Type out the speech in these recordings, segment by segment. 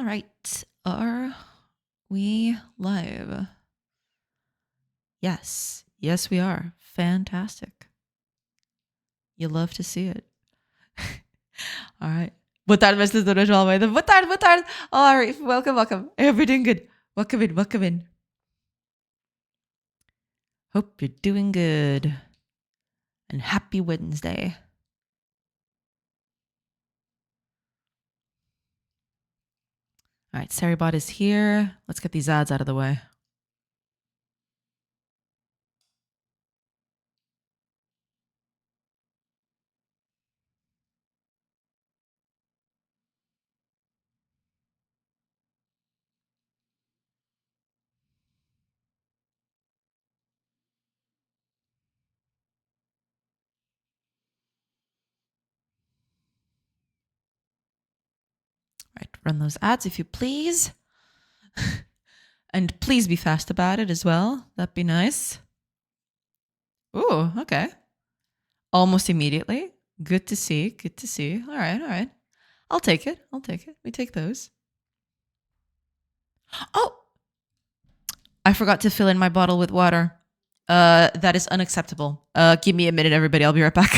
All right. Are we live? Yes. Yes, we are. Fantastic. You love to see it. All right. Boa tarde, mestre Dona João Almeida. Boa tarde, boa tarde. All right. Welcome, welcome. I hope you're doing good. Welcome in, welcome in. Hope you're doing good. And happy Wednesday. All right. Saribot is here. Let's get these ads out of the way. All right. Run those ads if you please. And please be fast about it as well. That'd be nice. Ooh, okay. Almost immediately. Good to see. Good to see. All right, all right. I'll take it. I'll take it. We take those. Oh, I forgot to fill in my bottle with water. That is unacceptable. Give me a minute, everybody. I'll be right back.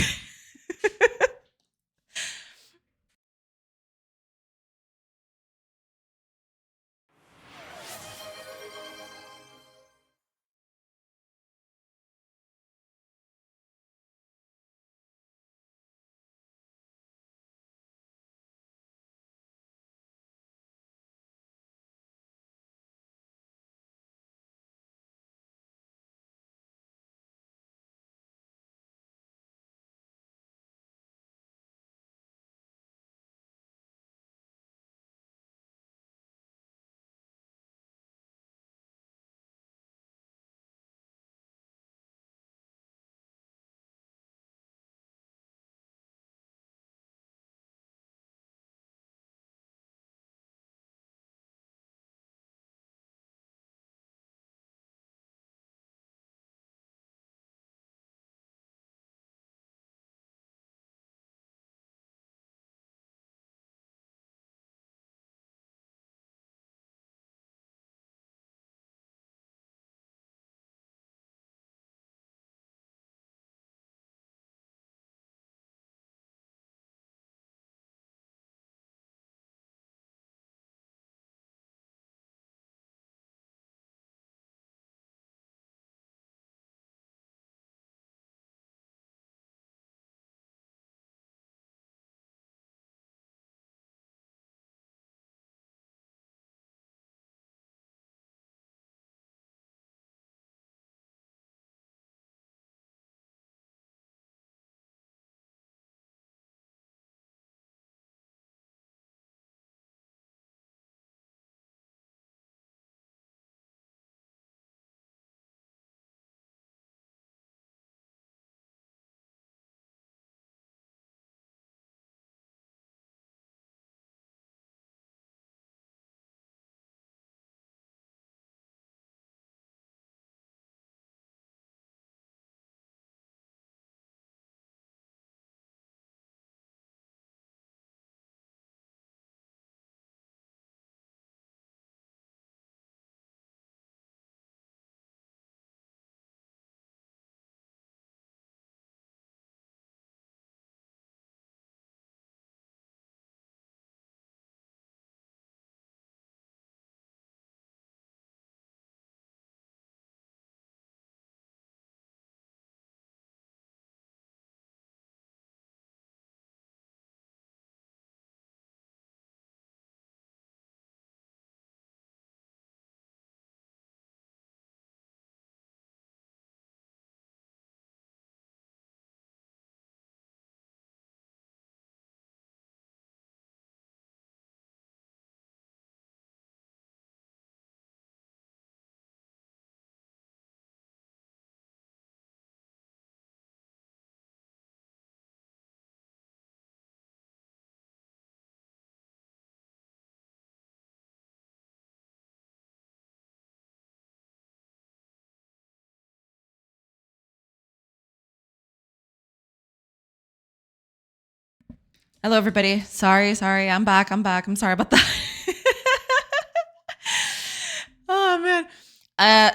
Hello, everybody. Sorry. I'm back. I'm sorry about that.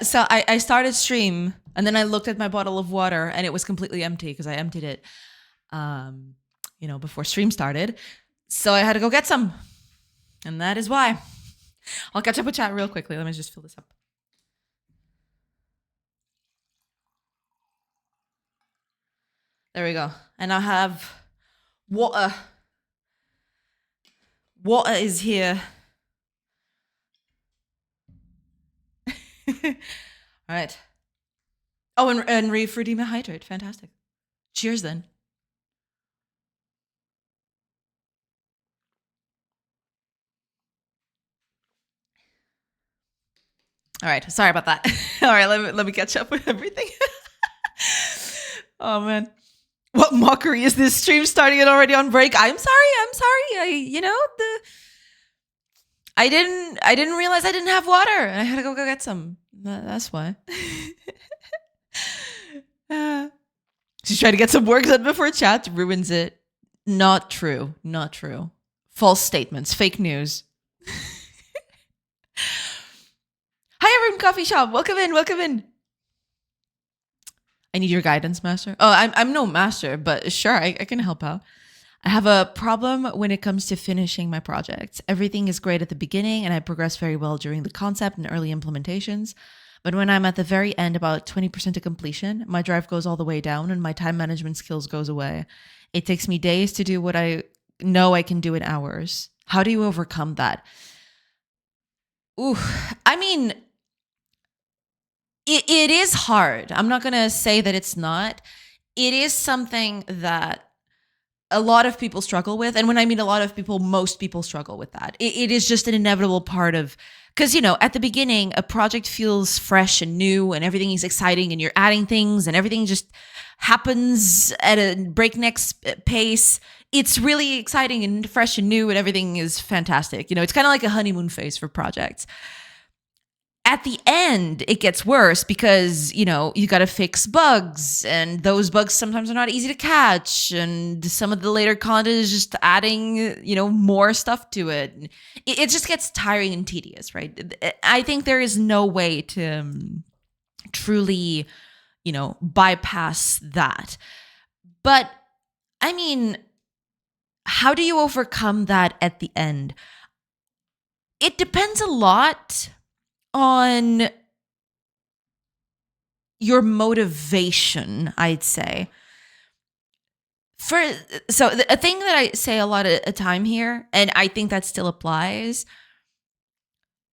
So I started stream, and then I looked at my bottle of water, and it was completely empty because I emptied it, before stream started. So I had to go get some, and that is why. I'll catch up with chat real quickly. Let me just fill this up. There we go. And I have water. Water is here. All right. Oh, and for dehydrate. Fantastic. Cheers then. All right. Sorry about that. All right. Let me catch up with everything. Oh man. What mockery is this stream starting it already on break? I'm sorry. I didn't realize I didn't have water, and I had to go get some. That's why. She's trying to get some work done before chat ruins it. Not true. False statements. Fake news. Hi, everyone. Coffee shop. Welcome in. I need your guidance, master. Oh, I'm no master, but sure, I can help out. I have a problem when it comes to finishing my projects. Everything is great at the beginning, and I progress very well during the concept and early implementations. But when I'm at the very end, about 20% to completion, my drive goes all the way down and my time management skills goes away. It takes me days to do what I know I can do in hours. How do you overcome that? Ooh, I mean, it is hard. I'm not going to say that it's not. It is something that a lot of people struggle with. And when I mean a lot of people, most people struggle with that. It is just an inevitable part of, because, at the beginning, a project feels fresh and new and everything is exciting and you're adding things and everything just happens at a breakneck pace. It's really exciting and fresh and new and everything is fantastic. It's kind of like a honeymoon phase for projects. At the end, it gets worse because, you got to fix bugs, and those bugs sometimes are not easy to catch. And some of the later content is just adding, more stuff to it. It just gets tiring and tedious, right? I think there is no way to truly, bypass that. But I mean, how do you overcome that at the end? It depends a lot on your motivation, I'd say. So a thing that I say a lot of a time here, and I think that still applies,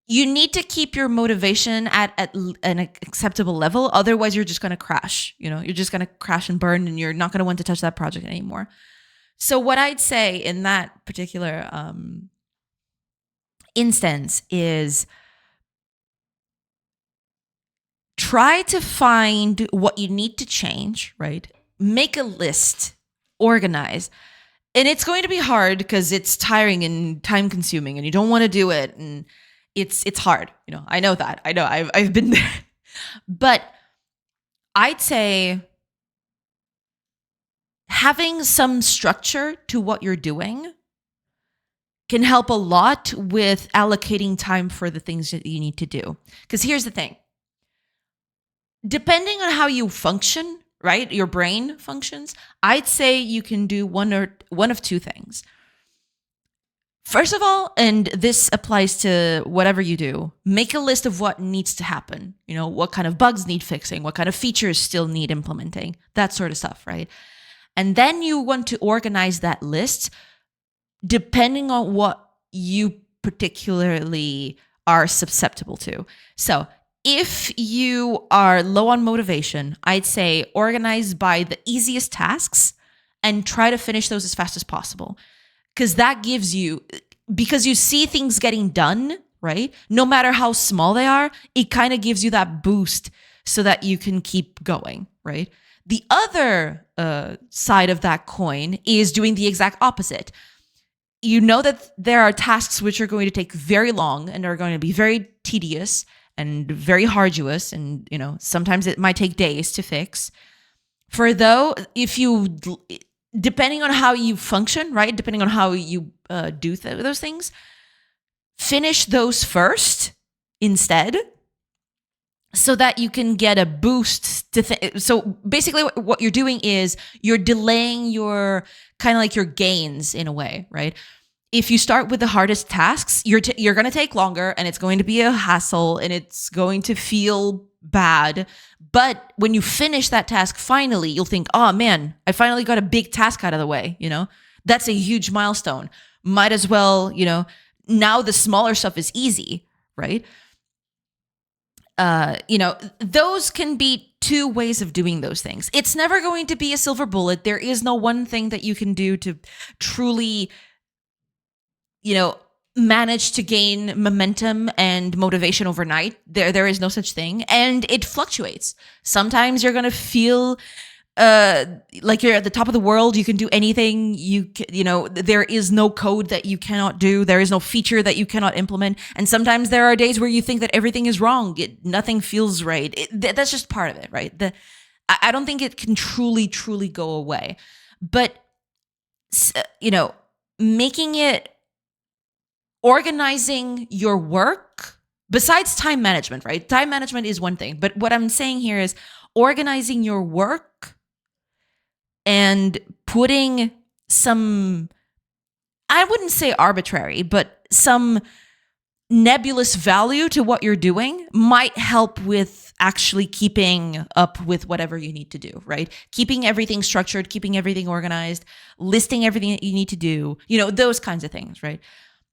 you need to keep your motivation at an acceptable level. Otherwise, you're just going to crash. You're just going to crash and burn, and you're not going to want to touch that project anymore. So what I'd say in that particular instance is try to find what you need to change, right? Make a list, organize. And it's going to be hard because it's tiring and time consuming and you don't want to do it. And it's hard. I know that. I know I've been there. But I'd say having some structure to what you're doing can help a lot with allocating time for the things that you need to do. Because here's the thing. Depending on how you function, right? Your brain functions, I'd say you can do one of two things. First of all, and this applies to whatever you do, make a list of what needs to happen. What kind of bugs need fixing, what kind of features still need implementing, that sort of stuff, right? And then you want to organize that list depending on what you particularly are susceptible to. So if you are low on motivation, I'd say organize by the easiest tasks and try to finish those as fast as possible. Because that gives you, because you see things getting done, right? No matter how small they are, it kind of gives you that boost so that you can keep going, right? The other side of that coin is doing the exact opposite. You know that there are tasks which are going to take very long and are going to be very tedious and very arduous, and sometimes it might take days to fix. If you, depending on how you function, right, depending on how you do those things, finish those first instead. so that you can get a boost to so basically what you're doing is you're delaying your kind of like your gains in a way, right? If you start with the hardest tasks, you're going to take longer, and it's going to be a hassle, and it's going to feel bad. But when you finish that task finally, you'll think, oh man, I finally got a big task out of the way, you know? That's a huge milestone. Might as well, you know, now the smaller stuff is easy, right? You know, those can be two ways of doing those things. It's never going to be a silver bullet. There is no one thing that you can do to truly, you know, manage to gain momentum and motivation overnight. There is no such thing. And it fluctuates. Sometimes you're going to feel like you're at the top of the world. You can do anything. You know, there is no code that you cannot do. There is no feature that you cannot implement. And sometimes there are days where you think that everything is wrong. Nothing feels right. That's just part of it, right? I don't think it can truly go away. But, you know, organizing your work, besides time management, right? Time management is one thing. But what I'm saying here is organizing your work and putting some, I wouldn't say arbitrary, but some nebulous value to what you're doing might help with actually keeping up with whatever you need to do, right? Keeping everything structured, keeping everything organized, listing everything that you need to do, you know, those kinds of things, right?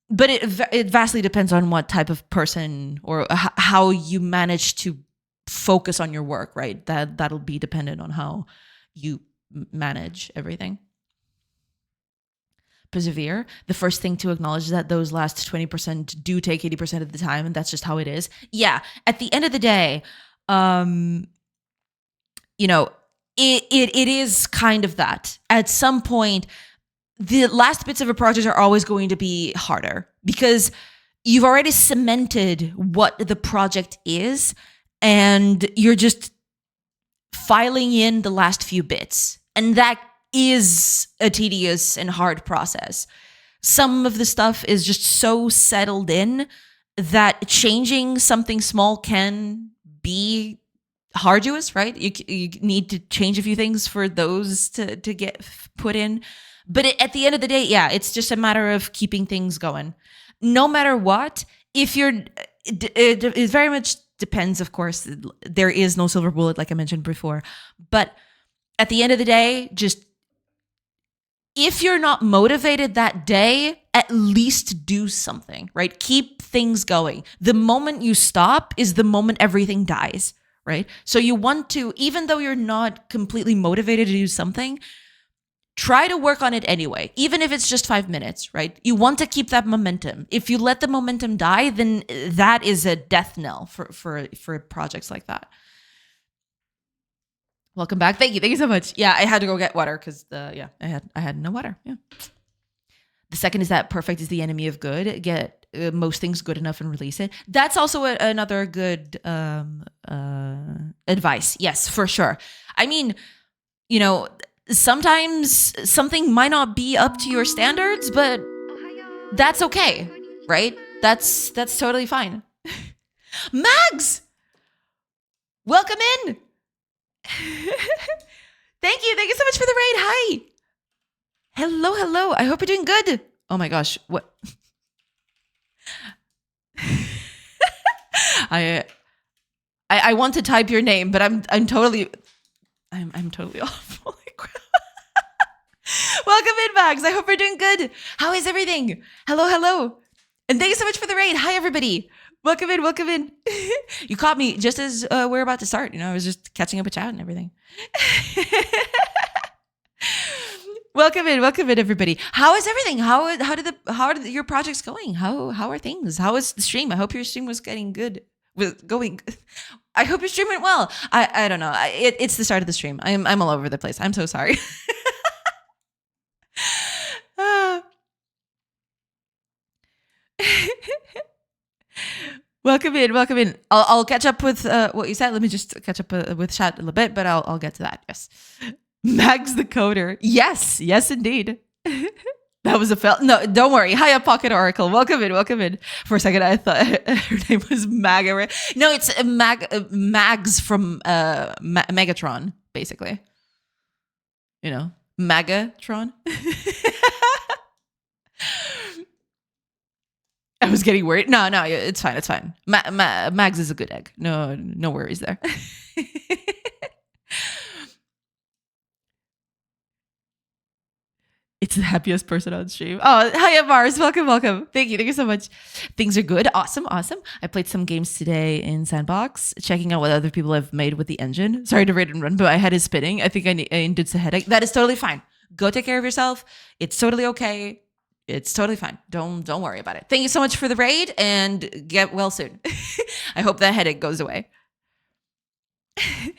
But it vastly depends on what type of person or how you manage to focus on your work, right? That'll be dependent on how you manage everything. Persevere. The first thing to acknowledge is that those last 20% do take 80% of the time, and that's just how it is. Yeah, at the end of the day, you know, it is kind of that. At some point, the last bits of a project are always going to be harder because you've already cemented what the project is, and you're just filing in the last few bits. And that is a tedious and hard process. Some of the stuff is just so settled in that changing something small can be arduous, right? You need to change a few things for those to get put in. But at the end of the day, yeah, it's just a matter of keeping things going. No matter what, it very much depends, of course. There is no silver bullet, like I mentioned before. But at the end of the day, just if you're not motivated that day, at least do something, right? Keep things going. The moment you stop is the moment everything dies, right? So you want to, even though you're not completely motivated to do something, try to work on it anyway, even if it's just 5 minutes, right? You want to keep that momentum. If you let the momentum die, then that is a death knell for projects like that. Welcome back. Thank you so much. Yeah, I had to go get water because I had no water. Yeah. The second is that perfect is the enemy of good. Get most things good enough and release it. That's also another good advice. Yes, for sure. I mean, you know, sometimes something might not be up to your standards, but that's okay, right? That's totally fine. Mags, welcome in. Thank you so much for the raid. Hi. Hello. I hope you're doing good. Oh my gosh, what? I want to type your name, but I'm totally off. Holy crap. Welcome in, Max. I hope you're doing good. How is everything? Hello. And thank you so much for the raid. Hi, everybody. Welcome in. You caught me just as we're about to start. You know, I was just catching up with chat and everything. Welcome in, everybody. How is everything? How are your projects going? How are things? How is the stream? I hope your stream was getting good. I hope your stream went well. I don't know. It's the start of the stream. I'm all over the place. I'm so sorry. Welcome in. I'll catch up with what you said. Let me just catch up with chat a little bit, but I'll get to that. Yes. Mags the coder. Yes, indeed. That was a fail. No, don't worry. Hiya, Pocket Oracle. Welcome in. Welcome in. For a second, I thought her name was Maga. No, it's Mags from Megatron, basically. You know, Magatron. I was getting worried. No, it's fine. It's fine. Mags is a good egg. No worries there. It's the happiest person on stream. Oh, hiya, Mars. Welcome. Thank you so much. Things are good. Awesome. I played some games today in Sandbox, checking out what other people have made with the engine. Sorry to raid and run, but my head is spinning. I think I induced a headache. That is totally fine. Go take care of yourself. It's totally okay. It's totally fine. Don't worry about it. Thank you so much for the raid and get well soon. I hope that headache goes away. Hiya,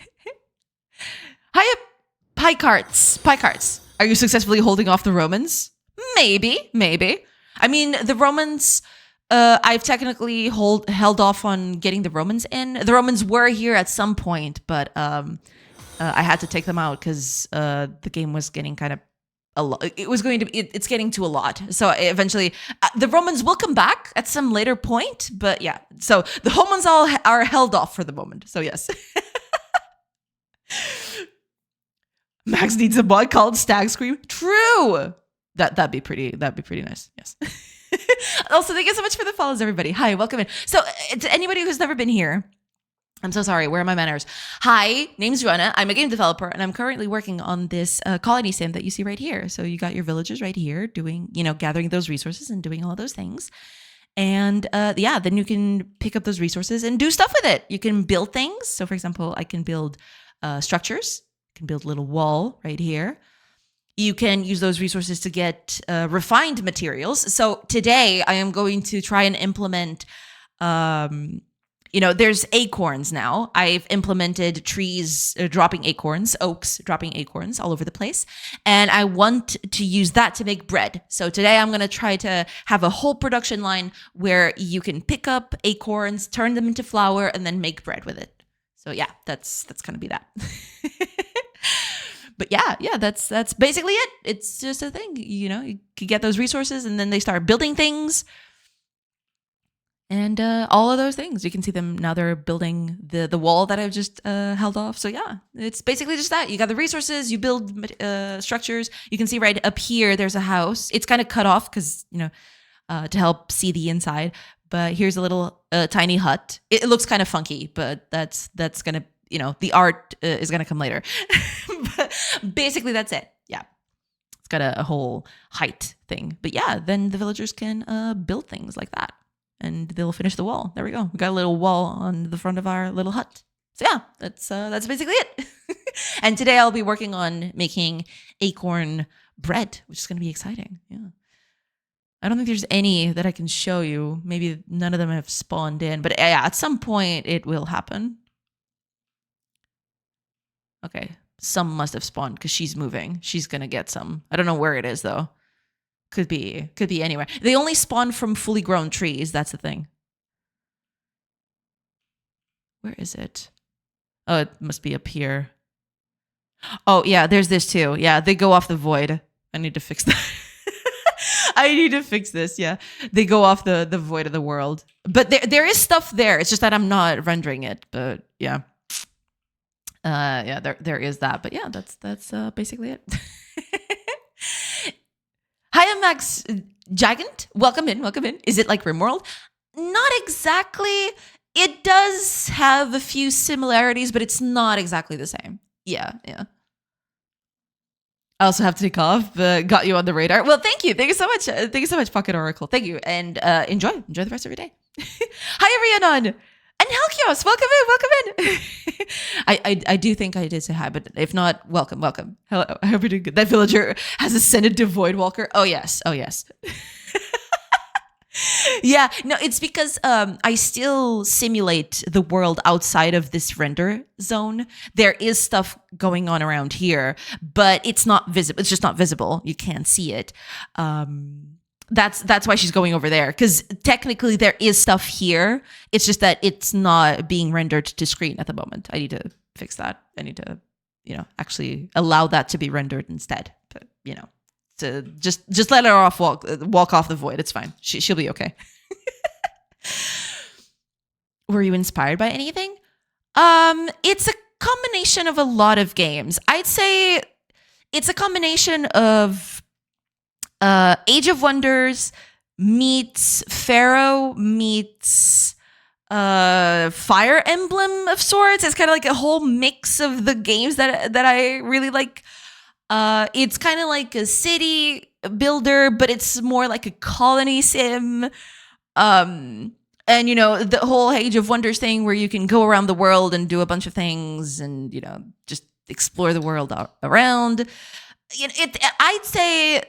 pie carts. Are you successfully holding off the Romans? Maybe. I mean, the Romans, I've technically held off on getting the Romans in. The Romans were here at some point, but I had to take them out because the game was getting kind of a lot. It's getting to a lot. So eventually, the Romans will come back at some later point. But yeah, so the Romans all are held off for the moment. So yes. Max needs a mod called Stag Scream. True. That'd be pretty nice. Yes. Also, thank you so much for the follows, everybody. Hi, welcome in. So, to anybody who's never been here, I'm so sorry. Where are my manners? Hi, name's Joanna. I'm a game developer, and I'm currently working on this colony sim that you see right here. So you got your villagers right here, doing, gathering those resources and doing all those things. And then you can pick up those resources and do stuff with it. You can build things. So, for example, I can build structures. Can build a little wall right here. You can use those resources to get refined materials. So today I am going to try and implement, there's acorns now. I've implemented trees dropping acorns, oaks dropping acorns all over the place. And I want to use that to make bread. So today I'm going to try to have a whole production line where you can pick up acorns, turn them into flour, and then make bread with it. So yeah, that's going to be that. But yeah, that's basically it. It's just a thing, you can get those resources and then they start building things. And all of those things, you can see them now. They're building the wall that I've just held off. So yeah, it's basically just that. You got the resources, you build structures. You can see right up here, there's a house. It's kind of cut off because, to help see the inside. But here's a little tiny hut. It looks kind of funky, but that's going to, the art is going to come later. But basically, that's it. Yeah. It's got a whole height thing. But yeah, then the villagers can build things like that. And they'll finish the wall. There we go. We got a little wall on the front of our little hut. So yeah, that's basically it. And today I'll be working on making acorn bread, which is going to be exciting. Yeah. I don't think there's any that I can show you. Maybe none of them have spawned in. But yeah, at some point it will happen. Okay. Some must have spawned because she's moving. She's going to get some. I don't know where it is, though. Could be anywhere. They only spawn from fully grown trees. That's the thing. Where is it? Oh, it must be up here. Oh, yeah, there's this too. Yeah, they go off the void. I need to fix that. I need to fix this. Yeah, they go off the void of the world. But there is stuff there. It's just that I'm not rendering it. But yeah. There is that. But yeah, that's basically it. Hi, Max Gigant. Welcome in. Is it like RimWorld? Not exactly. It does have a few similarities, but it's not exactly the same. Yeah. I also have to take off, but got you on the radar. Well, thank you. Thank you so much. Thank you so much, Pocket Oracle. Thank you. And enjoy the rest of your day. Hi, Rhiannon. And Helkios, welcome in. I do think I did say hi, but if not, welcome. Hello, I hope you're doing good. That villager has ascended to Voidwalker. Oh yes. Yeah, no, it's because I still simulate the world outside of this render zone. There is stuff going on around here, but it's not visible. It's just not visible. You can't see it. That's why she's going over there, because technically there is stuff here. It's just that it's not being rendered to screen at the moment. I need to fix that. I need to, actually allow that to be rendered instead. But just let her walk off the void. It's fine. She'll be okay. Were you inspired by anything? It's a combination of a lot of games. I'd say it's a combination of Age of Wonders meets Pharaoh meets Fire Emblem of sorts. It's kind of like a whole mix of the games that I really like. It's kind of like a city builder, but it's more like a colony sim. And the whole Age of Wonders thing where you can go around the world and do a bunch of things and just explore the world around. I'd say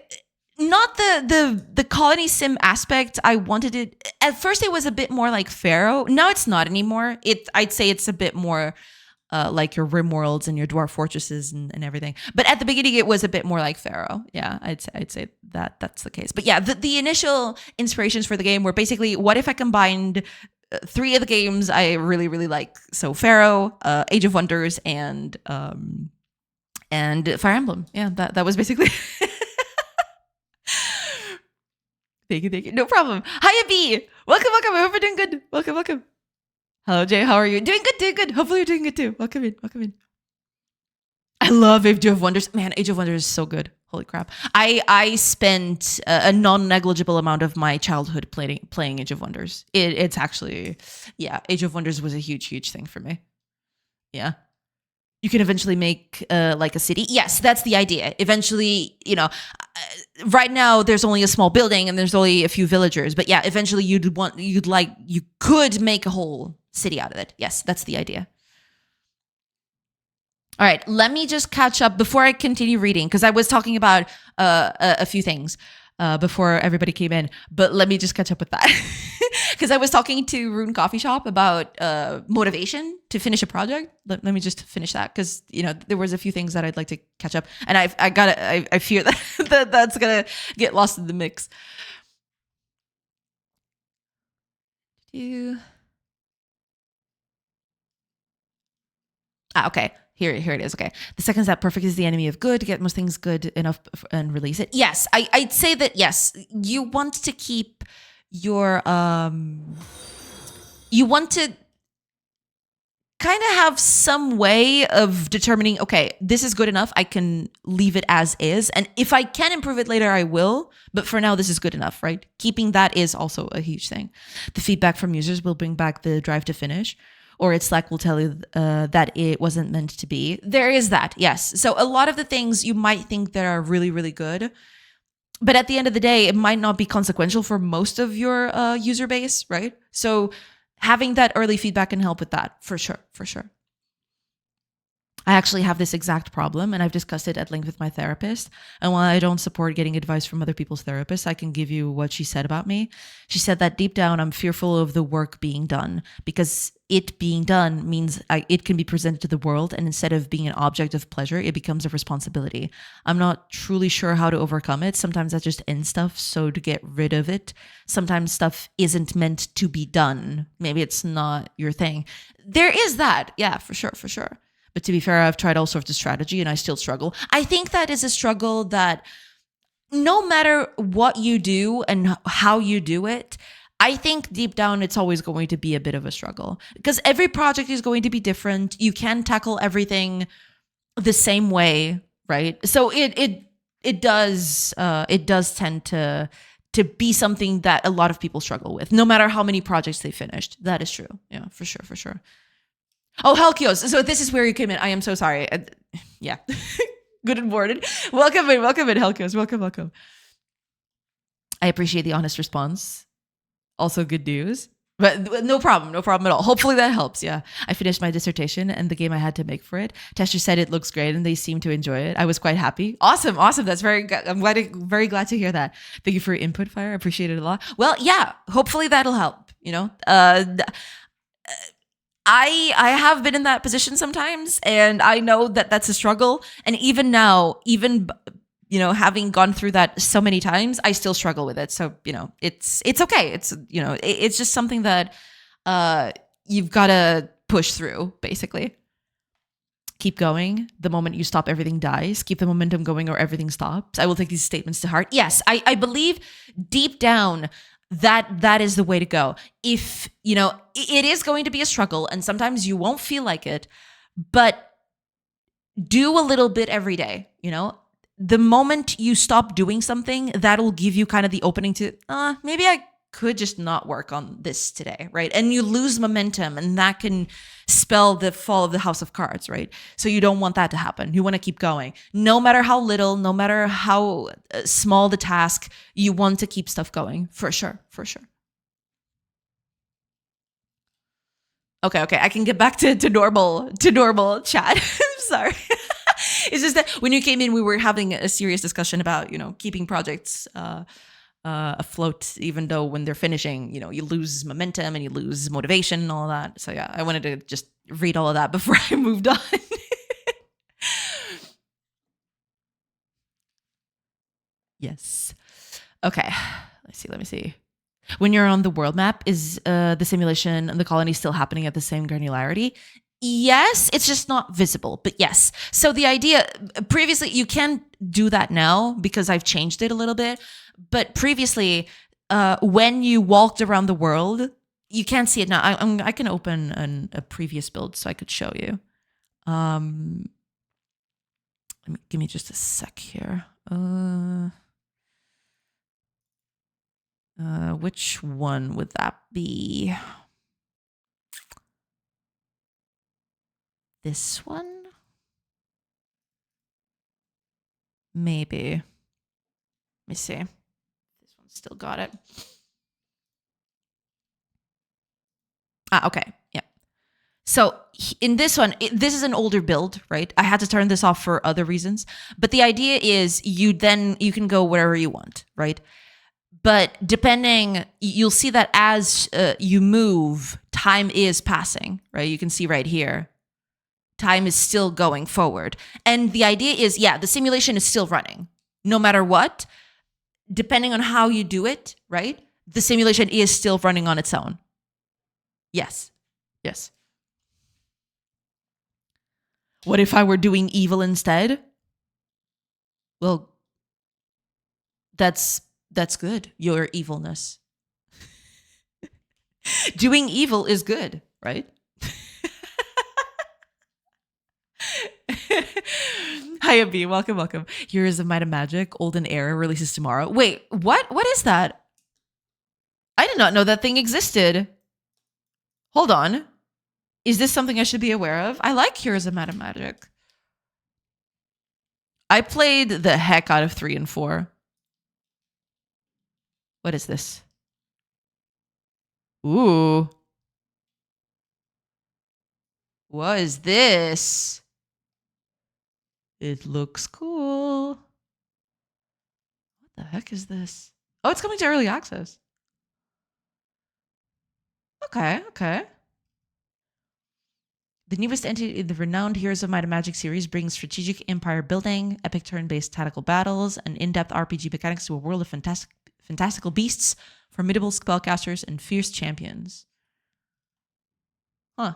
not the colony sim aspect. I wanted it at first. It was a bit more like Pharaoh. Now it's not anymore. I'd say it's a bit more like your Rim worlds and your dwarf fortresses and everything. But at the beginning, it was a bit more like Pharaoh. Yeah, I'd say that's the case. But yeah, the initial inspirations for the game were basically, what if I combined 3 of the games I really, really like? So Pharaoh, Age of Wonders, and Fire Emblem. Yeah, that was basically. Thank you. No problem. Hiya, B. Welcome. I hope you're doing good. Welcome. Hello, Jay. How are you? Doing good. Hopefully you're doing good too. Welcome in. I love Age of Wonders. Man, Age of Wonders is so good. Holy crap. I spent a non-negligible amount of my childhood playing Age of Wonders. It's actually, yeah, Age of Wonders was a huge thing for me. Yeah. You can eventually make like a city. Yes, that's the idea. Eventually, right now there's only a small building and there's only a few villagers. But yeah, eventually you could make a whole city out of it. Yes, that's the idea. All right, let me just catch up before I continue reading, because I was talking about a few things before everybody came in. But let me just catch up with that. Because I was talking to Rune Coffee Shop about motivation to finish a project. Let me just finish that, because there was a few things that I'd like to catch up, and I fear that that's gonna get lost in the mix. Okay. Here it is. Okay. The second is that perfect is the enemy of good. Get most things good enough and release it. Yes, I'd say that. Yes, you want to keep your you want to kind of have some way of determining, okay, this is good enough. I can leave it as is, and if I can improve it later, I will. But for now, this is good enough, right? Keeping that is also a huge thing. The feedback from users will bring back the drive to finish. Or its Slack will tell you that it wasn't meant to be. There is that, yes. So a lot of the things you might think that are really, really good, but at the end of the day, it might not be consequential for most of your user base, right? So having that early feedback can help with that, for sure. I actually have this exact problem, and I've discussed it at length with my therapist. And while I don't support getting advice from other people's therapists, I can give you what she said about me. She said that deep down, I'm fearful of the work being done, because it being done means it can be presented to the world, and instead of being an object of pleasure, it becomes a responsibility. I'm not truly sure how to overcome it. Sometimes I just end stuff so to get rid of it. Sometimes stuff isn't meant to be done. Maybe it's not your thing. There is that. Yeah, for sure. But to be fair, I've tried all sorts of strategy and I still struggle. I think that is a struggle that no matter what you do and how you do it, I think deep down it's always going to be a bit of a struggle, because every project is going to be different. You can't tackle everything the same way, right? So it does tend to be something that a lot of people struggle with, no matter how many projects they finished. That is true. Yeah, for sure. Oh, Helkios. So this is where you came in. I am so sorry. Yeah. Good and morning. Welcome in, Helkios. Welcome. I appreciate the honest response. Also good news. But no problem at all. Hopefully that helps. Yeah. I finished my dissertation and the game I had to make for it. Tester said it looks great and they seem to enjoy it. I was quite happy. Awesome. That's I'm very glad to hear that. Thank you for your input, Fire. I appreciate it a lot. Well, yeah, hopefully that'll help, I have been in that position sometimes, and I know that that's a struggle. And even now, having gone through that so many times, I still struggle with it. So, it's okay. It's just something that you've got to push through, basically. keep going. The moment you stop, everything dies. Keep the momentum going or everything stops. I will take these statements to heart. Yes, I believe deep down that is the way to go. If, it is going to be a struggle and sometimes you won't feel like it, but do a little bit every day, The moment you stop doing something, that'll give you kind of the opening to, maybe I could just not work on this today, right? And you lose momentum, and that can spell the fall of the house of cards, right? So you don't want that to happen. You want to keep going. No matter how little, no matter how small the task, you want to keep stuff going, for sure, for sure. Okay, I can get back to normal chat. I'm sorry. It's just that when you came in, we were having a serious discussion about, keeping projects afloat, even though when they're finishing, you lose momentum and you lose motivation and all that. So yeah, I wanted to just read all of that before I moved on. Yes. Okay. Let me see. When you're on the world map, is the simulation and the colony still happening at the same granularity? Yes, it's just not visible, but yes. So the idea, previously, you can do that now because I've changed it a little bit. But previously, when you walked around the world, you can't see it now. I can open a previous build so I could show you. Give me just a sec here. Which one would that be? This one? Maybe. Let me see. This one's still got it. Okay. Yeah. So in this one, this is an older build, right? I had to turn this off for other reasons. But the idea is you can go wherever you want, right? But you'll see that as you move, time is passing, right? You can see right here. Time is still going forward. And the idea is, the simulation is still running. No matter what, depending on how you do it, right? The simulation is still running on its own. Yes. What if I were doing evil instead? Well, that's good. Your evilness. Doing evil is good, right? Hi, Abi. Welcome. Heroes of Might and Magic, Olden Era releases tomorrow. Wait, what? What is that? I did not know that thing existed. Hold on. Is this something I should be aware of? I like Heroes of Might and Magic. I played the heck out of 3 and 4. What is this? Ooh. What is this? It looks cool. What the heck is this? Oh, it's coming to early access. Okay. The newest entity in the renowned Heroes of Might and Magic series brings strategic empire building, epic turn-based tactical battles, and in-depth RPG mechanics to a world of fantastical beasts, formidable spellcasters, and fierce champions. Huh.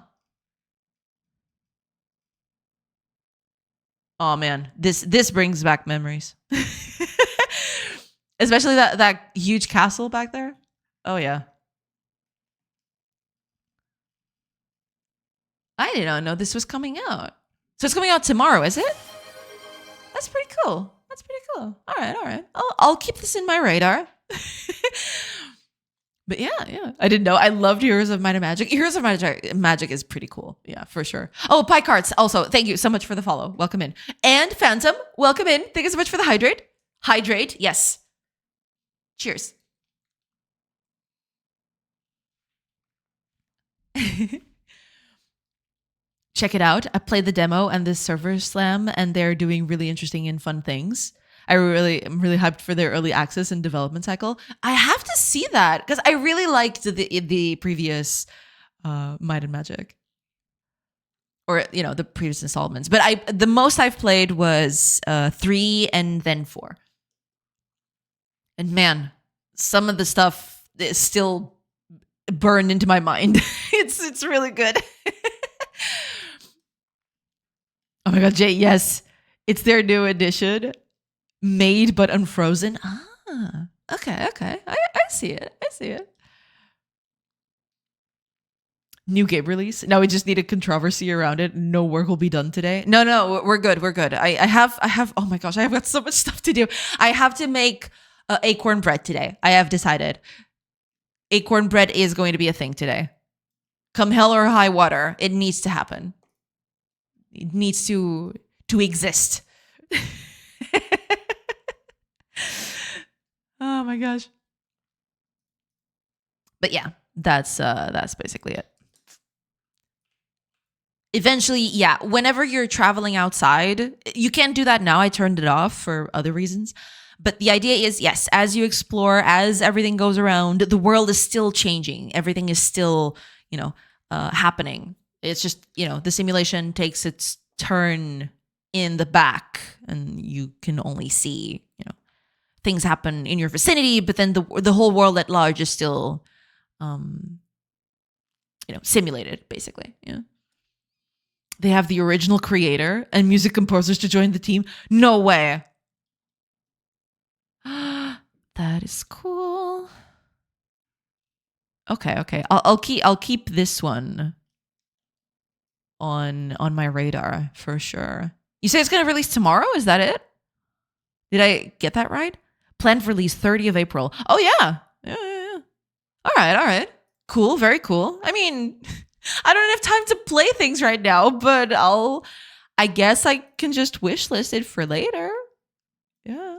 Oh man, this brings back memories. Especially that huge castle back there. Oh yeah. I did not know this was coming out. So it's coming out tomorrow, is it? That's pretty cool. All right. I'll keep this in my radar. But yeah. I didn't know. I loved Heroes of Might and Magic. Heroes of Might and Magic is pretty cool. Yeah, for sure. Oh, Pie Carts also. Thank you so much for the follow. Welcome in. And Phantom, welcome in. Thank you so much for the hydrate. Hydrate, yes. Cheers. Check it out. I played the demo and the server slam, and they're doing really interesting and fun things. I'm really hyped for their early access and development cycle. I have to see that because I really liked the previous Might and Magic, or the previous installments. But the most I've played was 3 and then 4. And man, some of the stuff is still burned into my mind. It's really good. Oh my god, Jay, yes. It's their new edition. Made but unfrozen. Ah. Okay. I see it. I see it. New game release. Now we just need a controversy around it. No work will be done today. No, we're good. We're good. I have. Oh my gosh, I have got so much stuff to do. I have to make acorn bread today. I have decided acorn bread is going to be a thing today. Come hell or high water, it needs to happen. It needs to exist. Oh my gosh. But yeah, that's basically it. Eventually, yeah, whenever you're traveling outside, you can't do that now. I turned it off for other reasons. But the idea is, yes, as you explore, as everything goes around, the world is still changing. Everything is still, happening. It's just, the simulation takes its turn in the back and you can only see, things happen in your vicinity, but then the whole world at large is still, simulated, basically. Yeah. They have the original creator and music composers to join the team. No way. That is cool. Okay. I'll keep this one on my radar for sure. You say it's gonna release tomorrow? Is that it? Did I get that right? Planned for release 30th of April. Oh yeah. Yeah. All right. Cool. Very cool. I mean, I don't have time to play things right now, but I guess I can just wish list it for later. Yeah.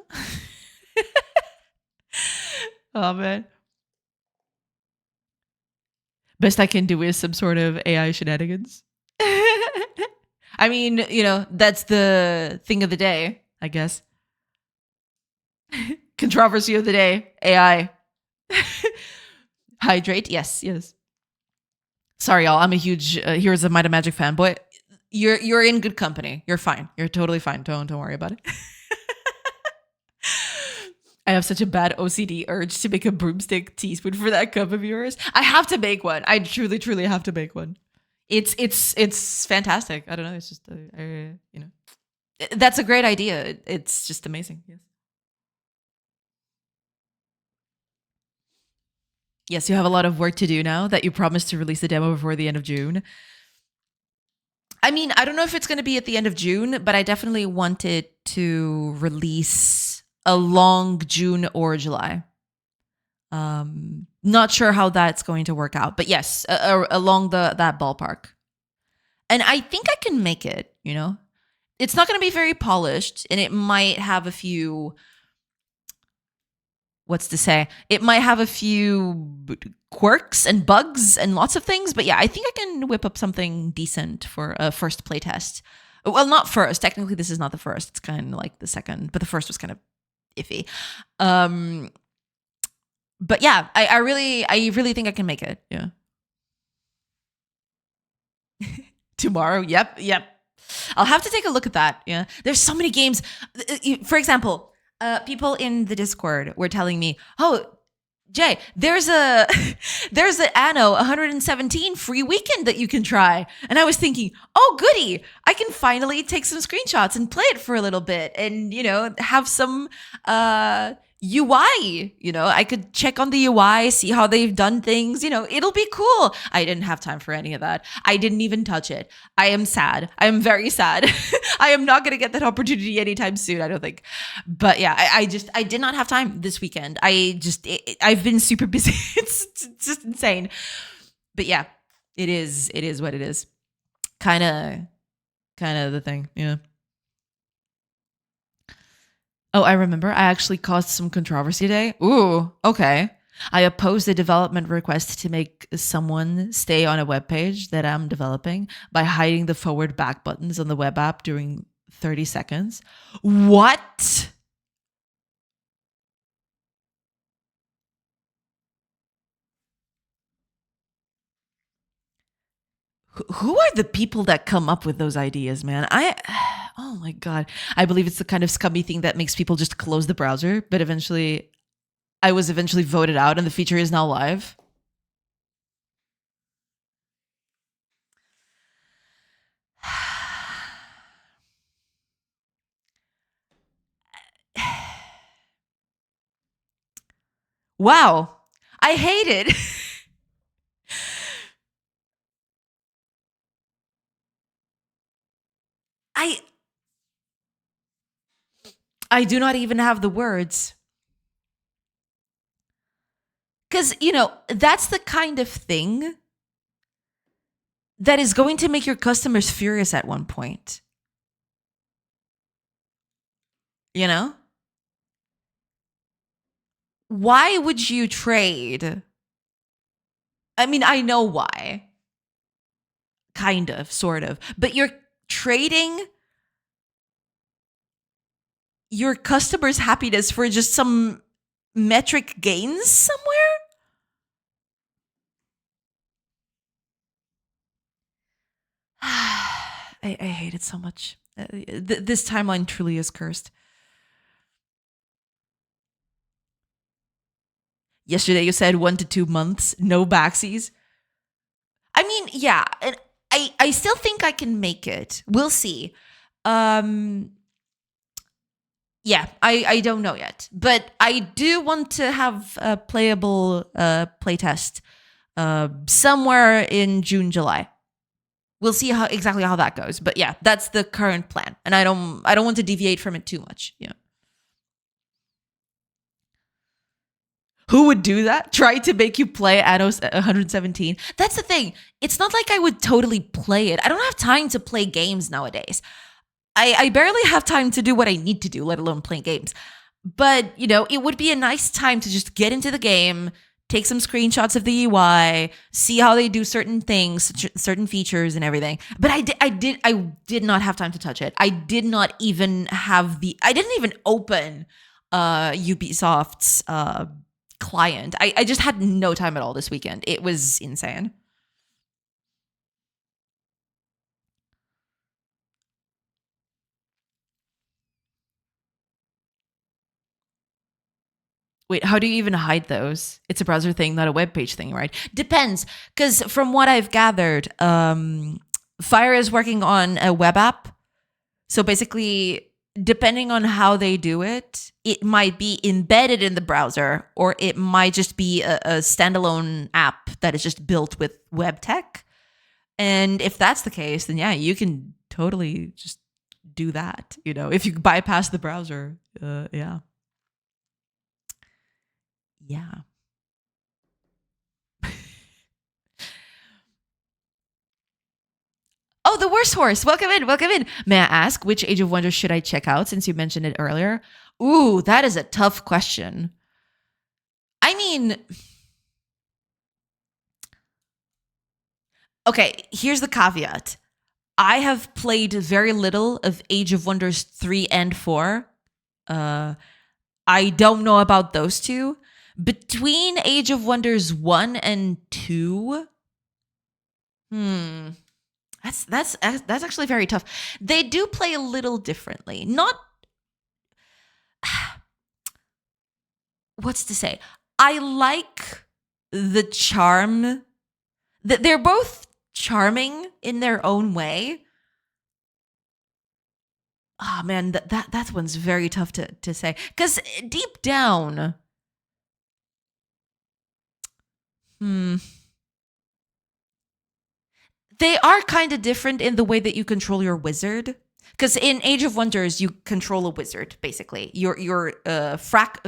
Oh man. Best I can do is some sort of AI shenanigans. I mean, that's the thing of the day, I guess. Controversy of the day, AI. Hydrate, yes. Sorry, y'all. I'm a huge Heroes of Might and Magic fanboy. You're in good company. You're fine. You're totally fine. Don't worry about it. I have such a bad OCD urge to make a broomstick teaspoon for that cup of yours. I have to make one. I truly have to make one. It's fantastic. I don't know. It's just that's a great idea. It's just amazing. Yes. Yes, you have a lot of work to do now that you promised to release the demo before the end of June. I mean, I don't know if it's going to be at the end of June, but I definitely wanted to release along June or July. Not sure how that's going to work out, but yes, along that ballpark. And I think I can make it, It's not going to be very polished and it might have a few it might have a few quirks and bugs and lots of things, but yeah, I think I can whip up something decent for a first playtest. Well, not first. Technically, this is not the first. It's kind of like the second, but the first was kind of iffy. But yeah, I really think I can make it. Yeah. Tomorrow. Yep. I'll have to take a look at that. Yeah. There's so many games. For example, people in the Discord were telling me, "Oh, Jay, there's an Anno 117 free weekend that you can try." And I was thinking, "Oh, goody. I can finally take some screenshots and play it for a little bit and, have some UI, I could check on the UI, see how they've done things, it'll be cool." I didn't have time for any of that. I didn't even touch it. I am sad. I am very sad. I am not going to get that opportunity anytime soon, I don't think. But yeah, I did not have time this weekend. I've been super busy. It's just insane. But yeah, it is what it is. Kind of the thing. Yeah. Oh, I remember. I actually caused some controversy today. Ooh, okay. I opposed a development request to make someone stay on a web page that I'm developing by hiding the forward back buttons on the web app during 30 seconds. What? Who are the people that come up with those ideas, man? Oh my God. I believe it's the kind of scummy thing that makes people just close the browser, but I was eventually voted out and the feature is now live. Wow. I hate it. I I do not even have the words. Cuz that's the kind of thing that is going to make your customers furious at one point. You know? Why would you trade? I mean, I know why. Kind of, sort of. But you're trading your customers' happiness for just some metric gains somewhere? I hate it so much. This timeline truly is cursed. Yesterday you said 1 to 2 months, no backsies. I mean, yeah, and I still think I can make it. We'll see. Yeah, I don't know yet, but I do want to have a playable playtest somewhere in June, July. We'll see exactly how that goes, but yeah, that's the current plan, and I don't want to deviate from it too much. Yeah. Who would do that? Try to make you play Anno 117? That's the thing. It's not like I would totally play it. I don't have time to play games nowadays. I barely have time to do what I need to do, let alone play games. But, it would be a nice time to just get into the game, take some screenshots of the UI, see how they do certain things, certain features and everything. But I did not have time to touch it. I didn't even open Ubisoft's client. I just had no time at all this weekend. It was insane. Wait, how do you even hide those? It's a browser thing, not a web page thing, right? Depends, because from what I've gathered, Fire is working on a web app. So basically, depending on how they do it, it might be embedded in the browser, or it might just be a standalone app that is just built with web tech. And if that's the case, then yeah, you can totally just do that. If you bypass the browser, yeah. Yeah. Oh, the worst horse. Welcome in. Welcome in. May I ask, which Age of Wonders should I check out since you mentioned it earlier? Ooh, that is a tough question. I mean, okay, here's the caveat. I have played very little of Age of Wonders 3 and 4. I don't know about those two. Between Age of Wonders 1 and 2, that's actually very tough. They do play a little differently. Not what's to say? I like the charm. They're both charming in their own way. Oh man, that one's very tough to say. Because deep down, they are kind of different in the way that you control your wizard. Because in Age of Wonders, you control a wizard, basically. Your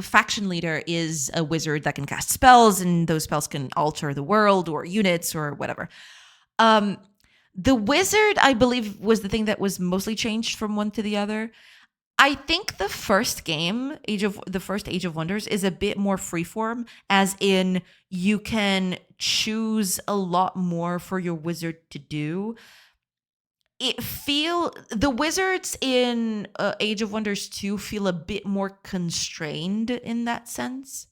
faction leader is a wizard that can cast spells, and those spells can alter the world or units or whatever. The wizard, I believe, was the thing that was mostly changed from one to the other. I think the first game, the first Age of Wonders, is a bit more freeform, as in you can choose a lot more for your wizard to do. The wizards in Age of Wonders 2 feel a bit more constrained in that sense.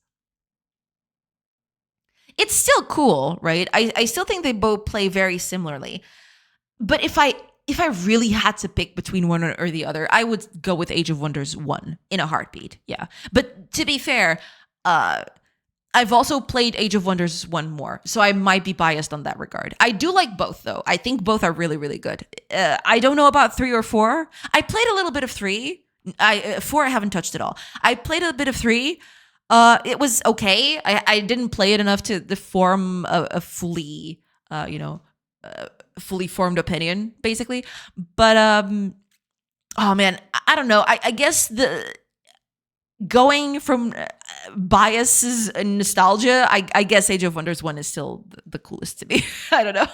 It's still cool, right? I still think they both play very similarly. But if I really had to pick between one or the other, I would go with Age of Wonders 1 in a heartbeat. Yeah. But to be fair, I've also played Age of Wonders 1 more, so I might be biased on that regard. I do like both, though. I think both are really, really good. I don't know about 3 or 4. I played a little bit of 3. 4 I haven't touched at all. I played a bit of 3. It was okay. I didn't play it enough to form a fully, you know, fully formed opinion, basically. But oh man, I don't know. I guess the going from biases and nostalgia, I guess Age of Wonders 1 is still the coolest to me. I don't know.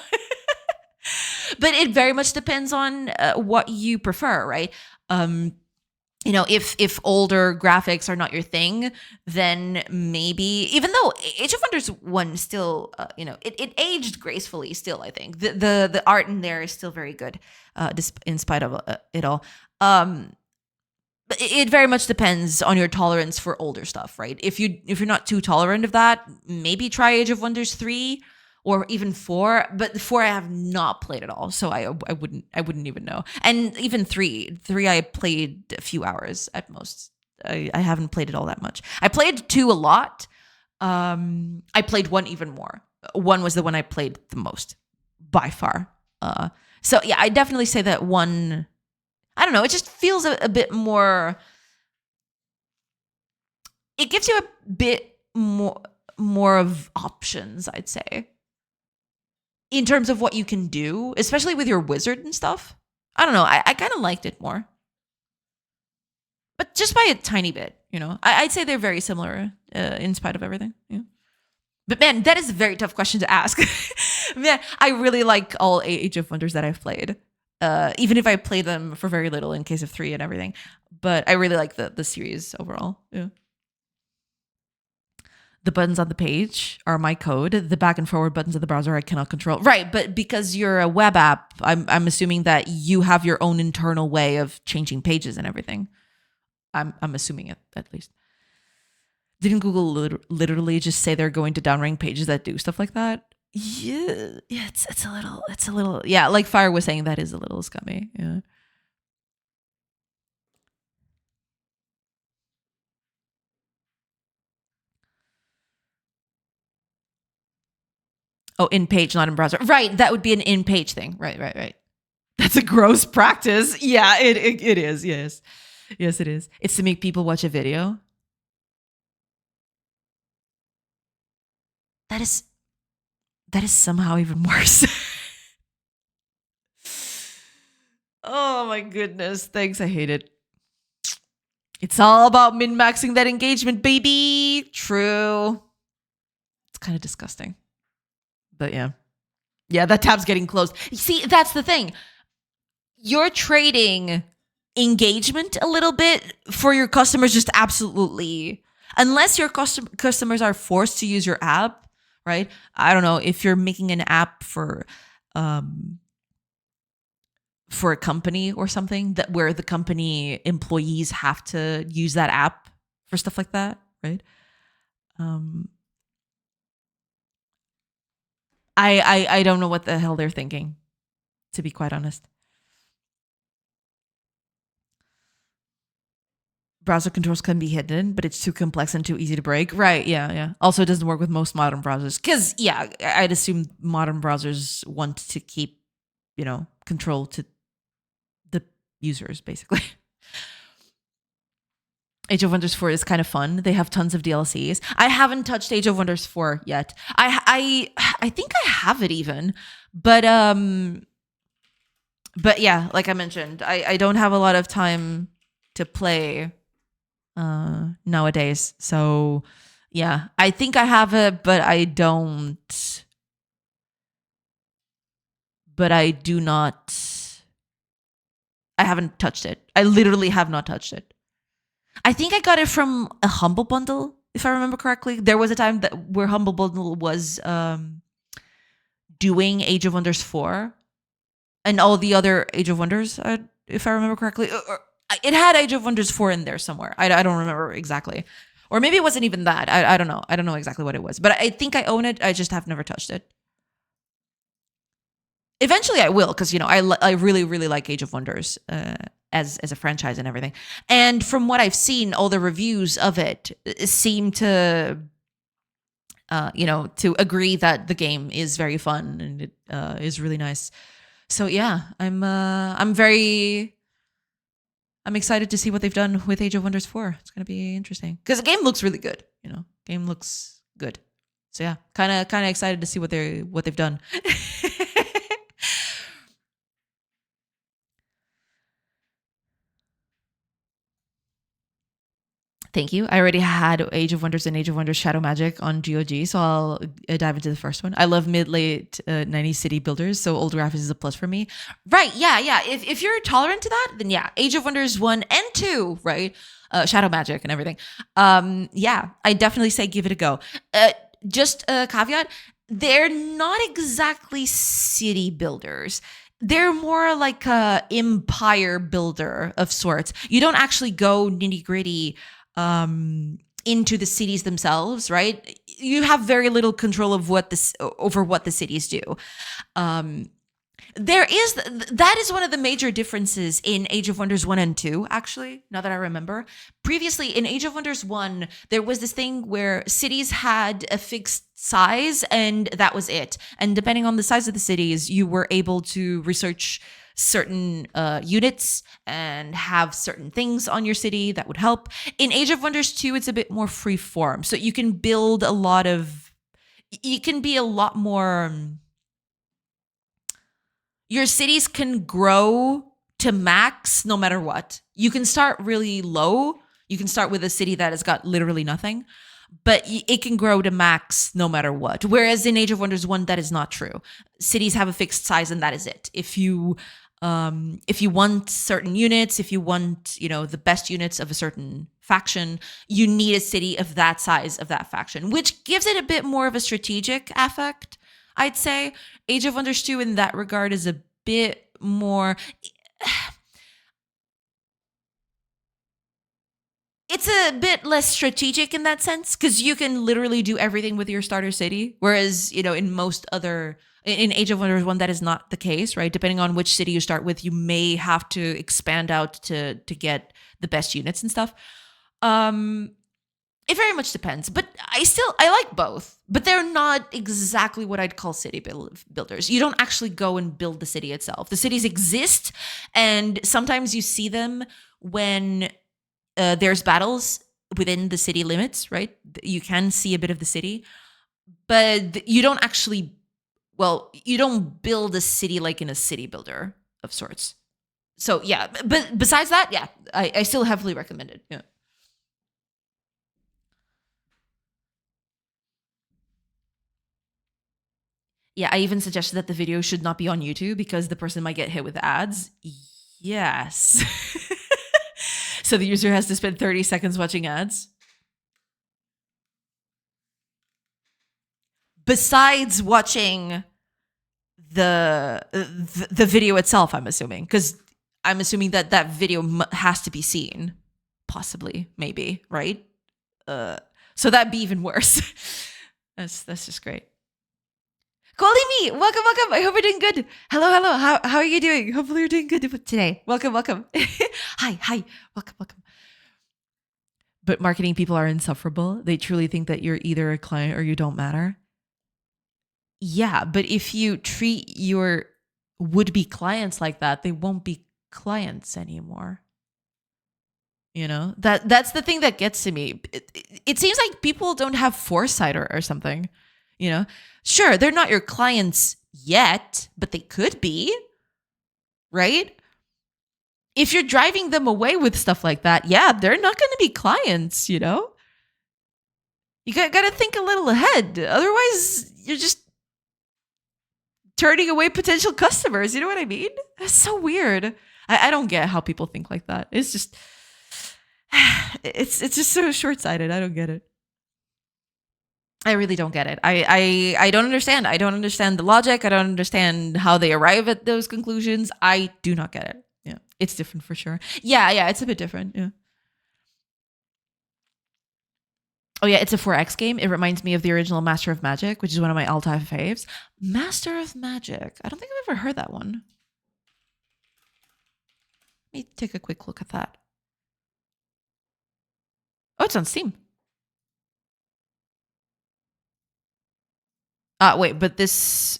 But it very much depends on what you prefer, right? You know, if older graphics are not your thing, then maybe, even though Age of Wonders 1 still, you know, it aged gracefully still, I think. The art in there is still very good, in spite of it all. But it very much depends on your tolerance for older stuff, right? If you're not too tolerant of that, maybe try Age of Wonders 3 or even 4. But 4 I have not played at all, so I wouldn't even know. And even 3 I played a few hours at most. I haven't played it all that much. I played 2 a lot. I played 1 even more. 1 was the one I played the most by far. So yeah, I definitely say that 1. I don't know. It just feels a bit more. It gives you a bit more of options, I'd say, in terms of what you can do, especially with your wizard and stuff. I don't know. I kind of liked it more, but just by a tiny bit. You know, I'd say they're very similar, in spite of everything. Yeah. But man, that is a very tough question to ask. Man, I really like all Age of Wonders that I've played. Even if I play them for very little in case of 3 and everything. But I really like the series overall. Yeah. The buttons on the page are my code. The back and forward buttons of the browser I cannot control. Right, but because you're a web app, I'm assuming that you have your own internal way of changing pages and everything. I'm assuming it, at least. Didn't Google literally just say they're going to downrank pages that do stuff like that? Yeah, it's a little, yeah, like Fire was saying, that is a little scummy. Yeah. Oh, in page, not in browser. Right, that would be an in page thing. Right. That's a gross practice. Yeah, it is. Yes, it is. It's to make people watch a video. That is somehow even worse. Oh my goodness. Thanks. I hate it. It's all about min-maxing that engagement, baby. True. It's kind of disgusting. But yeah. Yeah, that tab's getting closed. See, that's the thing. You're trading engagement a little bit for your customers, just absolutely. Unless your customers are forced to use your app, right? I don't know, if you're making an app for a company or something, that where the company employees have to use that app for stuff like that, right? I don't know what the hell they're thinking, to be quite honest. Browser controls can be hidden, but it's too complex and too easy to break. Right, yeah. Also, it doesn't work with most modern browsers. Because, yeah, I'd assume modern browsers want to keep, control to the users, basically. Age of Wonders 4 is kind of fun. They have tons of DLCs. I haven't touched Age of Wonders 4 yet. I think I have it even. But yeah, like I mentioned, I don't have a lot of time to play nowadays. So yeah, I think I have it, but I don't. But I do not. I haven't touched it. I literally have not touched it. I think I got it from a Humble Bundle, if I remember correctly. There was a time where Humble Bundle was doing Age of Wonders 4 and all the other Age of Wonders, if I remember correctly. It had Age of Wonders 4 in there somewhere. I don't remember exactly. Or maybe it wasn't even that. I don't know. I don't know exactly what it was. But I think I own it. I just have never touched it. Eventually I will, because, I really, really like Age of Wonders as a franchise and everything. And from what I've seen, all the reviews of it seem to, to agree that the game is very fun and it is really nice. So yeah, I'm excited to see what they've done with Age of Wonders 4. It's going to be interesting because the game looks really good. Game looks good. So yeah, kind of excited to see what they've done. Thank you. I already had Age of Wonders and Age of Wonders Shadow Magic on GOG, so I'll dive into the first one. I love mid-late 90s city builders, so old graphics is a plus for me. Right, yeah. If you're tolerant to that, then yeah, Age of Wonders 1 and 2, right? Shadow Magic and everything. Yeah, I definitely say give it a go. Just a caveat, they're not exactly city builders. They're more like a empire builder of sorts. You don't actually go nitty-gritty into the cities themselves, right? You have very little control of over what the cities do. That is one of the major differences in Age of Wonders 1 and 2, actually, now that I remember. Previously, in Age of Wonders 1, there was this thing where cities had a fixed size, and that was it. And depending on the size of the cities, you were able to research certain units and have certain things on your city that would help. In Age of Wonders 2, it's a bit more free form. So you can build you can be a lot more... Your cities can grow to max no matter what. You can start really low. You can start with a city that has got literally nothing, but it can grow to max no matter what. Whereas in Age of Wonders 1, that is not true. Cities have a fixed size and that is it. If you want certain units, if you want, the best units of a certain faction, you need a city of that size of that faction, which gives it a bit more of a strategic affect, I'd say. Age of Wonders 2 in that regard is a bit more... It's a bit less strategic in that sense, because you can literally do everything with your starter city. Whereas, in Age of Wonders 1, that is not the case, right? Depending on which city you start with, you may have to expand out to get the best units and stuff. It very much depends, but I like both, but they're not exactly what I'd call city builders. You don't actually go and build the city itself. The cities exist, and sometimes you see them when there's battles within the city limits, right? You can see a bit of the city, but you don't actually, you don't build a city like in a city builder of sorts. So yeah, but besides that, yeah, I still heavily recommend it. Yeah. Yeah, I even suggested that the video should not be on YouTube because the person might get hit with ads. Yes. So the user has to spend 30 seconds watching ads. Besides watching the video itself, I'm assuming. Because I'm assuming that video has to be seen. Possibly, maybe, right? So that'd be even worse. That's just great. Colimi, welcome. I hope you're doing good. Hello. How are you doing? Hopefully you're doing good today. Welcome. Hi. Welcome. But marketing people are insufferable. They truly think that you're either a client or you don't matter. Yeah, but if you treat your would-be clients like that, they won't be clients anymore. That's the thing that gets to me. It seems like people don't have foresight or something. Sure, they're not your clients yet, but they could be, right? If you're driving them away with stuff like that, yeah, they're not going to be clients, You got to think a little ahead. Otherwise, you're just turning away potential customers. You know what I mean? That's so weird. I don't get how people think like that. It's just, it's just so short-sighted. I don't get it. I really don't get it. I don't understand. I don't understand the logic. I don't understand how they arrive at those conclusions. I do not get it. Yeah, it's different for sure. Yeah, it's a bit different. Yeah. Oh yeah, it's a 4X game. It reminds me of the original Master of Magic, which is one of my all-time faves. Master of Magic. I don't think I've ever heard that one. Let me take a quick look at that. Oh, it's on Steam. Wait, but is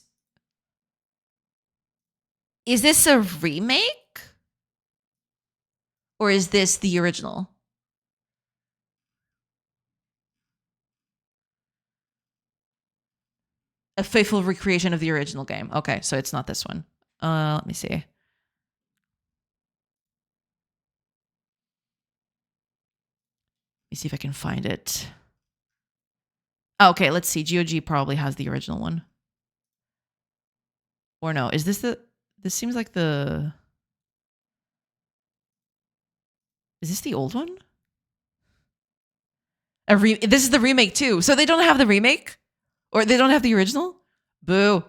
this a remake? Or is this the original? A faithful recreation of the original game. Okay, so it's not this one. Let me see. Let me see if I can find it. Okay, let's see. GOG probably has the original one. Or no, is this the... This seems like the... Is this the old one? This is the remake too. So they don't have the remake? Or they don't have the original? Boo.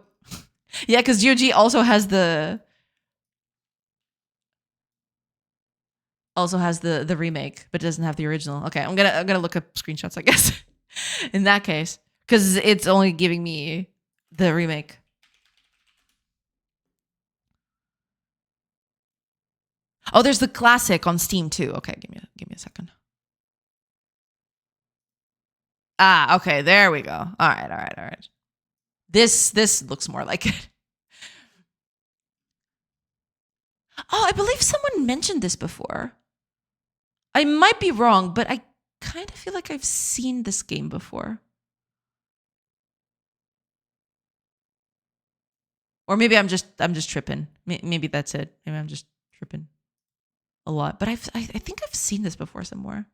Yeah, because GOG also has the... Also has the remake, but doesn't have the original. Okay, I'm gonna look up screenshots, I guess. In that case. Because it's only giving me the remake. Oh, there's the classic on Steam too. Okay, give me a second. Ah, okay, there we go. All right. This looks more like it. Oh, I believe someone mentioned this before. I might be wrong, but I kind of feel like I've seen this game before. Or maybe I'm just tripping. Maybe that's it. Maybe I'm just tripping a lot. But I think I've seen this before somewhere.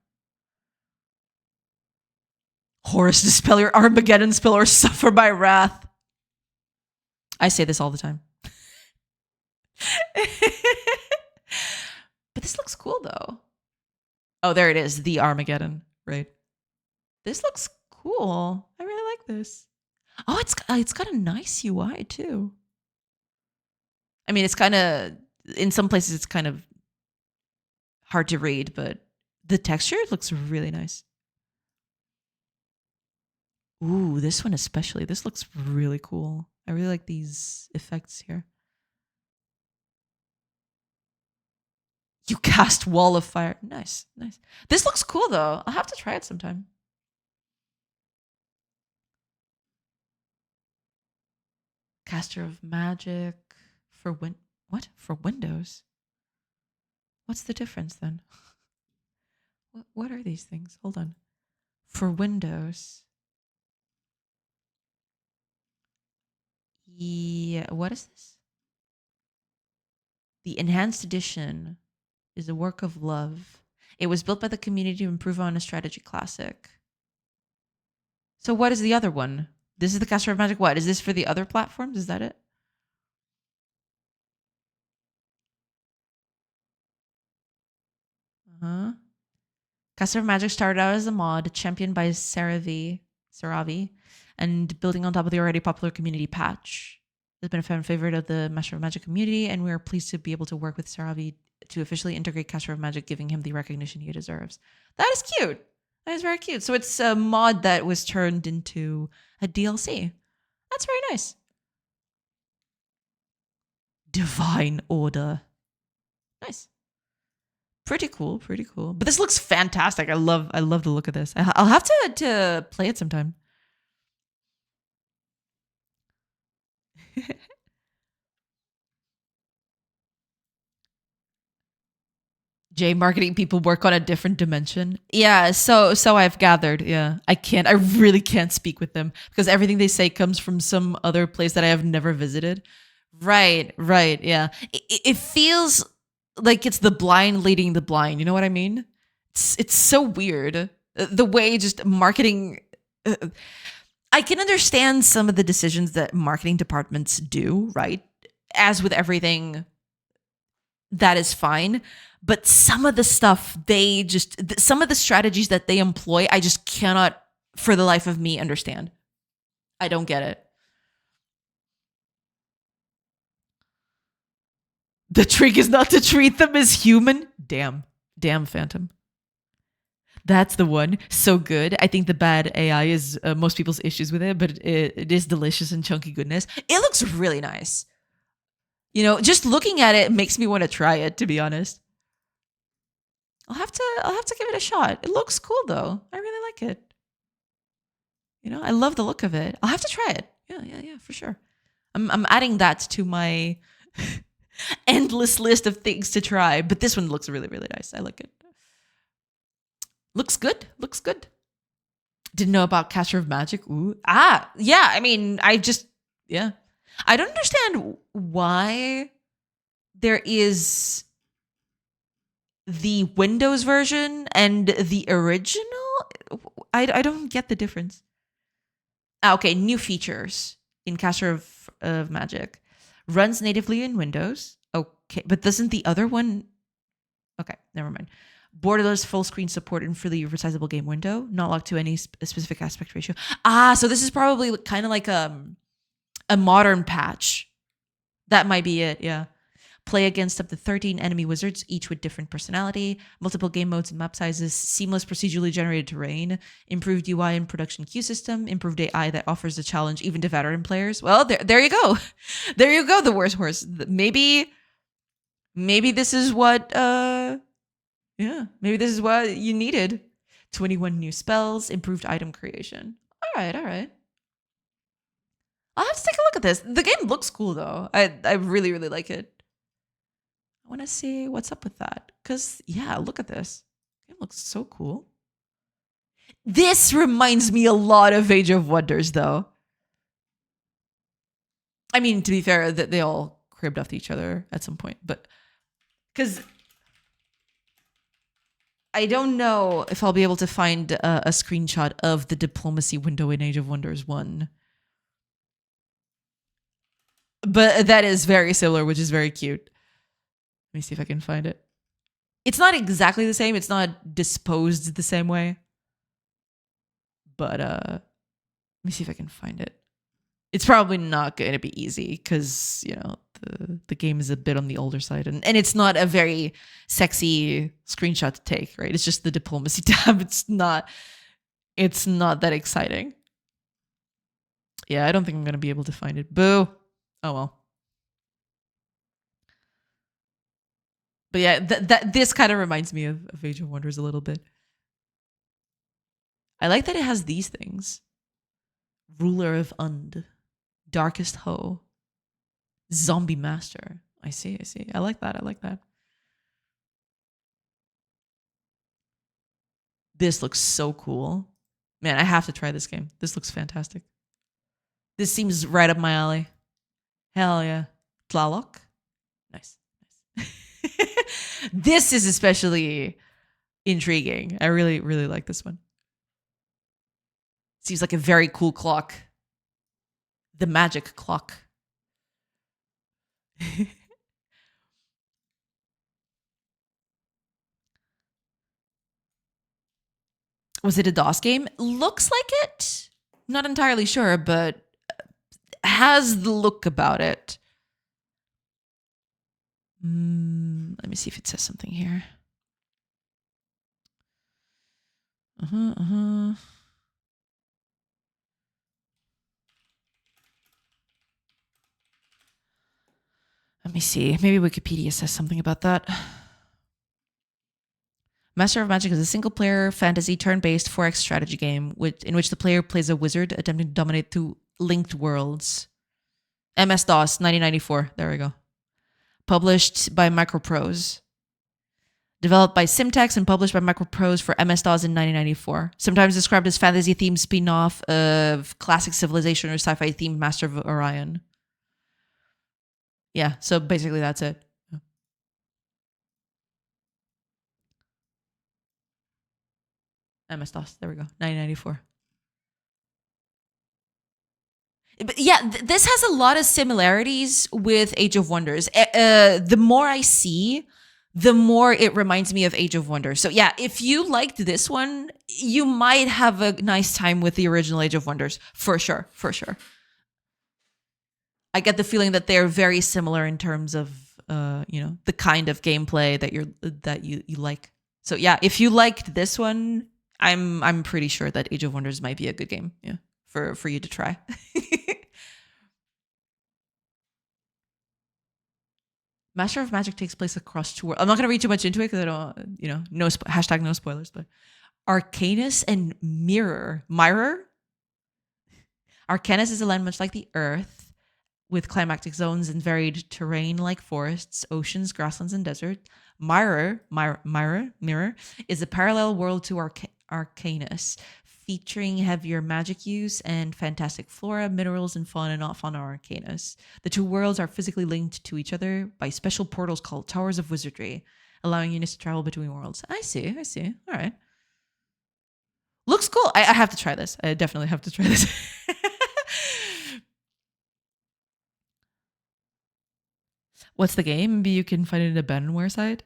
Horus, dispel your Armageddon spell or suffer my wrath. I say this all the time. But this looks cool though. Oh, there it is. The Armageddon. Right. This looks cool. I really like this. Oh, it's got a nice UI too. I mean, it's kind of... In some places, it's kind of hard to read, but the texture looks really nice. Ooh, this one especially. This looks really cool. I really like these effects here. You cast wall of fire. Nice. This looks cool though. I'll have to try it sometime. Caster of magic for what? For Windows? What's the difference then? What are these things? Hold on. For Windows. Yeah, what is this? The Enhanced Edition is a work of love. It was built by the community to improve on a strategy classic. So what is the other one? This is the Caster of Magic. What? Is this for the other platforms? Is that it? Uh-huh. Caster of Magic started out as a mod championed by Saravi, and building on top of the already popular community patch. It's been a fan favorite of the Master of Magic community, and we are pleased to be able to work with Saravi to officially integrate Caster of Magic, giving him the recognition he deserves. That is cute. That is very cute. So it's a mod that was turned into a DLC. That's very nice. Divine Order. Nice. Pretty cool. But this looks fantastic. I love the look of this. I'll have to play it sometime. J marketing people work on a different dimension. Yeah, so I've gathered. Yeah. I really can't speak with them because everything they say comes from some other place that I have never visited. Right. Yeah. It feels like it's the blind leading the blind. You know what I mean? It's so weird. The way just marketing... I can understand some of the decisions that marketing departments do, right? As with everything, that is fine. But some of the stuff some of the strategies that they employ, I just cannot, for the life of me, understand. I don't get it. The trick is not to treat them as human. Damn, Phantom. That's the one. So good. I think the bad AI is most people's issues with it, but it is delicious and chunky goodness. It looks really nice. You know, just looking at it makes me want to try it, to be honest. I'll have to give it a shot. It looks cool though. I really like it. You know, I love the look of it. I'll have to try it. Yeah, for sure. I'm adding that to my endless list of things to try, but this one looks really, really nice. I like it. Looks good. Didn't know about Caster of Magic. Ooh. Yeah. I mean, yeah. I don't understand why there is the Windows version and the original. I don't get the difference. Okay, new features in Caster of Magic. Runs natively in Windows. Okay, but doesn't the other one... Okay, never mind. Borderless full screen support in freely resizable game window, not locked to any specific aspect ratio. So this is probably kind of like a modern patch. That might be it, yeah. Play against up to 13 enemy wizards, each with different personality, multiple game modes and map sizes, seamless procedurally generated terrain, improved UI and production queue system, improved AI that offers a challenge even to veteran players. Well, there you go. There you go, the worst horse. Maybe this is what maybe this is what you needed. 21 new spells, improved item creation. All right. I'll have to take a look at this. The game looks cool though. I really, really like it. I want to see what's up with that. Because, yeah, look at this. It looks so cool. This reminds me a lot of Age of Wonders, though. I mean, to be fair, that they all cribbed off each other at some point. But, because I don't know if I'll be able to find a screenshot of the diplomacy window in Age of Wonders 1. But that is very similar, which is very cute. Let me see if I can find it. It's not exactly the same. It's not disposed the same way. But let me see if I can find it. It's probably not going to be easy because, you know, the game is a bit on the older side. And it's not a very sexy screenshot to take, right? It's just the diplomacy tab. It's not that exciting. Yeah, I don't think I'm going to be able to find it. Boo. Oh, well. But yeah, this kind of reminds me of Age of Wonders a little bit. I like that it has these things. Ruler of Und. Darkest Hoe. Zombie Master. I see. I like that. This looks so cool. Man, I have to try this game. This looks fantastic. This seems right up my alley. Hell yeah. Tlaloc. Nice. This is especially intriguing. I really, really like this one. Seems like a very cool clock. The magic clock. Was it a DOS game? Looks like it. Not entirely sure, but has the look about it. Let me see if it says something here. Let me see. Maybe Wikipedia says something about that. Master of Magic is a single-player fantasy turn-based 4X strategy game in which the player plays a wizard attempting to dominate two linked worlds. MS-DOS, 1994. There we go. Published by Microprose. Developed by Simtex and published by Microprose for MS-DOS in 1994. Sometimes described as fantasy-themed spin-off of classic civilization or sci-fi themed Master of Orion. Yeah, so basically that's it. MS-DOS, there we go, 1994. But yeah, this has a lot of similarities with Age of Wonders. The more I see, the more it reminds me of Age of Wonders. So yeah, if you liked this one, you might have a nice time with the original Age of Wonders, for sure. I get the feeling that they're very similar in terms of the kind of gameplay that you like. So yeah, if you liked this one, I'm pretty sure that Age of Wonders might be a good game, yeah, for you to try. Master of Magic takes place across two worlds. I'm not going to read too much into it because I don't, no hashtag no spoilers, but Arcanus and Mirror. Arcanus is a land much like the Earth, with climactic zones and varied terrain like forests, oceans, grasslands, and desert. Mirror is a parallel world to Arcanus, featuring heavier magic use and fantastic flora, minerals, and fauna not fauna arcanus. The two worlds are physically linked to each other by special portals called Towers of Wizardry, allowing units to travel between worlds. I see. All right. Looks cool. I have to try this. I definitely have to try this. What's the game? Maybe you can find it in a abandonware site.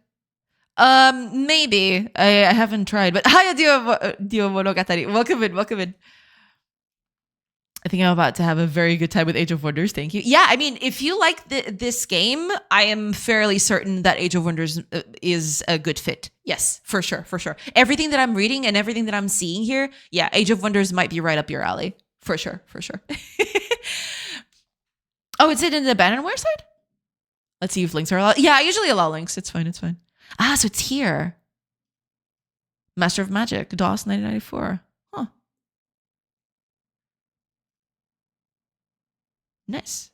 Maybe. I haven't tried, but hi, Dio Monogatari. Welcome in. I think I'm about to have a very good time with Age of Wonders. Thank you. Yeah, I mean, if you like this game, I am fairly certain that Age of Wonders is a good fit. Yes, for sure. Everything that I'm reading and everything that I'm seeing here, yeah, Age of Wonders might be right up your alley. For sure. Oh, it's in the abandonware side? Let's see if links are allowed. Yeah, I usually allow links. It's fine. Ah, so it's here. Master of Magic, DOS 1994. Huh. Nice.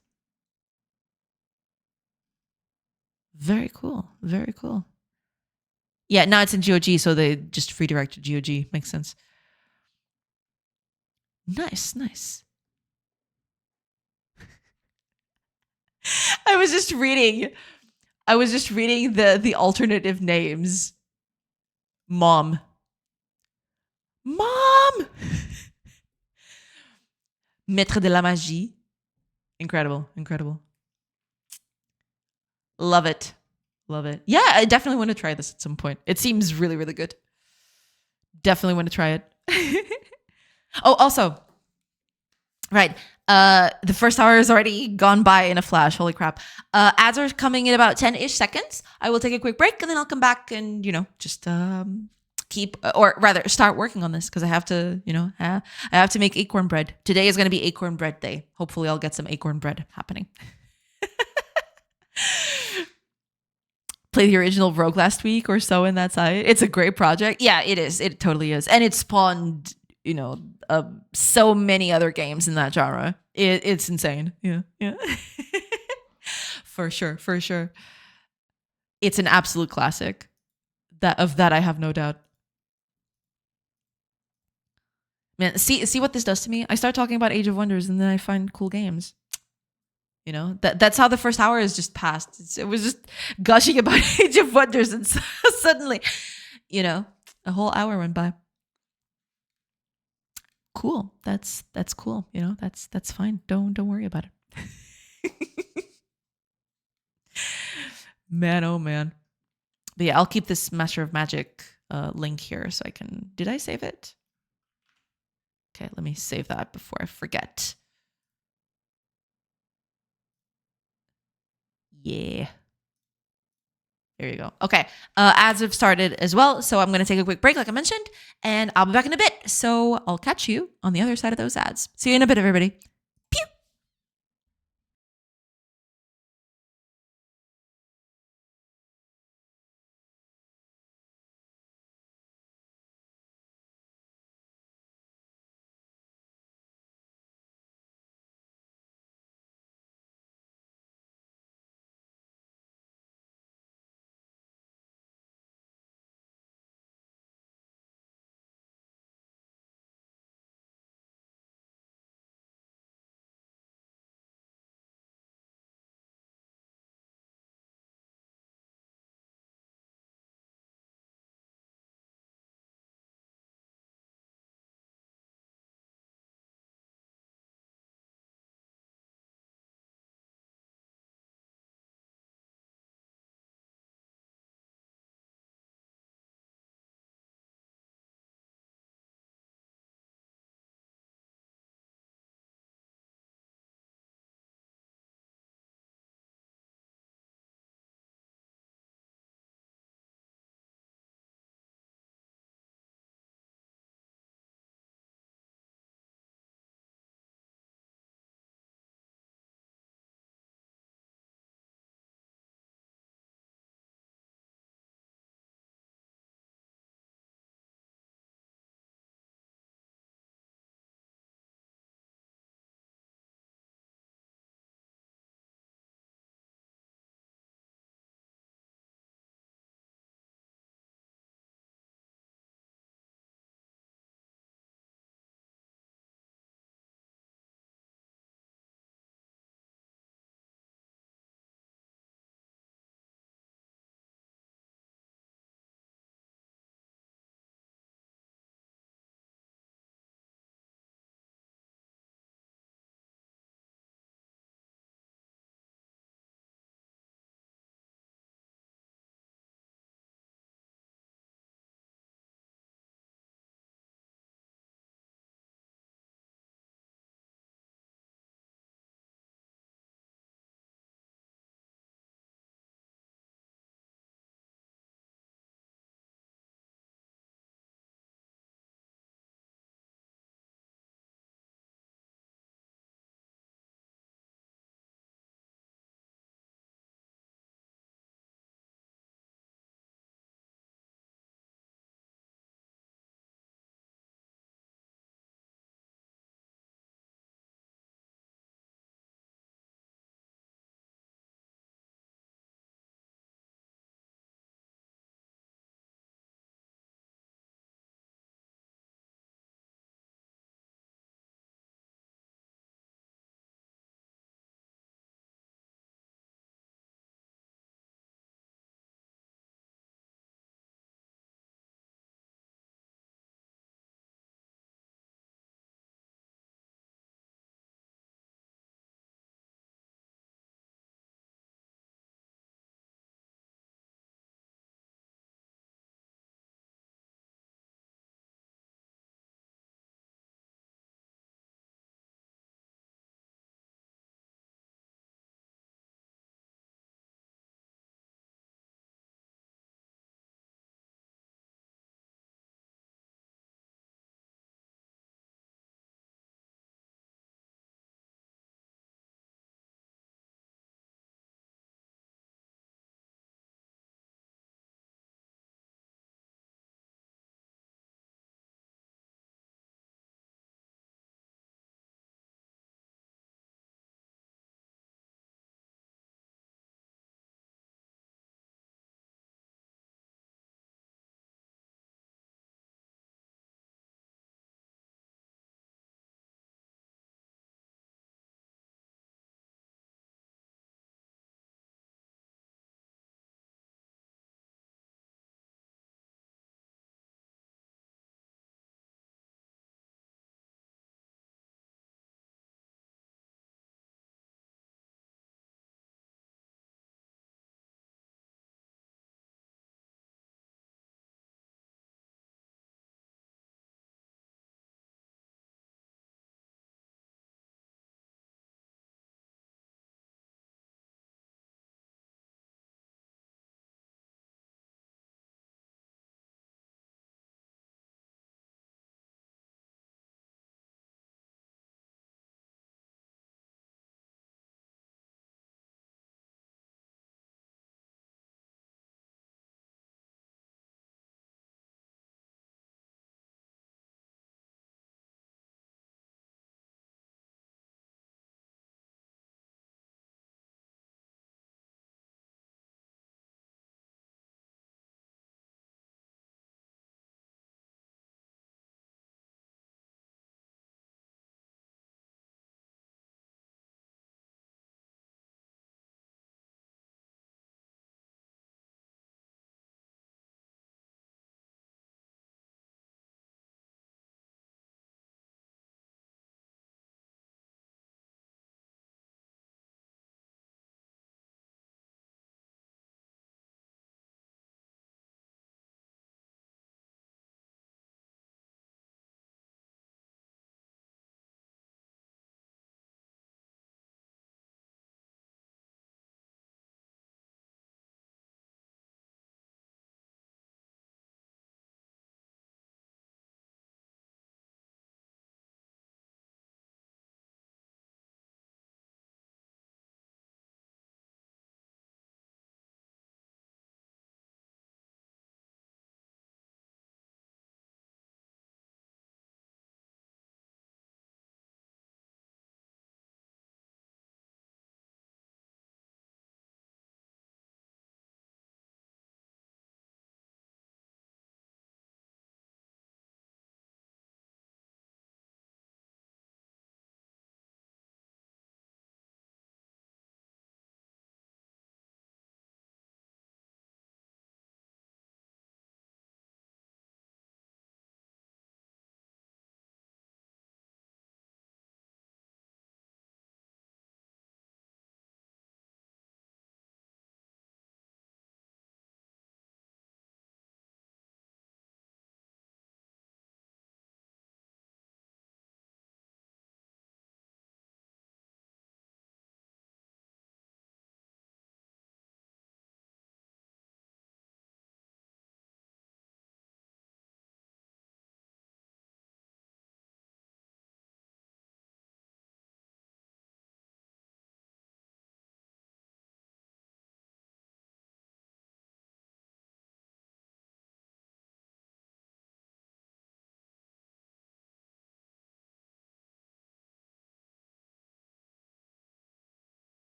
Very cool. Yeah, now it's in GOG, so they just redirect to GOG. Makes sense. Nice. I was just reading the alternative names. Mom. Maître de la magie. Incredible. Love it. Yeah, I definitely want to try this at some point. It seems really, really good. Definitely want to try it. Oh, also, right. The first hour is already gone by in a flash. Holy crap. Ads are coming in about 10-ish seconds. I will take a quick break and then I'll come back and, just keep, or rather start working on this because I have to, I have to make acorn bread. Today is going to be acorn bread day. Hopefully I'll get some acorn bread happening. Played the original Rogue last week or so in that site. It's a great project. Yeah, it is. It totally is. And it spawned, so many other games in that genre. It's insane. Yeah. For sure. It's an absolute classic. That I have no doubt. Man, see what this does to me? I start talking about Age of Wonders and then I find cool games. That's how the first hour is just passed. It was just gushing about Age of Wonders and suddenly, a whole hour went by. Cool. That's cool. That's fine. Don't worry about it. Man, oh man. But yeah, I'll keep this Master of Magic link here so I can. Did I save it? Okay, let me save that before I forget. Yeah. There you go. Okay. Ads have started as well. So I'm going to take a quick break, like I mentioned, and I'll be back in a bit. So I'll catch you on the other side of those ads. See you in a bit, everybody.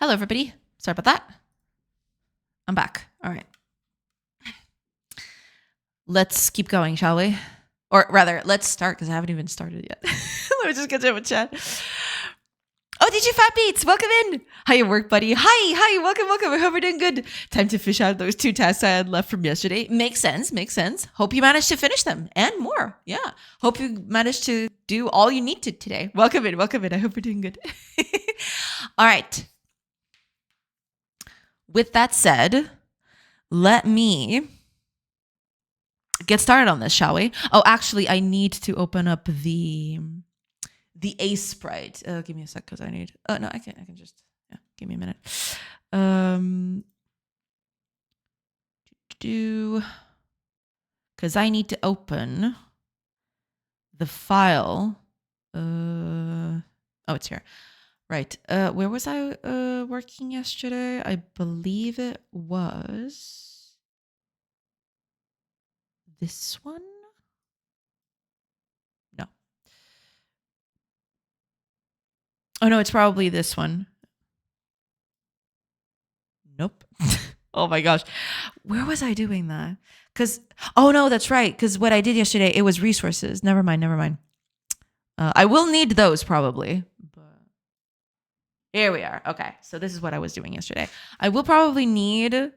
Hello, everybody. Sorry about that. I'm back. All right. Let's keep going, shall we? Or rather, let's start because I haven't even started yet. Let me just get to a chat. Oh, DJ Fat Beats, welcome in. How you work, buddy? Hi, welcome. I hope you're doing good. Time to fish out those 2 tasks I had left from yesterday. Makes sense. Hope you managed to finish them and more. Yeah. Hope you managed to do all you need to today. Welcome in. I hope you're doing good. All right. With that said, let me get started on this, shall we? Oh, actually, I need to open up the A sprite. Give me a sec because I need. Oh no, I can just. Yeah, give me a minute. Because I need to open the file. Oh, it's here. Right. Where was I working yesterday? I believe it was this one. No. Oh no, it's probably this one. Nope. Oh my gosh. Where was I doing that? Oh no, that's right. Because what I did yesterday, it was resources. Never mind. I will need those probably. But here we are. Okay. So this is what I was doing yesterday. I will probably need,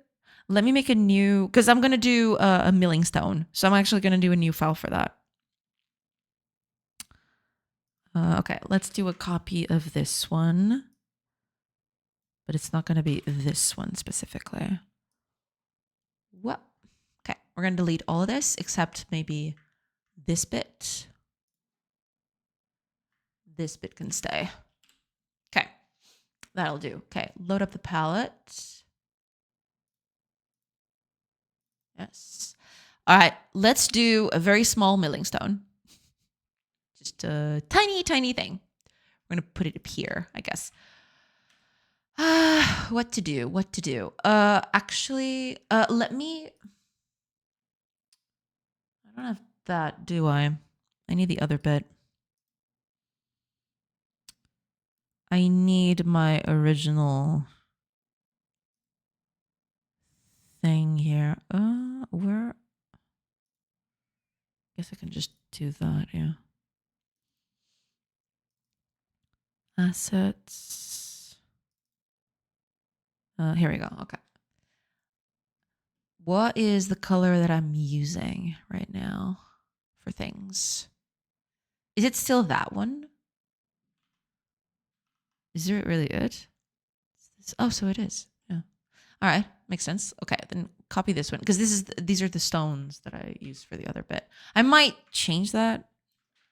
let me make a new, because I'm going to do a milling stone. So I'm actually going to do a new file for that. Okay. Let's do a copy of this one. But it's not going to be this one specifically. What? Okay, we're going to delete all of this except maybe this bit. This bit can stay. Okay, that'll do. Okay, load up the palette. Yes. All right, let's do a very small milling stone. Just a tiny thing. We're going to put it up here, I guess. What to do? Actually, let me... I don't have that, do I? I need the other bit. I need my original thing here. Where? I guess I can just do that, yeah. Assets. Here we go. Okay. What is the color that I'm using right now for things? Is it still that one? Is it really it? Oh, so it is. Yeah. All right. Makes sense. Okay. Then copy this one because these are the stones that I use for the other bit. I might change that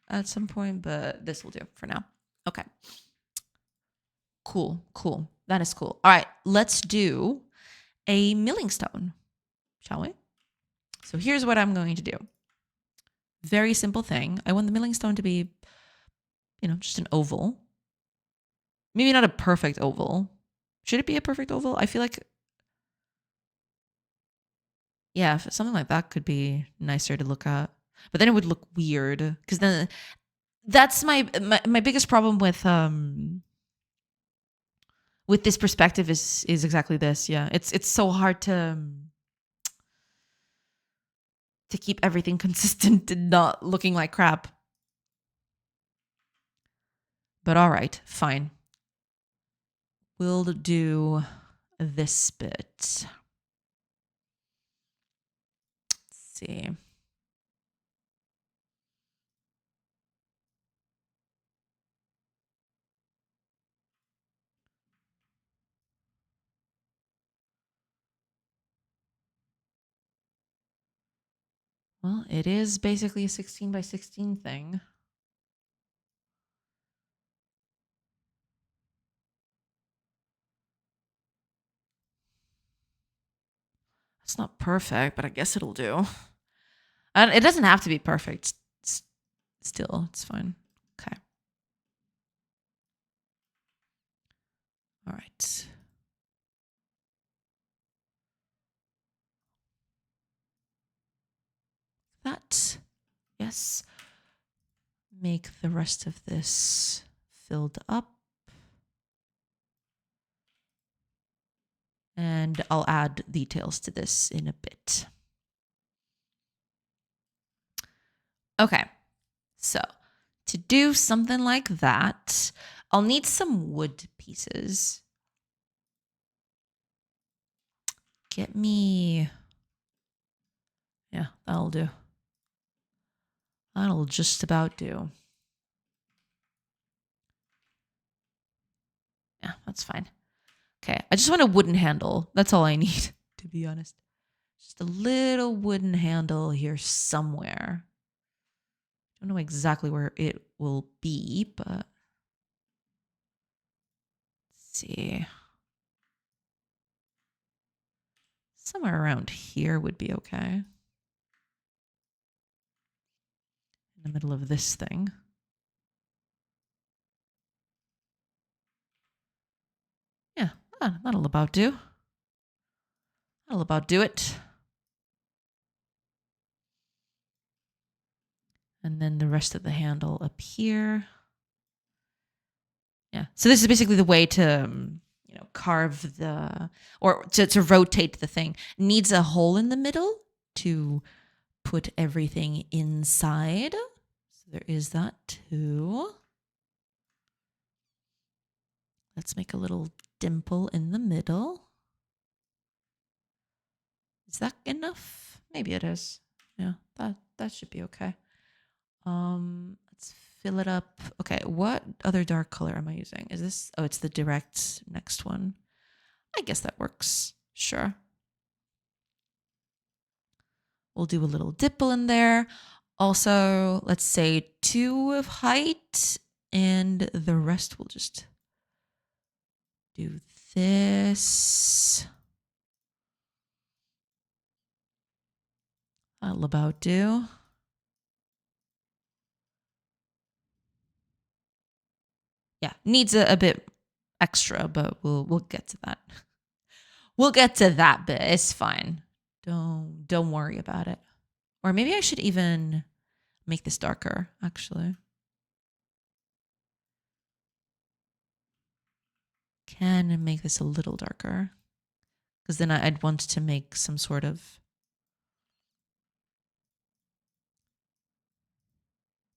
at some point, but this will do for now. Okay. Cool. That is cool. All right. Let's do a milling stone, shall we? So here's what I'm going to do. Very simple thing. I want the milling stone to be, just an oval. Maybe not a perfect oval. Should it be a perfect oval? I feel like, yeah, something like that could be nicer to look at. But then it would look weird because then that's my biggest problem with this perspective is exactly this. Yeah, it's so hard to keep everything consistent and not looking like crap. But all right, fine. We'll do this bit. Let's see. Well, it is basically a 16 by 16 thing. It's not perfect, but I guess it'll do. And it doesn't have to be perfect. Still, it's fine. Okay. All right. That, yes. Make the rest of this filled up. And I'll add details to this in a bit. Okay, so to do something like that, I'll need some wood pieces. Get me... Yeah, that'll do. That'll just about do. Yeah, that's fine. Okay, I just want a wooden handle. That's all I need, to be honest. Just a little wooden handle here somewhere. Don't know exactly where it will be, but let's see. Somewhere around here would be okay. In the middle of this thing. Yeah, that'll about do. That'll about do it. And then the rest of the handle up here. Yeah, so this is basically the way to, you know, carve the, or to rotate the thing. It needs a hole in the middle to put everything inside. So there is that too. Let's make a little dimple in the middle. Is that enough? Maybe it is. Yeah, that should be okay. Let's fill it up. Okay, what other dark color am I using? Is this? Oh, it's the direct next one. I guess that works. Sure. We'll do a little dimple in there. Also, let's say 2 of height, and the rest we'll just do this. That'll about do. Yeah, needs a bit extra, but we'll get to that. We'll get to that bit. It's fine. Don't worry about it. Or maybe I should even make this darker, actually. Can make this a little darker. Because then I'd want to make some sort of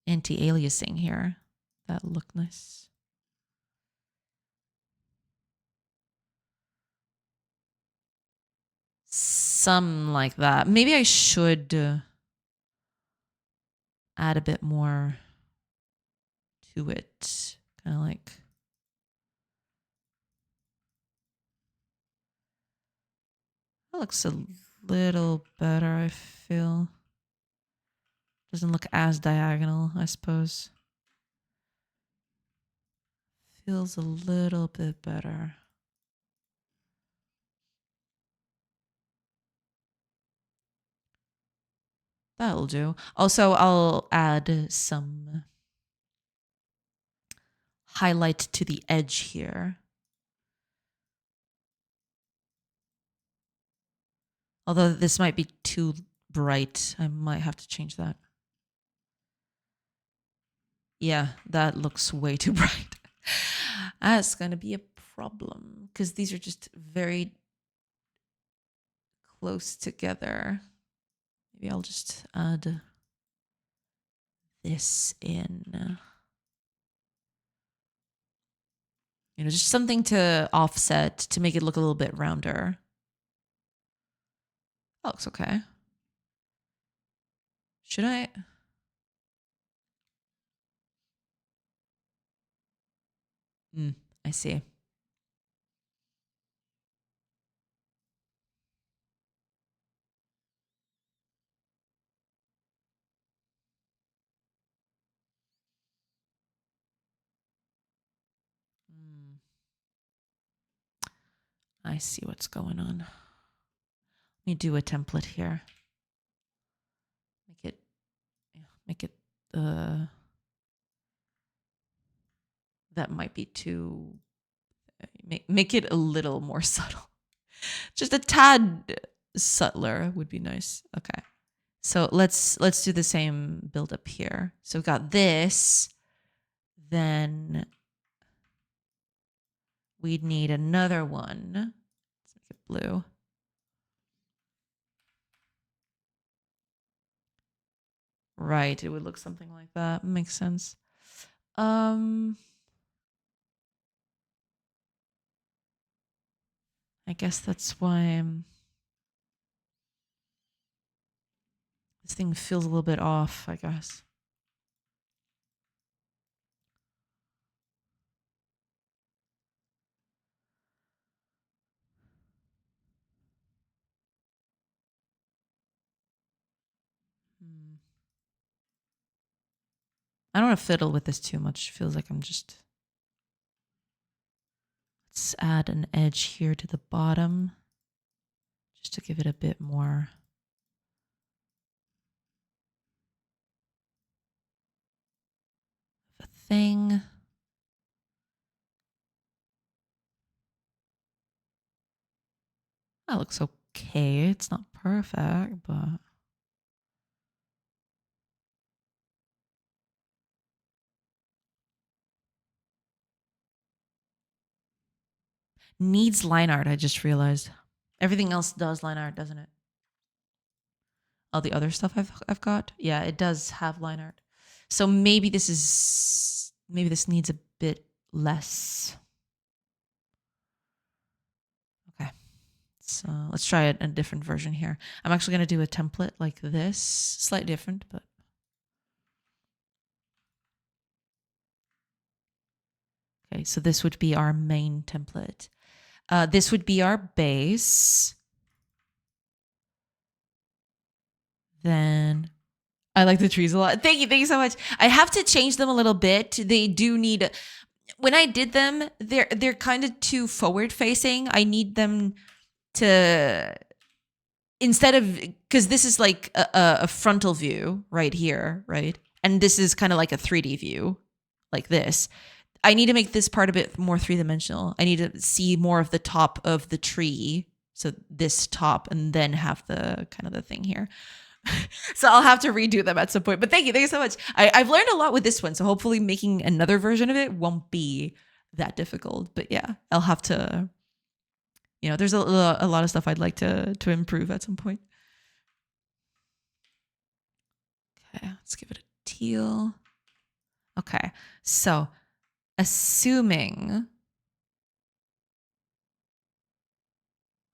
anti-aliasing here. That'll look nice. Some like that. Maybe I should add a bit more to it. Kind of like... That looks a little better, I feel. Doesn't look as diagonal, I suppose. Feels a little bit better. That'll do. Also, I'll add some highlight to the edge here. Although this might be too bright. I might have to change that. Yeah, that looks way too bright. That's going to be a problem because these are just very close together. Maybe I'll just add this in. You know, just something to offset to make it look a little bit rounder. That looks okay. Should I? I see. I see what's going on. Let me do a template here. Make it, that might be too, make it a little more subtle. Just a tad subtler would be nice. Okay. So let's do the same build up here. So we've got this, then we'd need another one. Let's make it blue. Right, it would look something like that. Makes sense. I guess that's why this thing feels a little bit off, I guess. I don't want to fiddle with this too much. It feels like I'm just... Let's add an edge here to the bottom, just to give it a bit more... of a thing. That looks okay. It's not perfect, but... Needs line art, I just realized. Everything else does line art, doesn't it? All the other stuff I've got? Yeah, it does have line art. So maybe this needs a bit less. Okay. So let's try a different version here. I'm actually going to do a template like this. Slightly different, but... Okay, so this would be our main template. This would be our base. Then I like the trees a lot. Thank you so much. I have to change them a little bit. They do need... When I did them, they're kind of too forward facing. I need them to... Instead of... Because this is like a frontal view right here, right? And this is kind of like a 3D view, like this. I need to make this part a bit more three-dimensional. I need to see more of the top of the tree. So this top, and then have the kind of the thing here. So I'll have to redo them at some point. But thank you so much. I've learned a lot with this one. So hopefully making another version of it won't be that difficult. But yeah, I'll have to, there's a lot of stuff I'd like to improve at some point. Okay, let's give it a teal. Okay, so assuming,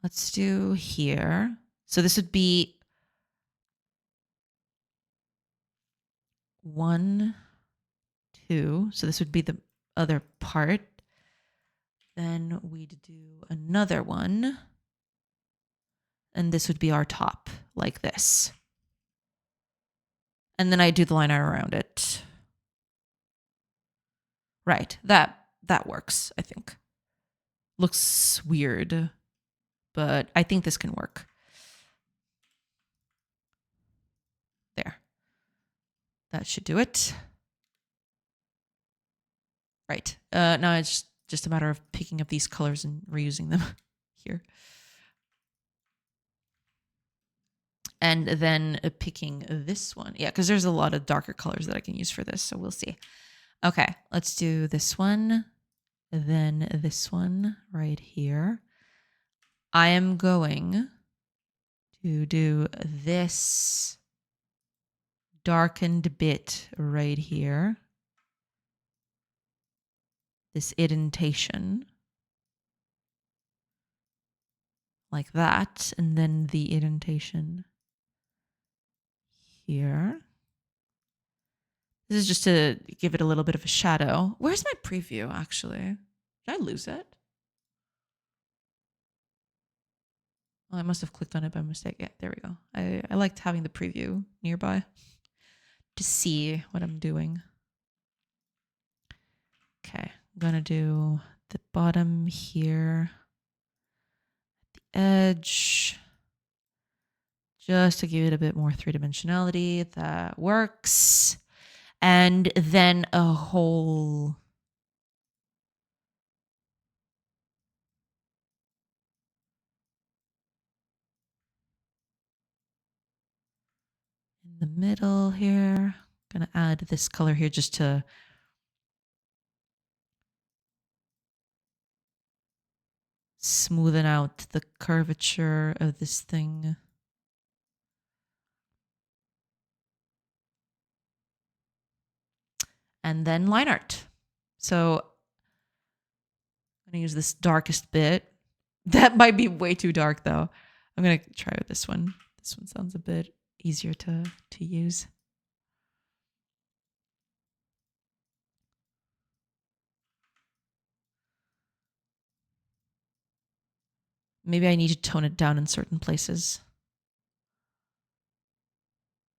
let's do here. So this would be 1, 2. So this would be the other part. Then we'd do another one. And this would be our top, like this. And then I do the line art around it. Right, that works, I think. Looks weird, but I think this can work. There. That should do it. Right. Now it's just a matter of picking up these colors and reusing them here. And then picking this one. Yeah, because there's a lot of darker colors that I can use for this, so we'll see. Okay, let's do this one. Then this one right here. I am going to do this darkened bit right here. This indentation. Like that. And then the indentation here. This is just to give it a little bit of a shadow. Where's my preview, actually? Did I lose it? Oh, I must have clicked on it by mistake. Yeah, there we go. I liked having the preview nearby to see what I'm doing. Okay, I'm gonna do the bottom here, the edge, just to give it a bit more three-dimensionality. That works. And then a hole. In the middle here. I'm gonna add this color here just to smoothen out the curvature of this thing. And then line art. So I'm going to use this darkest bit. That might be way too dark though. I'm going to try with this one. This one sounds a bit easier to use. Maybe I need to tone it down in certain places.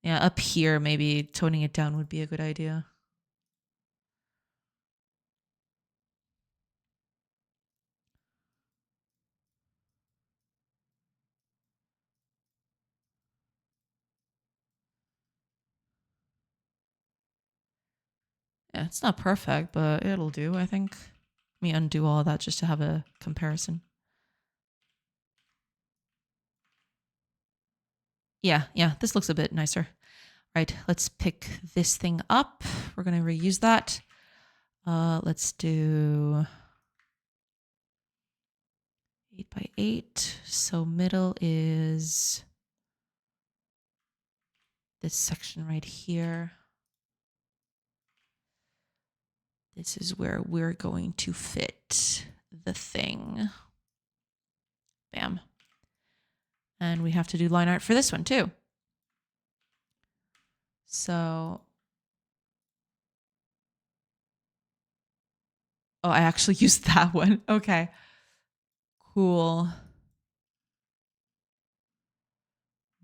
Yeah, up here, maybe toning it down would be a good idea. Yeah, it's not perfect, but it'll do, I think. Let me undo all of that just to have a comparison. Yeah, this looks a bit nicer. Right, let's pick this thing up. We're going to reuse that. Let's do 8 by 8. So middle is this section right here. This is where we're going to fit the thing. Bam. And we have to do line art for this one too. So, oh, I actually used that one. Okay, cool.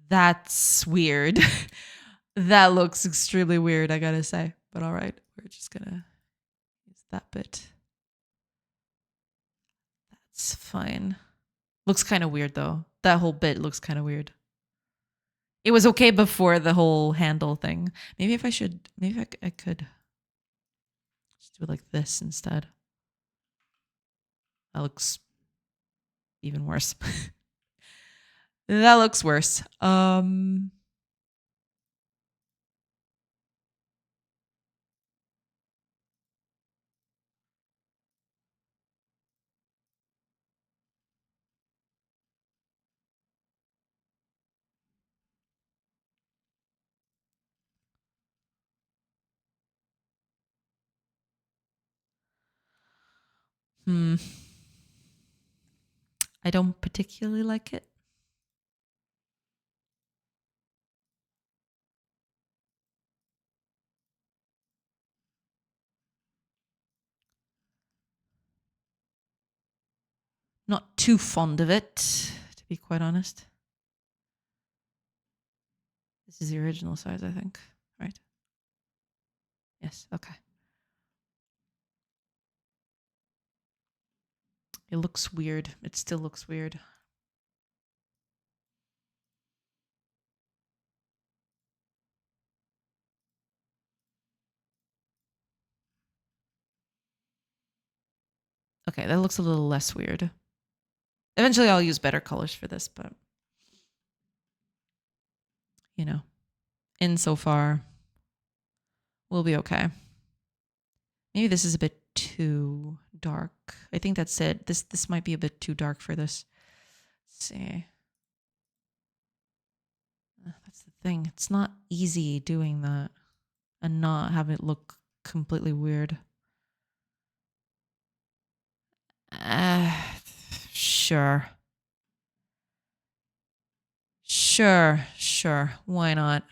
That's weird. That looks extremely weird, I gotta say. But all right, we're just gonna use that bit. That's fine. Looks kind of weird though. That whole bit looks kind of weird. It was okay before the whole handle thing. Maybe if I should, maybe I could just do it like this instead. That looks even worse. That looks worse. I don't particularly like it. Not too fond of it, to be quite honest. This is the original size, I think, right? Yes, okay. It looks weird. It still looks weird. Okay, that looks a little less weird. Eventually I'll use better colors for this, but you know, insofar we'll be okay. Maybe this is a bit too dark. I think that's it. This might be a bit too dark for this. Let's see. That's the thing. It's not easy doing that and not have it look completely weird. Sure. Sure. Why not?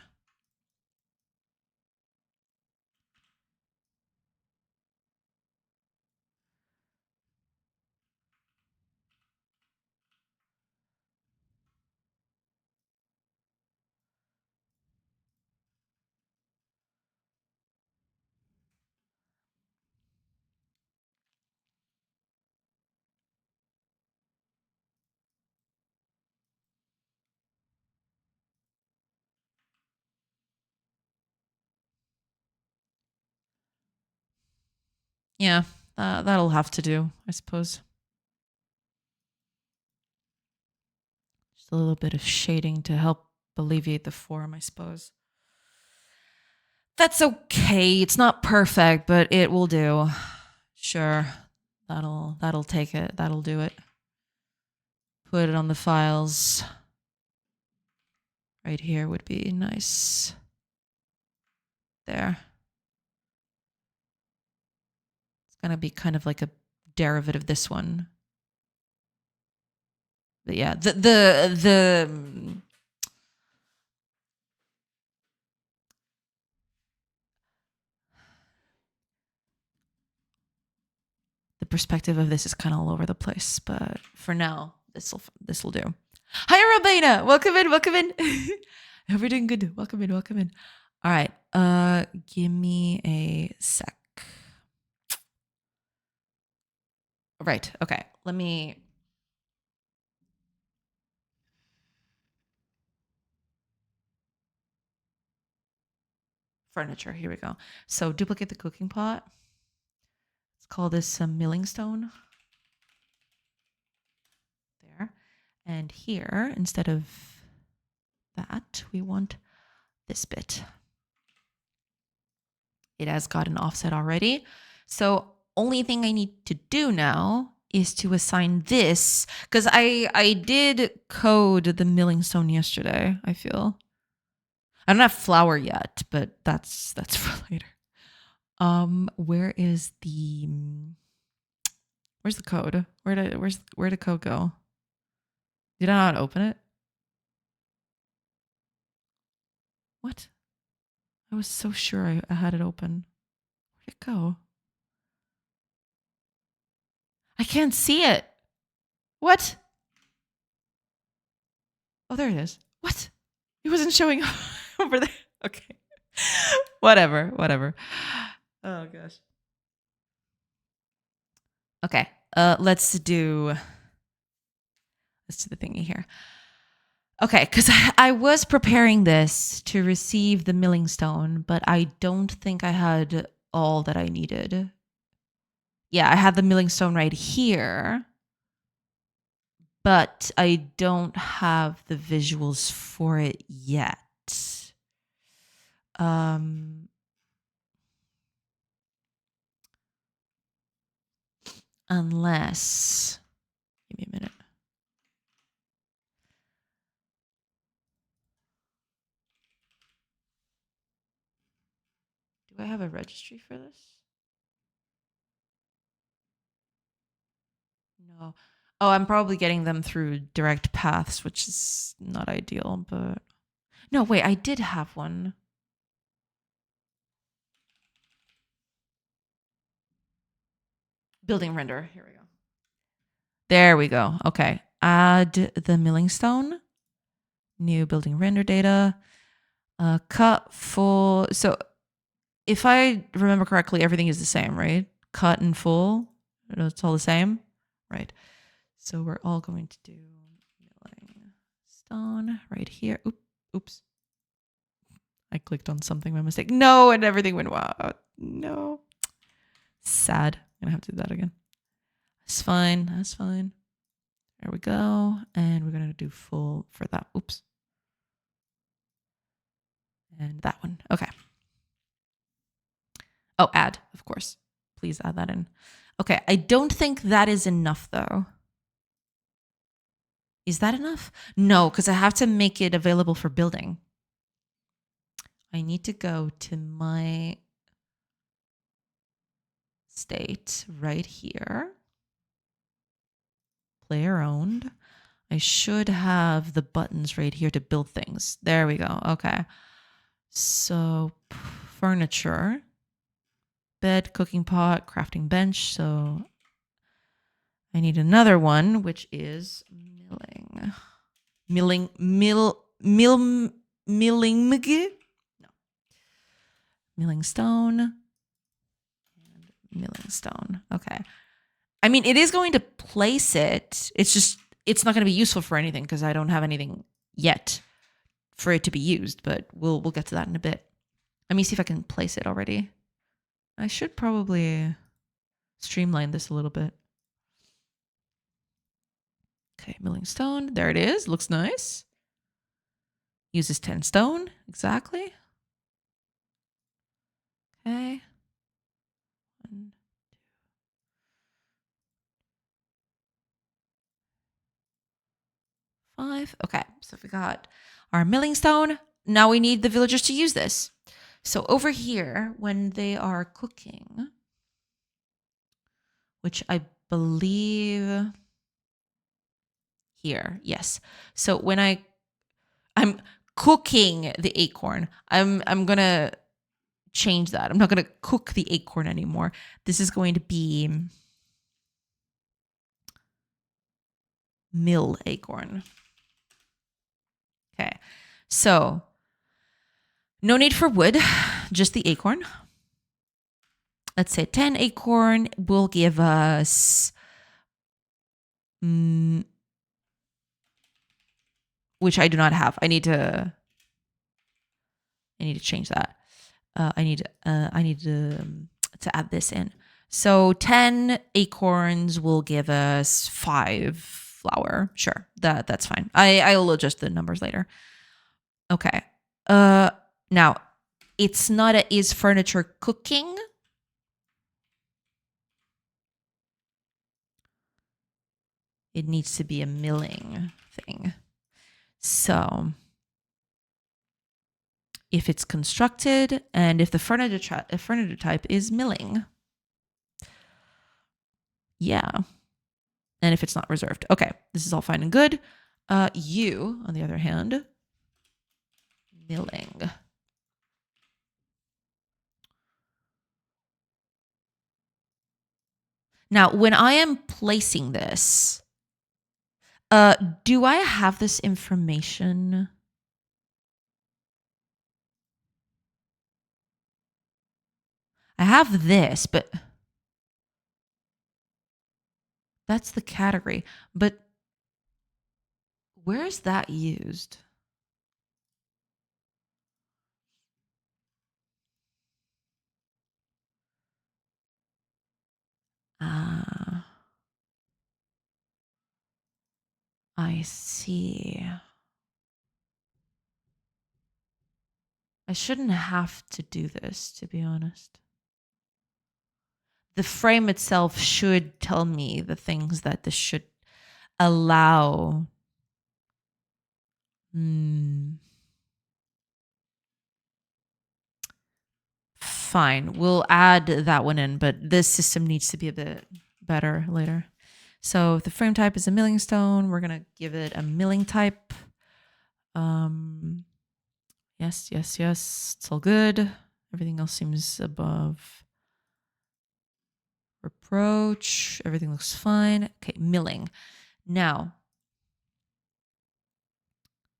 Yeah, that'll have to do, I suppose. Just a little bit of shading to help alleviate the form, I suppose. That's okay. It's not perfect, but it will do. Sure. That'll take it. That'll do it. put it on the files. Right here would be nice. There. It's going to be kind of like a derivative of this one. But yeah, the perspective of this is kind of all over the place, but for now, this will do. Hi, Robina. Welcome in. Welcome in. Hope you're doing good. Welcome in. Welcome in. All right. Give me a sec. Right. Okay. Let me. Furniture. Here we go. So duplicate the cooking pot. Let's call this a milling stone. There. And here, instead of that, we want this bit. It has got an offset already. So only thing I need to do now is to assign this, because I did code the milling stone yesterday, I feel. I don't have flour yet, but that's for later. Where's the code? Where did code go? Did I not open it? What? I was so sure I had it open. Where'd it go? I can't see it. What? Oh, there it is. What? It wasn't showing over there. Okay. Whatever. Oh gosh. Okay. Let's do the thingy here. Okay, because I was preparing this to receive the milling stone, but I don't think I had all that I needed. Yeah, I had the milling stone right here, but I don't have the visuals for it yet. Unless, give me a minute. Do I have a registry for this? No. Oh, I'm probably getting them through direct paths, which is not ideal, but no, wait, I did have one. Building render. Here we go. There we go. Okay. Add the milling stone. New building render data. Cut full. So if I remember correctly, everything is the same, right? Cut and full. It's all the same. Right. So we're all going to do milling stone right here. Oops. I clicked on something by mistake. No, and everything went wow. No. Sad. I'm going to have to do that again. That's fine. That's fine. There we go. And we're going to do full for that. Oops. And that one. Okay. Oh, add, of course. Please add that in. Okay. I don't think that is enough, though. Is that enough? No, because I have to make it available for building. I need to go to my state right here. Player owned. I should have the buttons right here to build things. There we go. Okay. So furniture, bed, cooking pot, crafting bench. So I need another one, which is milling. Milling. No. Milling stone. And milling stone. Okay. I mean, it is going to place it. It's just, it's not going to be useful for anything because I don't have anything yet for it to be used, but we'll get to that in a bit. Let me see if I can place it already. I should probably streamline this a little bit. Okay, milling stone. There it is. Looks nice. Uses 10 stone. Exactly. Okay. 5. Okay, so we got our milling stone. Now we need the villagers to use this. So over here, when they are cooking, which I believe here, yes. So when I'm cooking the acorn, I'm gonna change that. I'm not gonna cook the acorn anymore. This is going to be mill acorn. Okay, so no need for wood, just the acorn. Let's say 10 acorn will give us, which I do not have. I need to change that. I need to add this in. So 10 acorns will give us 5 flour. Sure, that's fine. I'll adjust the numbers later. Okay. Now it's not a is furniture cooking. It needs to be a milling thing. So if it's constructed and if the furniture type is milling. Yeah. And if it's not reserved. Okay, this is all fine and good. You, on the other hand, milling. Now, when I am placing this, do I have this information? I have this, but that's the category. But where is that used? I see. I shouldn't have to do this, to be honest. The frame itself should tell me the things that this should allow. Fine, we'll add that one in, but this system needs to be a bit better later. So if the frame type is a milling stone, we're gonna give it a milling type. Yes, it's all good. Everything else seems above reproach. Everything looks fine. Okay, milling. Now,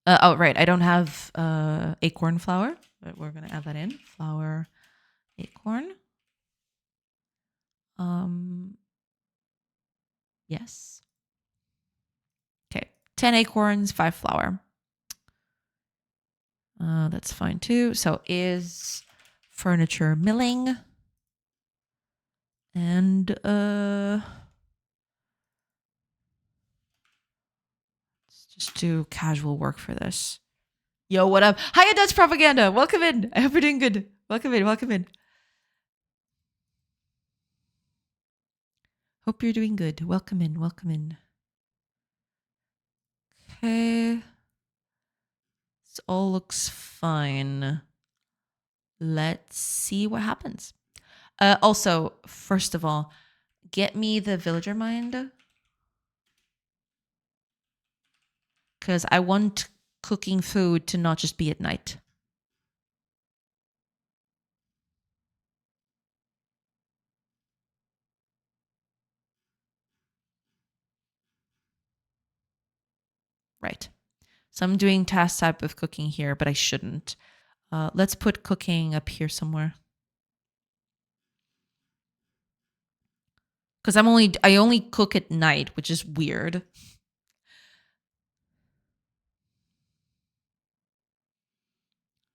oh right, I don't have acorn flour, but we're gonna add that in. Flour, acorn. Yes. Okay, 10 acorns, 5 flour. That's fine too. So is furniture milling. And let's just do casual work for this. Yo, what up? Hiya, Dutch Propaganda. Welcome in. I hope you're doing good. Welcome in. Hope you're doing good. Welcome in. Okay. This all looks fine. Let's see what happens. Also, first of all, get me the villager mind. Because I want cooking food to not just be at night. Right. So I'm doing task type of cooking here, but I shouldn't. Let's put cooking up here somewhere. Because I only cook at night, which is weird.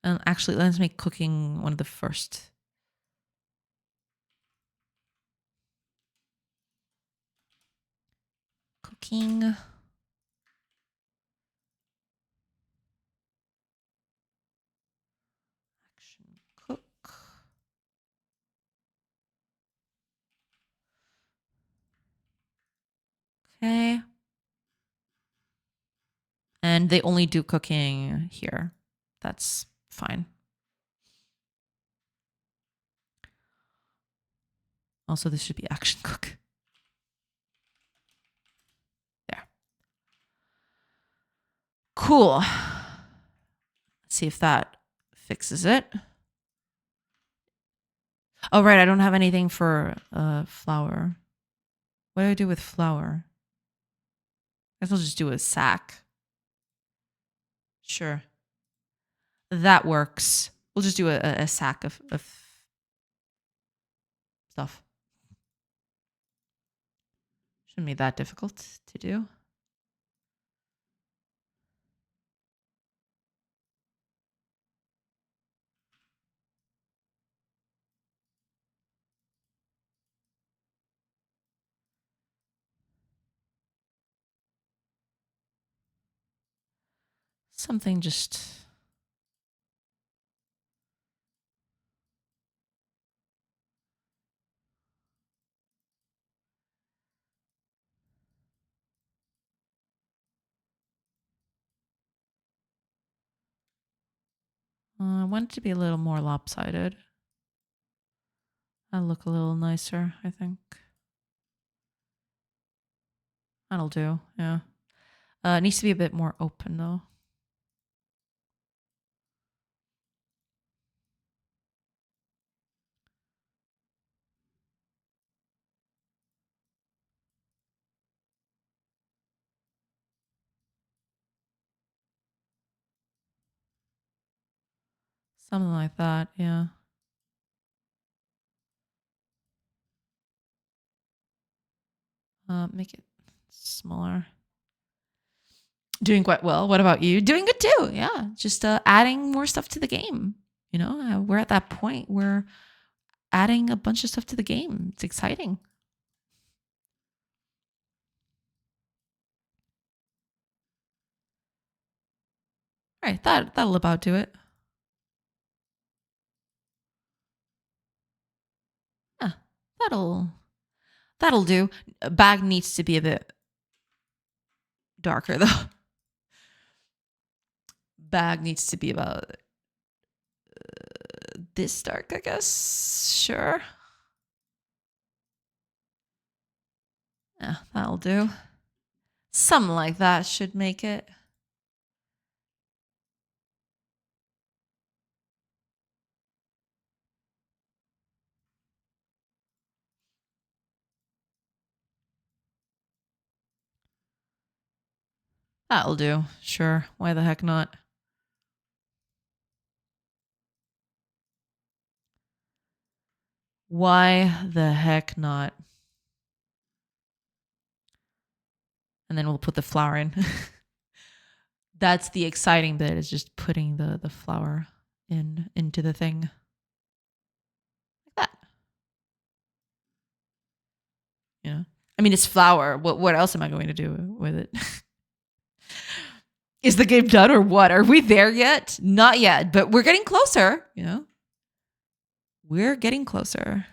And actually, let's make cooking one of the first. Cooking. Action cook. Okay. And they only do cooking here. That's fine. Also, this should be action cook. There. Cool. Let's see if that fixes it. Oh, right. I don't have anything for flour. What do I do with flour? I guess I'll just do a sack. Sure. That works. We'll just do a sack of stuff. Shouldn't be that difficult to do. Something just... I want it to be a little more lopsided. That'll look a little nicer, I think. That'll do, yeah. It needs to be a bit more open, though. Something like that, yeah. Make it smaller. Doing quite well. What about you? Doing good too. Yeah. Just adding more stuff to the game. You know, we're at that point where adding a bunch of stuff to the game. It's exciting. All right, that'll about do it. Yeah, that'll do. Bag needs to be a bit darker though. Bag needs to be about this dark, I guess. Sure. Yeah, that'll do. Something like that should make it. That'll do. Sure. Why the heck not? Why the heck not? And then we'll put the flour in. That's the exciting bit, is just putting the flour into the thing. Like that. Yeah. I mean, it's flour. What else am I going to do with it? Is the game done or what? Are we there yet? Not yet, but we're getting closer, you know? We're getting closer.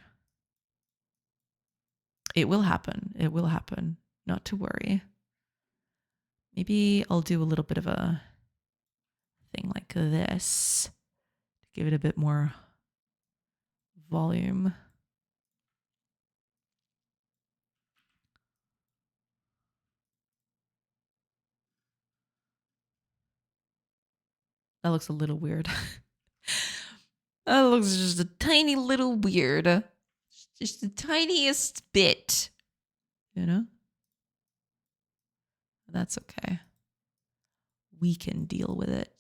It will happen. It will happen. Not to worry. Maybe I'll do a little bit of a thing like this to give it a bit more volume. That looks a little weird. That looks just a tiny little weird. Just the tiniest bit, you know? That's okay. We can deal with it.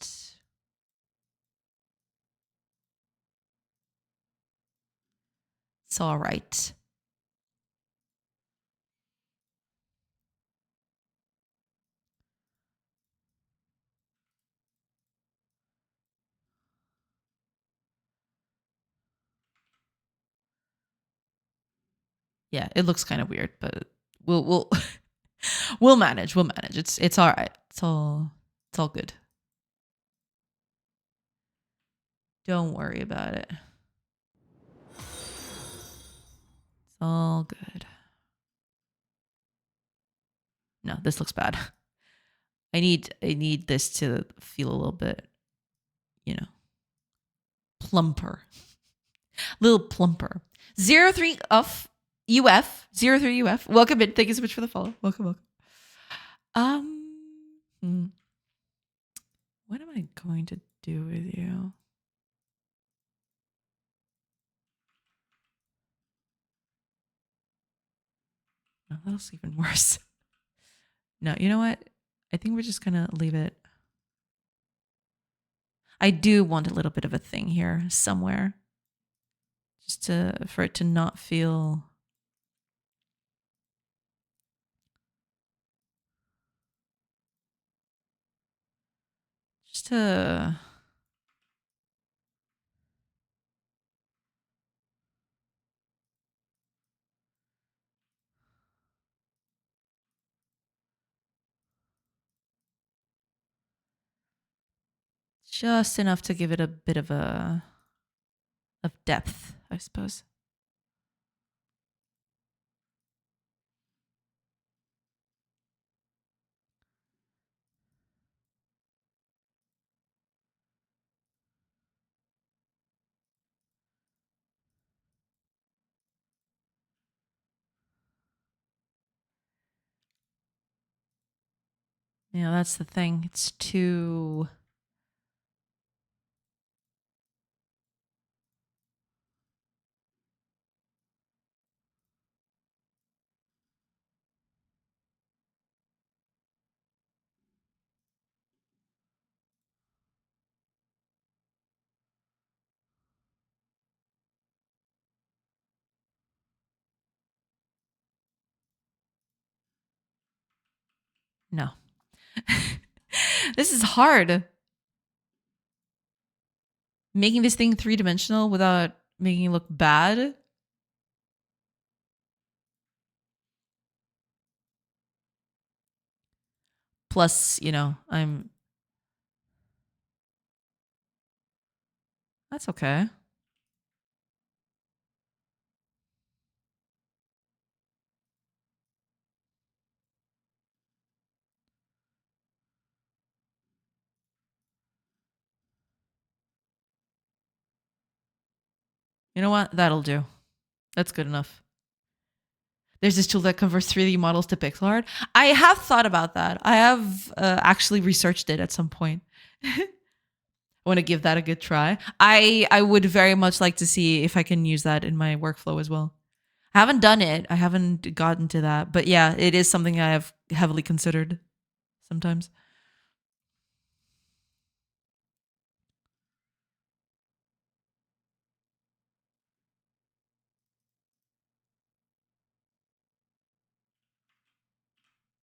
It's all right. Yeah, it looks kind of weird, but we'll we'll manage. We'll manage. It's all right. It's all good. Don't worry about it. It's all good. No, this looks bad. I need this to feel a little bit, you know, plumper. Little plumper. 03 of UF. 03 UF. Welcome in. Thank you so much for the follow. Welcome. What am I going to do with you? No, that's even worse. No, you know what? I think we're just gonna leave it. I do want a little bit of a thing here somewhere. Just for it to not feel just enough to give it a bit of depth, I suppose. Yeah, that's the thing. It's too. No. This is hard. Making this thing 3-dimensional without making it look bad. Plus, you know, that's okay. You know what? That'll do. That's good enough. There's this tool that converts 3D models to pixel art. I have thought about that. I have actually researched it at some point. I want to give that a good try. I would very much like to see if I can use that in my workflow as well. I haven't done it. I haven't gotten to that. But yeah, it is something I have heavily considered sometimes.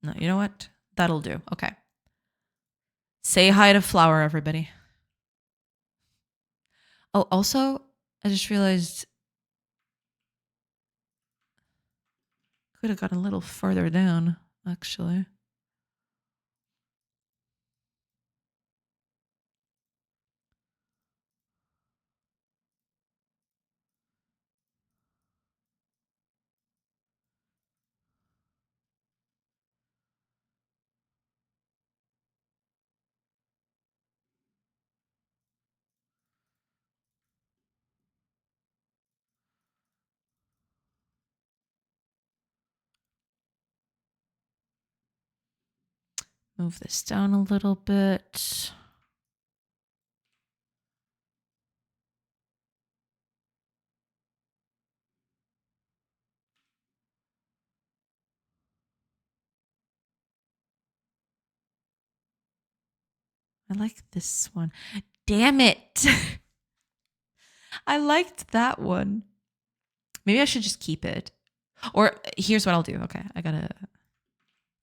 No, you know what? That'll do. Okay. Say hi to Flower, everybody. Oh, also, I just realized could have gotten a little further down, actually. Move this down a little bit. I like this one. Damn it. I liked that one. Maybe I should just keep it. Or here's what I'll do. Okay,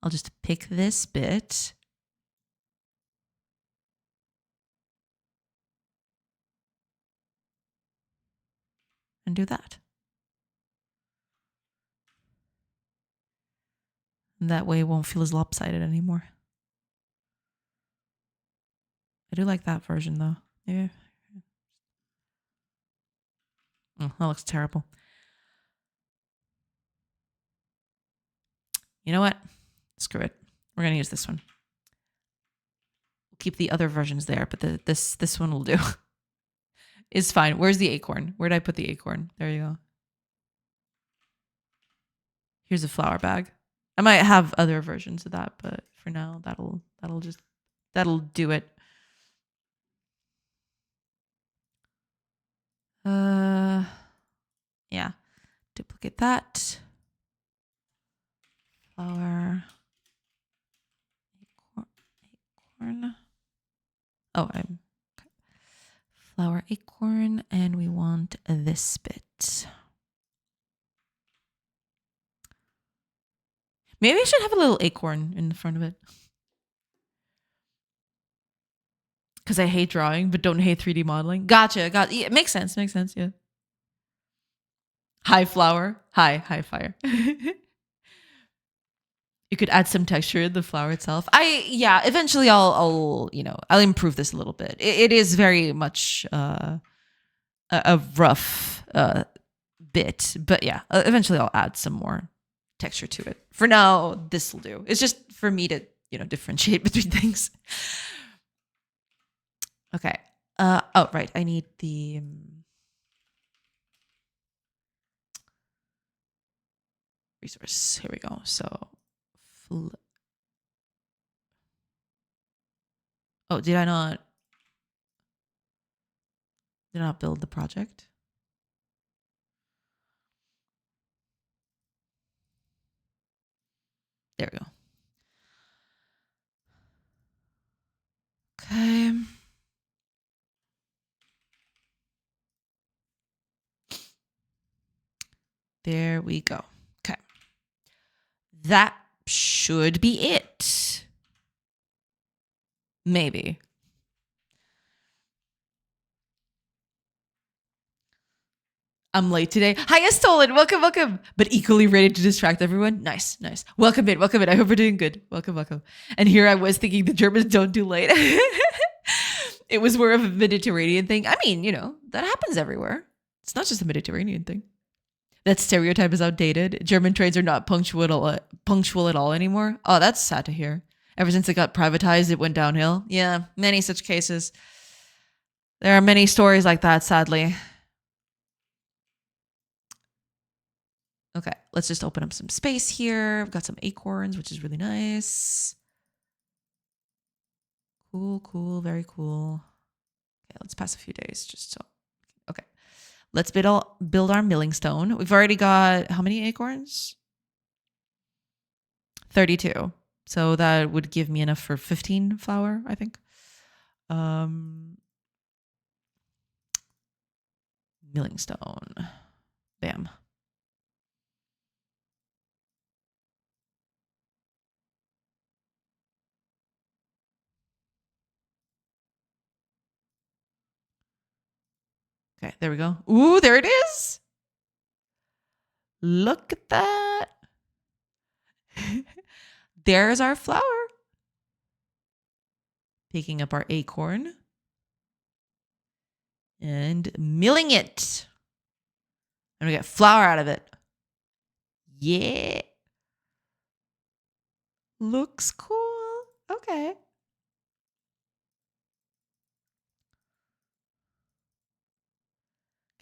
I'll just pick this bit. And do that. And that way it won't feel as lopsided anymore. I do like that version though. Yeah. Oh, that looks terrible. You know what? Screw it. We're going to use this one. keep the other versions there, but this one will do. Is fine. Where's the acorn? Where did I put the acorn? There you go. Here's a flour bag. I might have other versions of that, but for now, that'll do it. Yeah. Duplicate that. Flour. Acorn. Oh, I'm okay. Flour acorn, and we want this bit. Maybe I should have a little acorn in the front of it. Because I hate drawing, but don't hate 3D modeling. Gotcha. Yeah, it makes sense. Makes sense. Yeah. High flour. High fire. You could add some texture in the flour itself. Eventually I'll improve this a little bit. It is very much a rough bit, but yeah, eventually I'll add some more texture to it. For now, this will do. It's just for me to, differentiate between things. Okay. Oh, right. I need the resource. Here we go. So oh, did I not build the project? There we go. Okay. There we go. Okay. That should be it. Maybe. I'm late today. Hiya, Stolen. Welcome. But equally ready to distract everyone. Nice. Welcome in. I hope we're doing good. Welcome. And here I was thinking the Germans don't do late. It was more of a Mediterranean thing. I mean, that happens everywhere. It's not just a Mediterranean thing. That stereotype is outdated. German trains are not punctual at all anymore. Oh, that's sad to hear. Ever since it got privatized, it went downhill. Yeah, many such cases. There are many stories like that, sadly. Okay, let's just open up some space here. I've got some acorns, which is really nice. Cool, very cool. Okay, let's pass a few days just so. Okay. Let's build our milling stone. We've already got how many acorns? 32. So that would give me enough for 15 flour, I think. Milling stone. Bam. Okay, there we go. Ooh, there it is. Look at that. There's our flour. Picking up our acorn. And milling it. And we get flour out of it. Yeah. Looks cool. Okay.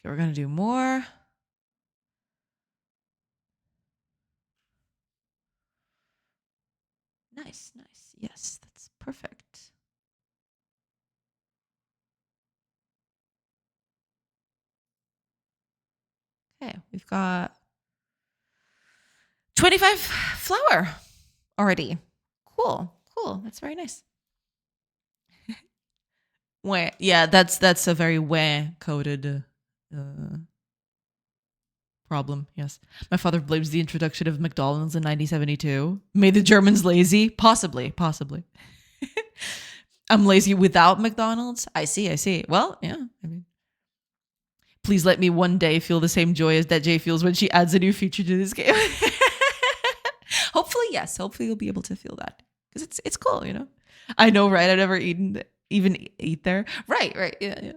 Okay, we're going to do more. Nice. Yes, that's perfect. Okay, we've got 25 flour already. Cool. That's very nice. Yeah, that's a very coded problem. Yes, my father blames the introduction of McDonald's in 1972. Made the Germans lazy? Possibly. I'm lazy without McDonald's. I see. Well, yeah. I mean, please let me one day feel the same joy as that Jay feels when she adds a new feature to this game. Hopefully, yes. Hopefully, you'll be able to feel that because it's cool. I know, right? I've never even eat there. Right. Yeah.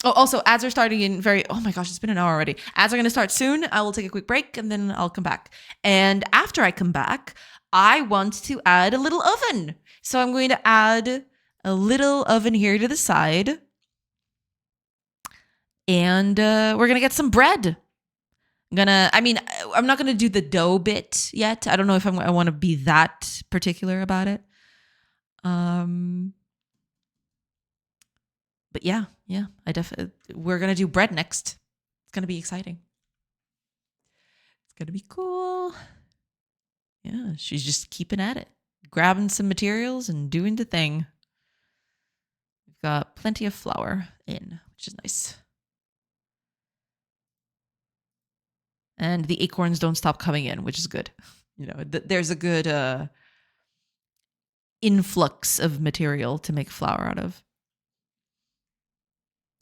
Oh, also, ads are starting in oh my gosh, it's been an hour already. Ads are going to start soon. I will take a quick break and then I'll come back. And after I come back, I want to add a little oven. So I'm going to add a little oven here to the side. And we're going to get some bread. I'm not going to do the dough bit yet. I don't know if I want to be that particular about it. But yeah, we're going to do bread next. It's going to be exciting. It's going to be cool. Yeah, she's just keeping at it, grabbing some materials and doing the thing. We've got plenty of flour in, which is nice. And the acorns don't stop coming in, which is good. You know, there's a good influx of material to make flour out of.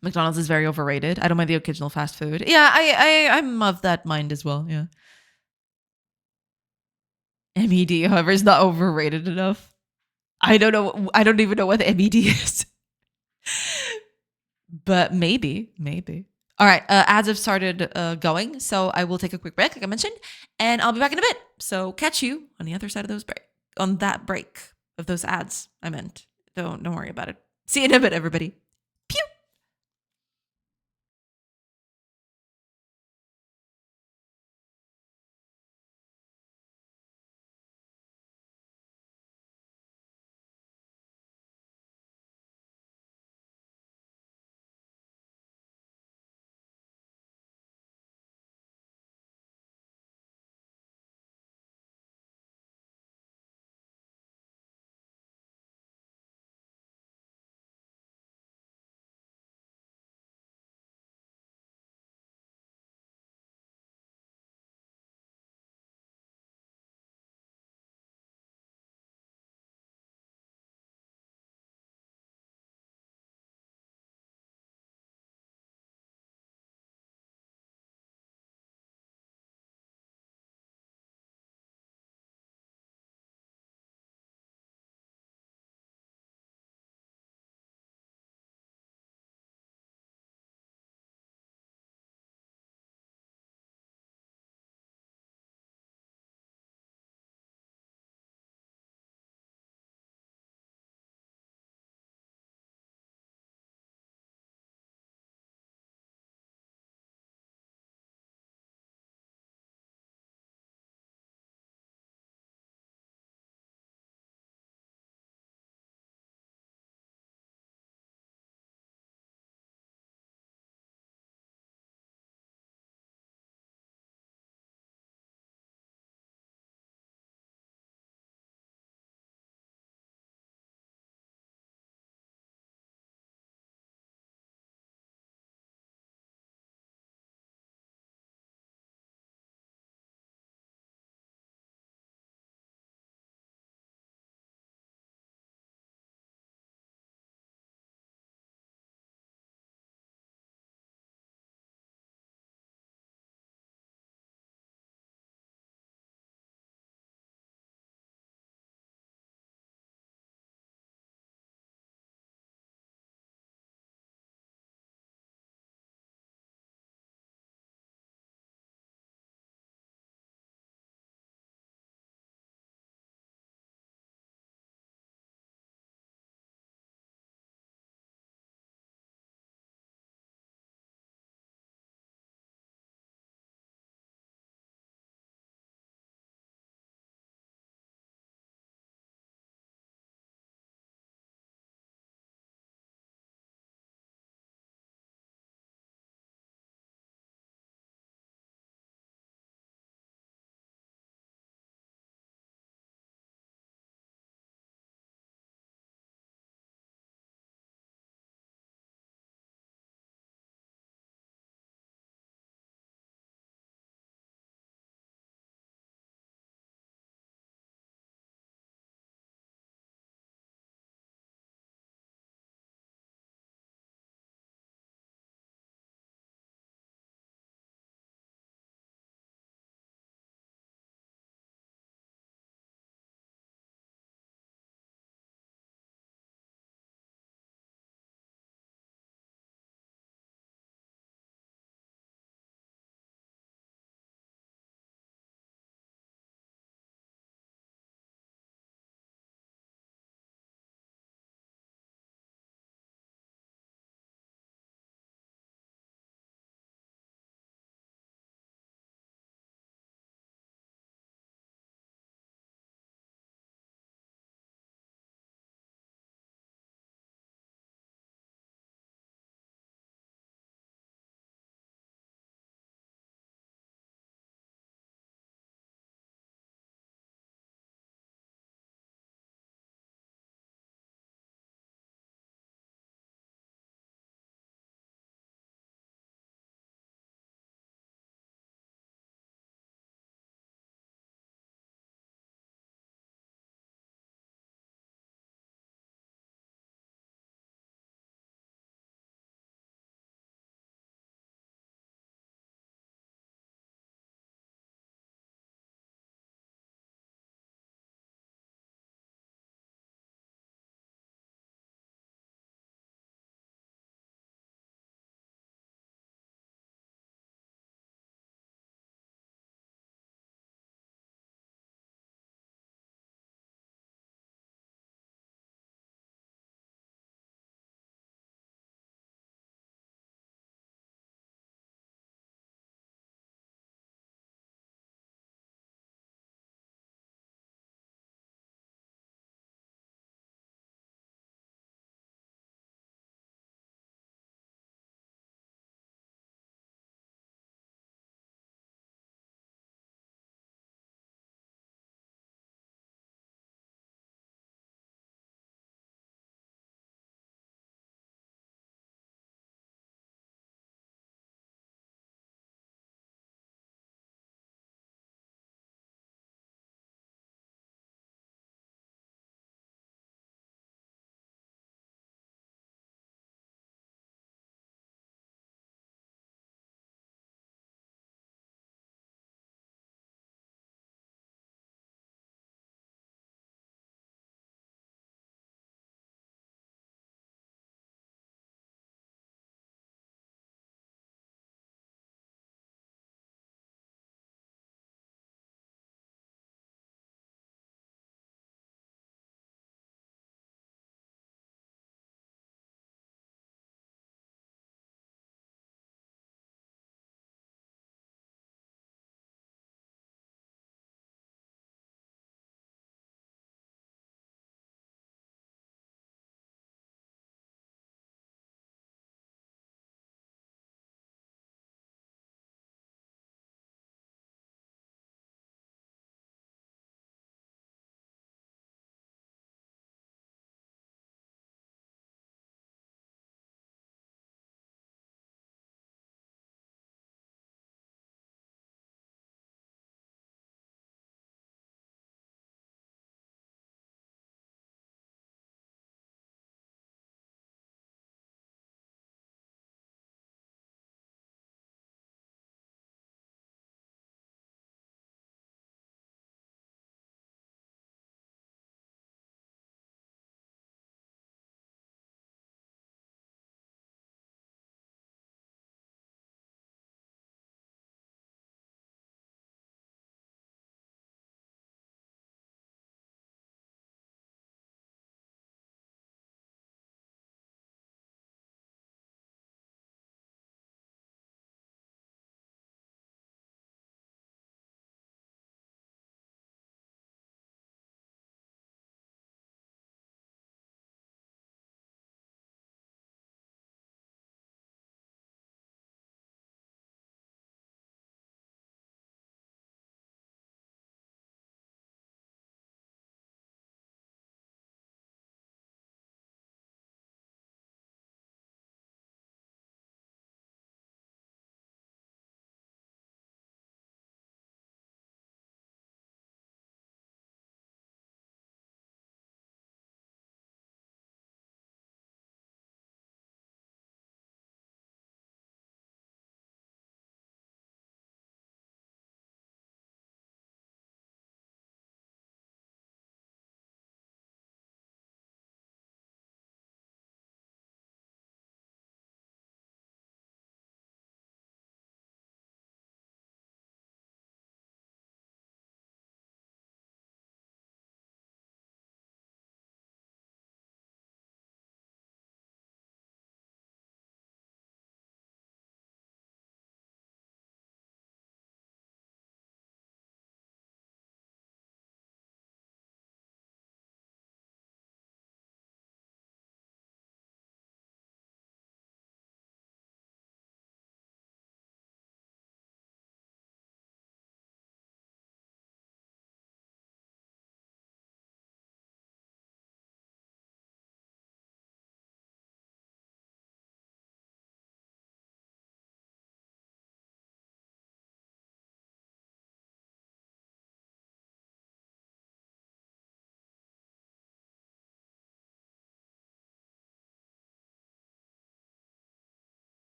McDonald's is very overrated. I don't mind the occasional fast food. Yeah, I'm of that mind as well. Yeah. MED, however, is not overrated enough. I don't know. I don't even know what the MED is. But maybe. All right. Ads have started going. So I will take a quick break, like I mentioned, and I'll be back in a bit. So catch you on the other side of that break of those ads. I meant. Don't worry about it. See you in a bit, everybody. Pew.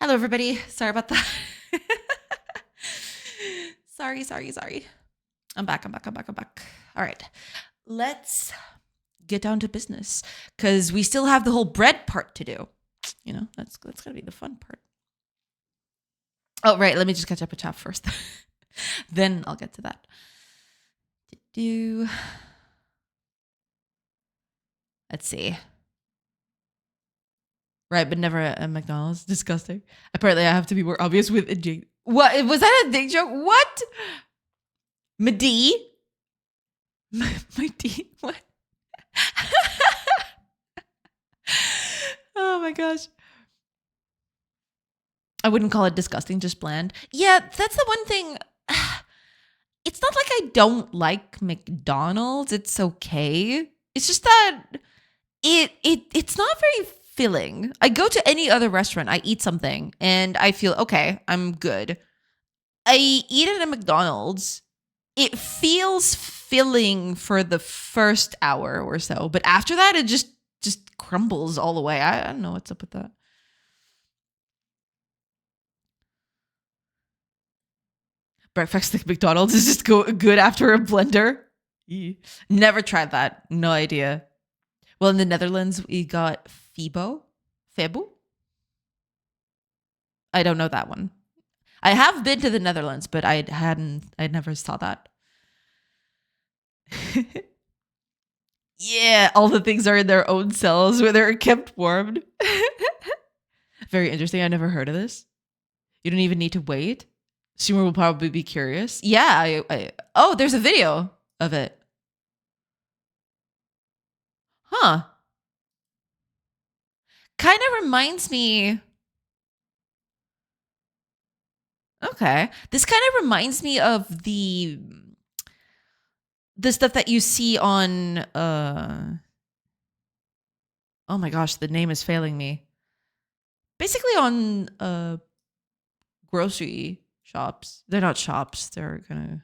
Hello, everybody. Sorry about that. Sorry. I'm back. All right. Let's get down to business because we still have the whole bread part to do. You know, that's gonna be the fun part. Oh, right. Let me just catch up with chat first. Then I'll get to that. Let's see. Right, but never at McDonald's. Disgusting. Apparently, I have to be more obvious with a dick. What? Was that a dick joke? What? Madi? My D? What? Oh my gosh. I wouldn't call it disgusting, just bland. Yeah, that's the one thing. It's not like I don't like McDonald's. It's okay. It's just that it's not very filling. I go to any other restaurant, I eat something, and I feel okay, I'm good. I eat at a McDonald's. It feels filling for the first hour or so, but after that, it just crumbles all the way. I don't know what's up with that. Breakfast at McDonald's is just good after a blender. Never tried that. No idea. Well, in the Netherlands, we got Febo. I don't know that one. I have been to the Netherlands, but I never saw that. Yeah, all the things are in their own cells where they're kept warmed. Very interesting. I never heard of this. You don't even need to wait. Sumer will probably be curious. Yeah, oh, there's a video of it. Huh. Kind of reminds me. Okay. This kind of reminds me of the stuff that you see on oh my gosh, the name is failing me. Basically on grocery shops. They're not shops. They're gonna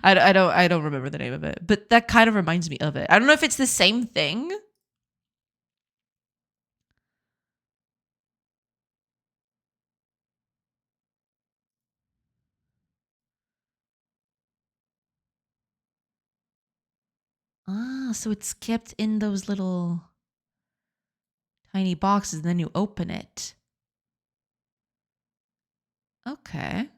I don't remember the name of it, but that kind of reminds me of it. I don't know if it's the same thing. Ah, so it's kept in those little tiny boxes and then you open it. Okay.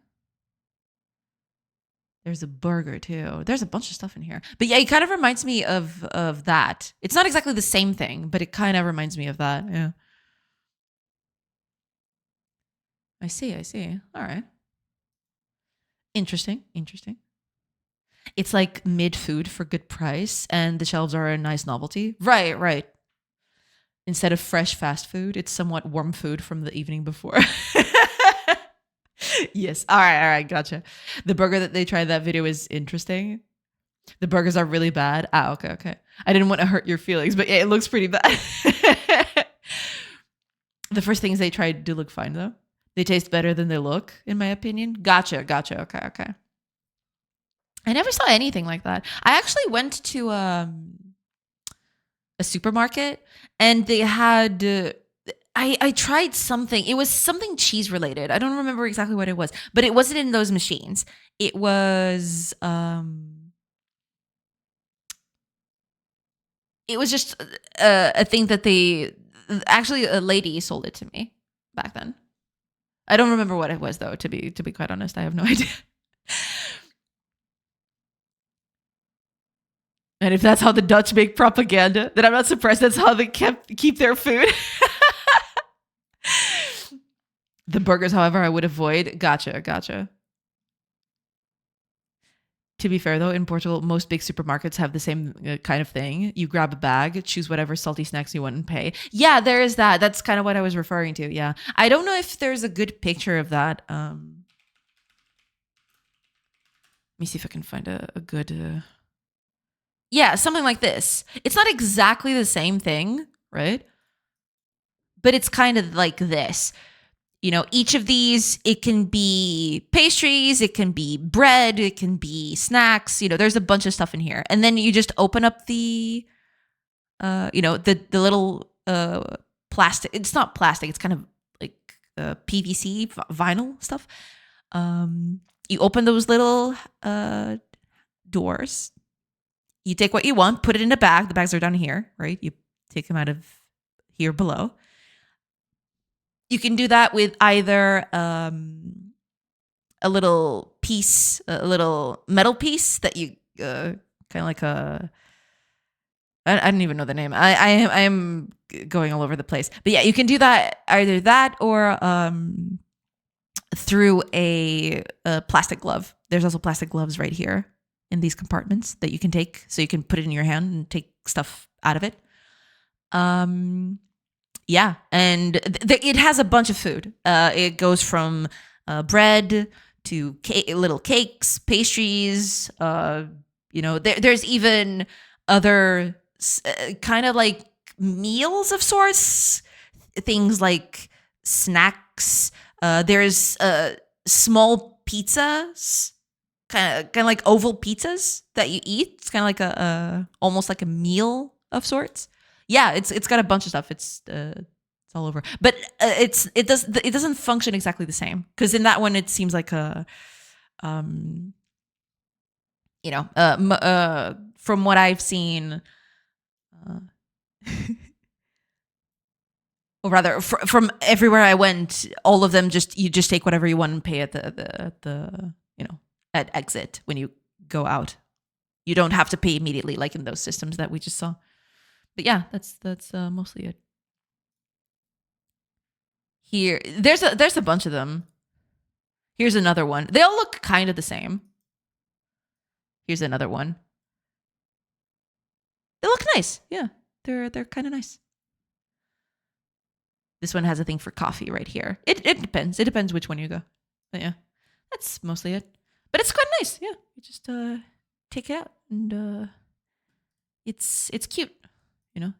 There's a burger too. There's a bunch of stuff in here. But yeah, it kind of reminds me of that. It's not exactly the same thing, but it kind of reminds me of that. Yeah. I see. All right. Interesting. It's like mid food for good price and the shelves are a nice novelty. Right. Instead of fresh fast food, it's somewhat warm food from the evening before. Yes. All right. Gotcha. The burger that they tried in that video is interesting. The burgers are really bad. Ah, okay. I didn't want to hurt your feelings, but yeah, it looks pretty bad. The first things they tried do look fine, though. They taste better than they look, in my opinion. Gotcha. Okay. I never saw anything like that. I actually went to a supermarket and they had... I tried something. It was something cheese related. I don't remember exactly what it was, but it wasn't in those machines. It was just a thing that actually a lady sold it to me back then. I don't remember what it was though. To be quite honest, I have no idea. And if that's how the Dutch make propaganda, then I'm not surprised that's how they keep their food. The burgers, however, I would avoid. Gotcha. To be fair, though, in Portugal, most big supermarkets have the same kind of thing. You grab a bag, choose whatever salty snacks you want and pay. Yeah, there is that. That's kind of what I was referring to. Yeah. I don't know if there's a good picture of that. Let me see if I can find a good... Yeah, something like this. It's not exactly the same thing, right? But it's kind of like this. You know, each of these, it can be pastries, it can be bread, it can be snacks. You know, there's a bunch of stuff in here. And then you just open up the, the little plastic. It's not plastic. It's kind of like the PVC vinyl stuff. You open those little doors. You take what you want, put it in a bag. The bags are down here, right? You take them out of here below. You can do that with either a little piece, a little metal piece that you kind of like a. I don't even know the name. I am going all over the place, but yeah, you can do that either that or through a plastic glove. There's also plastic gloves right here in these compartments that you can take, so you can put it in your hand and take stuff out of it. Yeah, and it has a bunch of food. It goes from bread to little cakes, pastries. There's even other kind of like meals of sorts, things like snacks. There's small pizzas, kind of like oval pizzas that you eat. It's kind of like a almost like a meal of sorts. Yeah, it's got a bunch of stuff. It's all over, but it doesn't function exactly the same, because in that one it seems like a from what I've seen, or rather from everywhere I went, all of them you just take whatever you want and pay at the at exit when you go out. You don't have to pay immediately like in those systems that we just saw. But yeah, that's mostly it. Here, there's a bunch of them. Here's another one. They all look kind of the same. Here's another one. They look nice. Yeah, they're kind of nice. This one has a thing for coffee right here. It depends. It depends which one you go. But yeah, that's mostly it. But it's quite nice. Yeah, you just take it out and it's cute.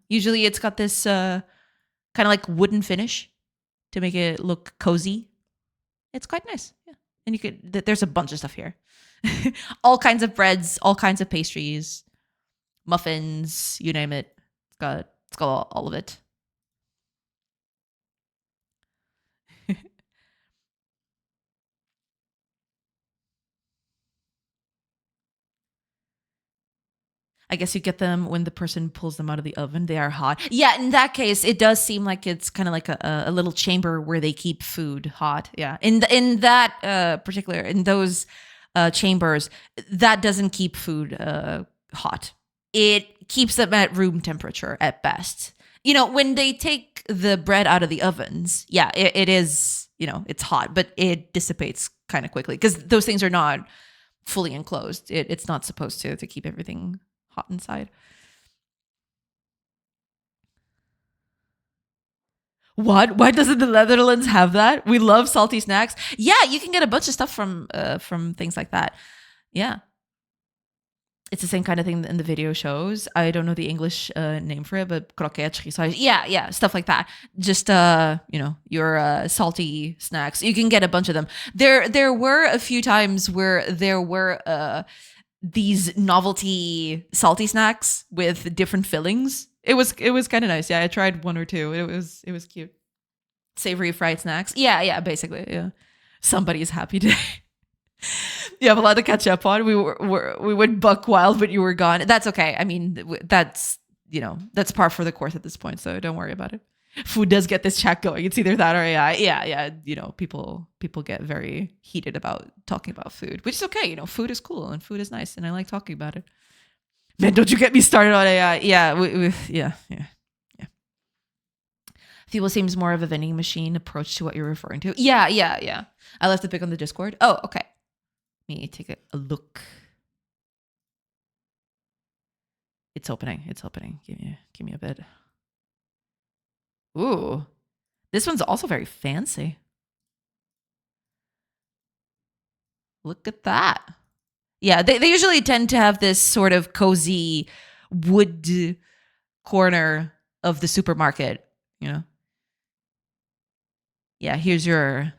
Usually it's got this kind of like wooden finish to make it look cozy. It's quite nice. Yeah. And there's a bunch of stuff here. All kinds of breads, all kinds of pastries, muffins, you name it. It's got all of it. I guess you get them when the person pulls them out of the oven. They are hot. Yeah, in that case, it does seem like it's kind of like a little chamber where they keep food hot. Yeah, in that particular, in those chambers, that doesn't keep food hot. It keeps them at room temperature at best. When they take the bread out of the ovens, yeah, it is, it's hot, but it dissipates kind of quickly because those things are not fully enclosed. It's not supposed to keep everything hot inside. What? Why doesn't the Netherlands have that? We love salty snacks. Yeah, you can get a bunch of stuff from things like that. Yeah. It's the same kind of thing in the video shows. I don't know the English name for it, but croquettes, risotto. Yeah, stuff like that. Just your salty snacks. You can get a bunch of them. There were a few times where there were these novelty salty snacks with different fillings. It was kind of nice. Yeah, I tried one or two. It was cute. Savory fried snacks. Yeah, basically. Yeah. Somebody's happy day. You have a lot to catch up on. We went buck wild, but you were gone. That's okay. I mean, that's par for the course at this point, so don't worry about it. Food does get this chat going. It's either that or AI. Yeah. People get very heated about talking about food, which is okay. Food is cool and food is nice, and I like talking about it. Man, don't you get me started on AI. Yeah. Fuel seems more of a vending machine approach to what you're referring to. Yeah. I left the pic on the Discord. Oh, okay. Let me take a look. It's opening. Give me a bit. Ooh, this one's also very fancy. Look at that. Yeah, they usually tend to have this sort of cozy wood corner of the supermarket, Yeah, here's your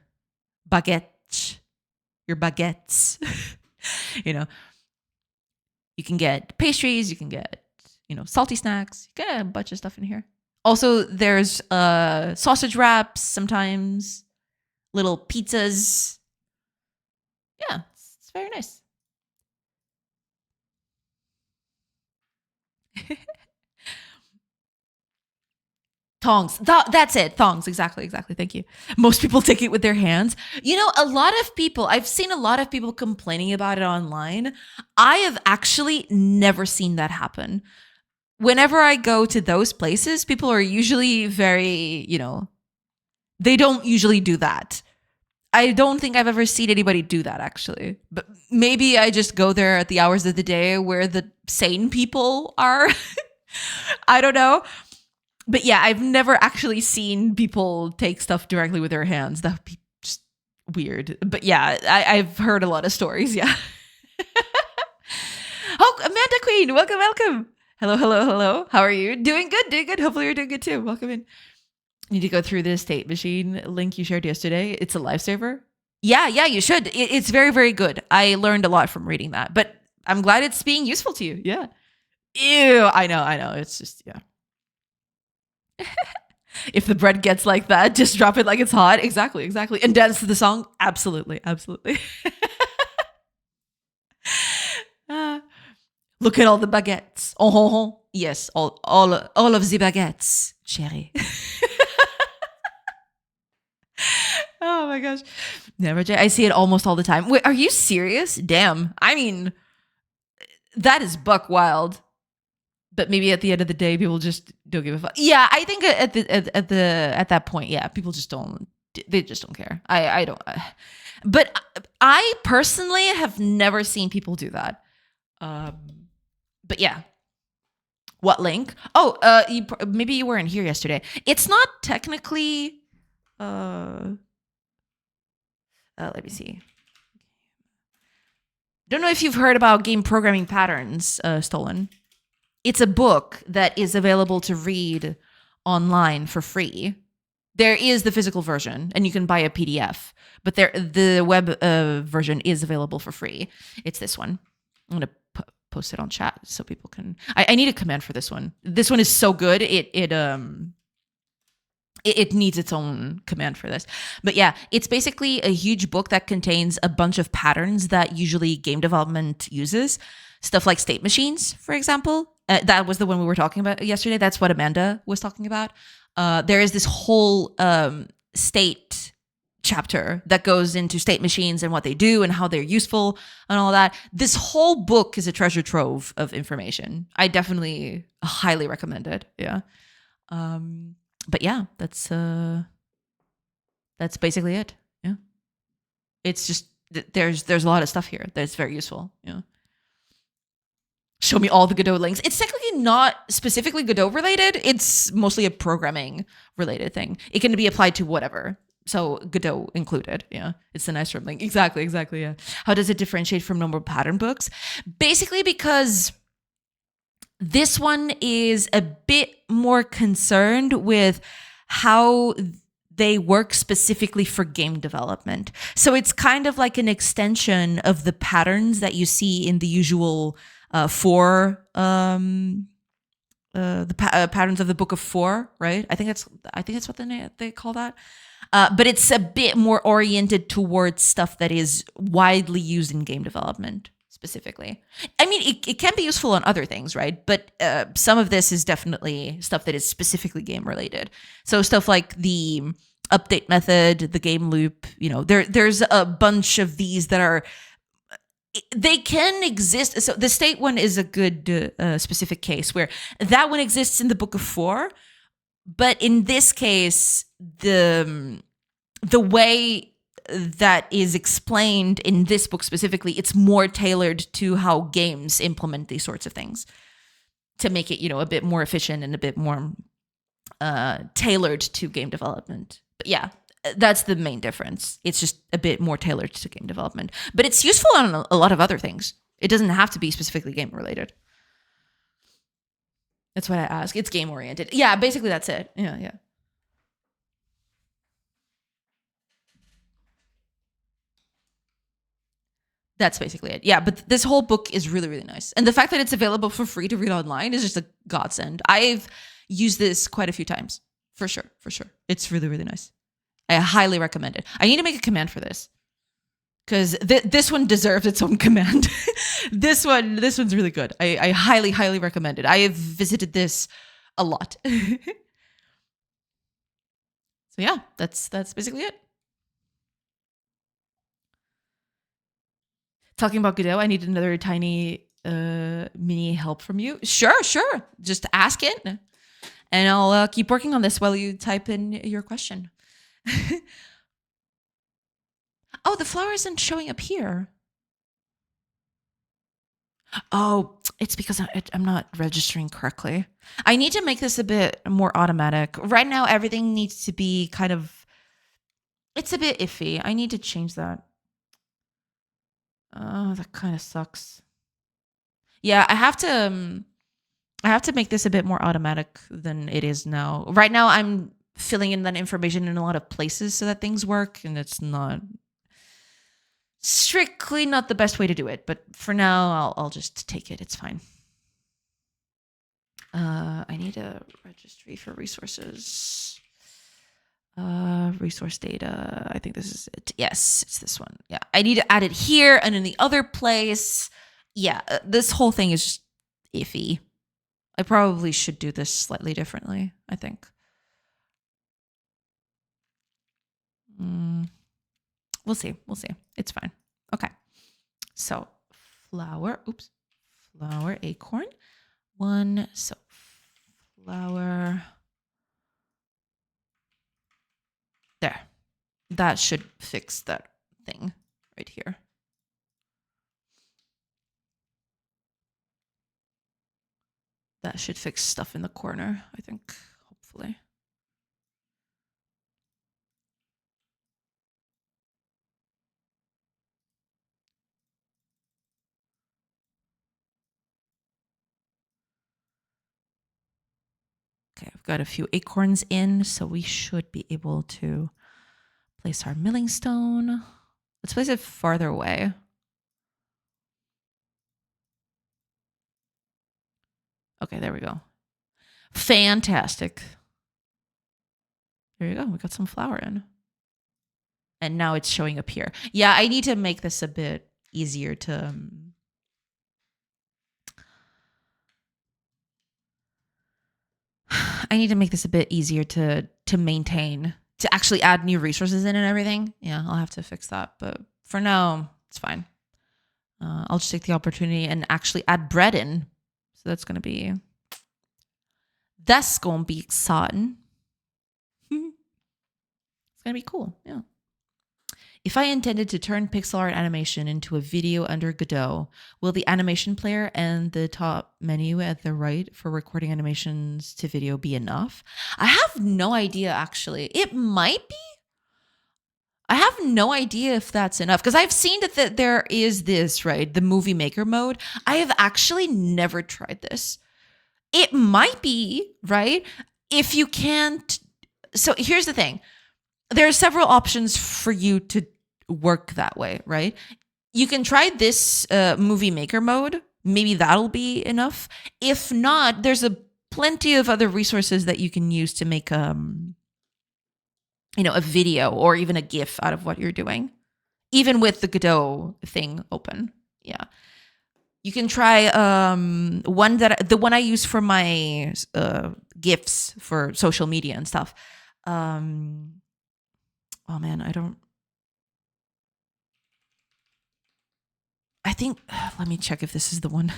baguette, your baguettes. You can get pastries, you can get, salty snacks. You get a bunch of stuff in here. Also, there's sausage wraps sometimes. little pizzas. Yeah, it's very nice. Thongs. That's it. Thongs. Exactly. Thank you. Most people take it with their hands. A lot of people, I've seen a lot of people complaining about it online. I have actually never seen that happen. Whenever I go to those places, people are usually very, they don't usually do that. I don't think I've ever seen anybody do that, actually. But maybe I just go there at the hours of the day where the sane people are. I don't know. But yeah, I've never actually seen people take stuff directly with their hands. That would be just weird. But yeah, I've heard a lot of stories. Yeah. Oh, Amanda Queen, welcome. Hello. How are you? Doing good. Hopefully you're doing good too. Welcome in. Need to go through the state machine link you shared yesterday. It's a lifesaver. Yeah, you should. It's very, very good. I learned a lot from reading that, but I'm glad it's being useful to you. Yeah. Ew, I know. It's just, yeah. If the bread gets like that, just drop it like it's hot. Exactly. And dance to the song. Absolutely. Look at all the baguettes. Oh. Yes, all of the baguettes, chérie. Oh my gosh. Never. I see it almost all the time. Wait, are you serious? Damn. I mean, that is buck wild. But maybe at the end of the day, people just don't give a fuck. Yeah, I think at that point, yeah, people just don't. They just don't care. I don't. But I personally have never seen people do that. But yeah. What link? Oh, maybe you weren't here yesterday. It's not technically. Let me see. Don't know if you've heard about game programming patterns, Stolen. It's a book that is available to read online for free. There is the physical version, and you can buy a PDF, but the web version is available for free. It's this one. I'm going to post it on chat so people can... I need a command for this one. This one is so good. It needs its own command for this. But yeah, it's basically a huge book that contains a bunch of patterns that usually game development uses. Stuff like state machines, for example. That was the one we were talking about yesterday. That's what Amanda was talking about. There is this whole state chapter that goes into state machines and what they do and how they're useful and all that. This whole book is a treasure trove of information. I definitely highly recommend it. Yeah. But yeah, that's basically it. Yeah. It's just there's a lot of stuff here that's very useful. Yeah. Show me all the Godot links. It's technically not specifically Godot related. It's mostly a programming related thing. It can be applied to whatever. So Godot included. Yeah. It's a nice term link. Exactly. Yeah. How does it differentiate from normal pattern books? Basically because this one is a bit more concerned with how they work specifically for game development. So it's kind of like an extension of the patterns that you see in the usual patterns of the Book of Four, right? I think that's what they call that. But it's a bit more oriented towards stuff that is widely used in game development specifically. I mean, it can be useful on other things, right? But some of this is definitely stuff that is specifically game related. So stuff like the update method, the game loop, there's a bunch of these that are... They can exist. So the state one is a good specific case where that one exists in the Book of Four, but in this case, the way that is explained in this book specifically, it's more tailored to how games implement these sorts of things to make it, a bit more efficient and a bit more tailored to game development. But yeah. That's the main difference. It's just a bit more tailored to game development. But it's useful on a lot of other things. It doesn't have to be specifically game related. That's what I ask. It's game oriented. Yeah, basically that's it. Yeah. That's basically it. Yeah, but this whole book is really, really nice. And the fact that it's available for free to read online is just a godsend. I've used this quite a few times. For sure. It's really, really nice. I highly recommend it. I need to make a command for this because this one deserves its own command. This one's really good. I highly, highly recommend it. I have visited this a lot. So yeah, that's basically it. Talking about Godot, I need another tiny mini help from you. Sure. Just ask it, and I'll keep working on this while you type in your question. Oh, the flower isn't showing up here. Oh, it's because I'm not registering correctly. I need to make this a bit more automatic. Right now, everything needs to be kind of... It's a bit iffy. I need to change that. Oh, that kind of sucks. Yeah, I have to make this a bit more automatic than it is now. Right now, I'm filling in that information in a lot of places so that things work, and it's not strictly not the best way to do it. But for now, I'll just take it. It's fine. I need a registry for resources. Resource data. I think this is it. Yes, it's this one. Yeah, I need to add it here and in the other place. Yeah, this whole thing is just iffy. I probably should do this slightly differently, I think. We'll see. It's fine. Okay. So flower, acorn. So flower. There. That should fix that thing right here. That should fix stuff in the corner, I think, hopefully. Okay, I've got a few acorns in, so we should be able to place our milling stone. Let's place it farther away. Okay, there we go. Fantastic. There you go. We got some flour in. And now it's showing up here. Yeah, I need to make this a bit easier to... I need to make this a bit easier to maintain, to actually add new resources in and everything. Yeah, I'll have to fix that. But for now, it's fine. I'll just take the opportunity and actually add bread in. So that's going to be exciting. It's going to be cool. Yeah. If I intended to turn pixel art animation into a video under Godot, will the animation player and the top menu at the right for recording animations to video be enough? I have no idea, actually. It might be. I have no idea if that's enough, because I've seen that there is this, right? The movie maker mode. I have actually never tried this. It might be, right? If you can't. So here's the thing. There are several options for you to work that way, right? You can try this movie maker mode. Maybe that'll be enough. If not, there's plenty of other resources that you can use to make a video or even a GIF out of what you're doing, even with the Godot thing open. Yeah. You can try the one I use for my GIFs for social media and stuff. Oh man, I think, let me check if this is the one.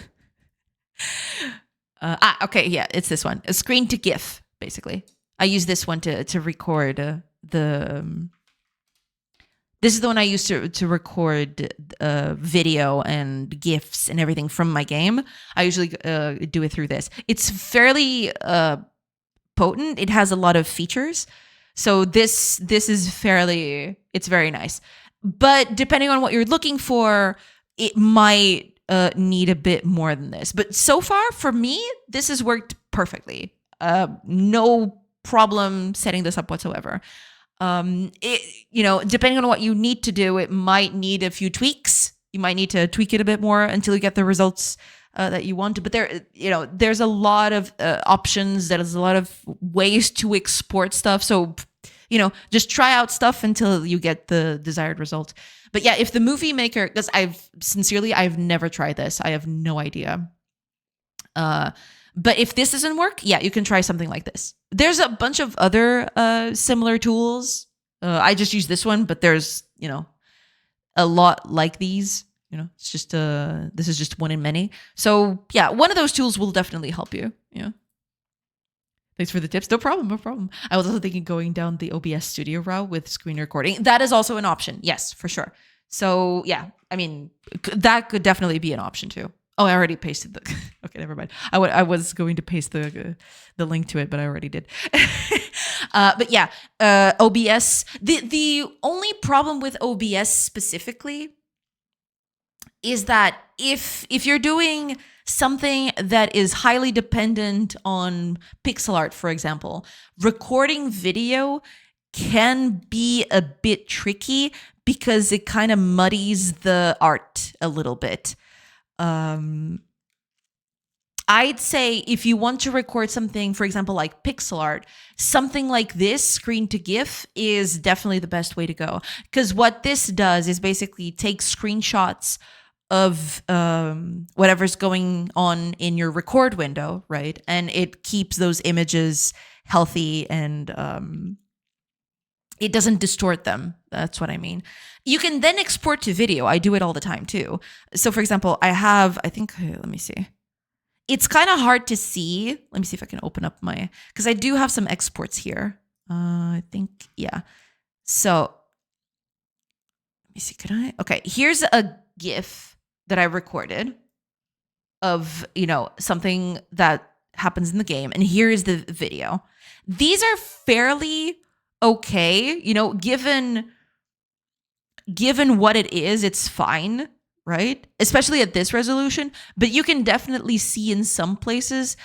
Okay, yeah, it's this one. A screen to GIF, basically. I use this one to record this is the one I use to record video and GIFs and everything from my game. I usually do it through this. It's fairly potent. It has a lot of features. So this is it's very nice. But depending on what you're looking for, it might need a bit more than this. But so far, for me, this has worked perfectly. No problem setting this up whatsoever. Depending on what you need to do, it might need a few tweaks. You might need to tweak it a bit more until you get the results that you want. But there's a lot of options. There's a lot of ways to export stuff. So just try out stuff until you get the desired result. But yeah, if the movie maker, because I've never tried this. I have no idea. But if this doesn't work, yeah, you can try something like this. There's a bunch of other similar tools. I just use this one, but there's, a lot like these. It's just this is just one in many. So yeah, one of those tools will definitely help you. Yeah. Thanks for the tips. No problem. No problem. I was also thinking going down the OBS studio route with screen recording. That is also an option. Yes, for sure. So yeah, I mean, that could definitely be an option too. Oh, I already pasted the. Okay, never mind. I was going to paste the link to it, but I already did. But yeah, OBS. The only problem with OBS specifically is that if you're doing something that is highly dependent on pixel art, for example, recording video can be a bit tricky because it kind of muddies the art a little bit. I'd say if you want to record something, for example, like pixel art, something like this, screen to GIF, is definitely the best way to go. Because what this does is basically take screenshots of whatever's going on in your record window, right? And it keeps those images healthy and it doesn't distort them. That's what I mean. You can then export to video. I do it all the time too. So for example, let me see. It's kind of hard to see. Let me see if I can open up because I do have some exports here. Yeah. So let me see, okay, here's a GIF that I recorded of, something that happens in the game. And here is the video. These are fairly okay, given what it is, it's fine, right? Especially at this resolution. But you can definitely see in some places,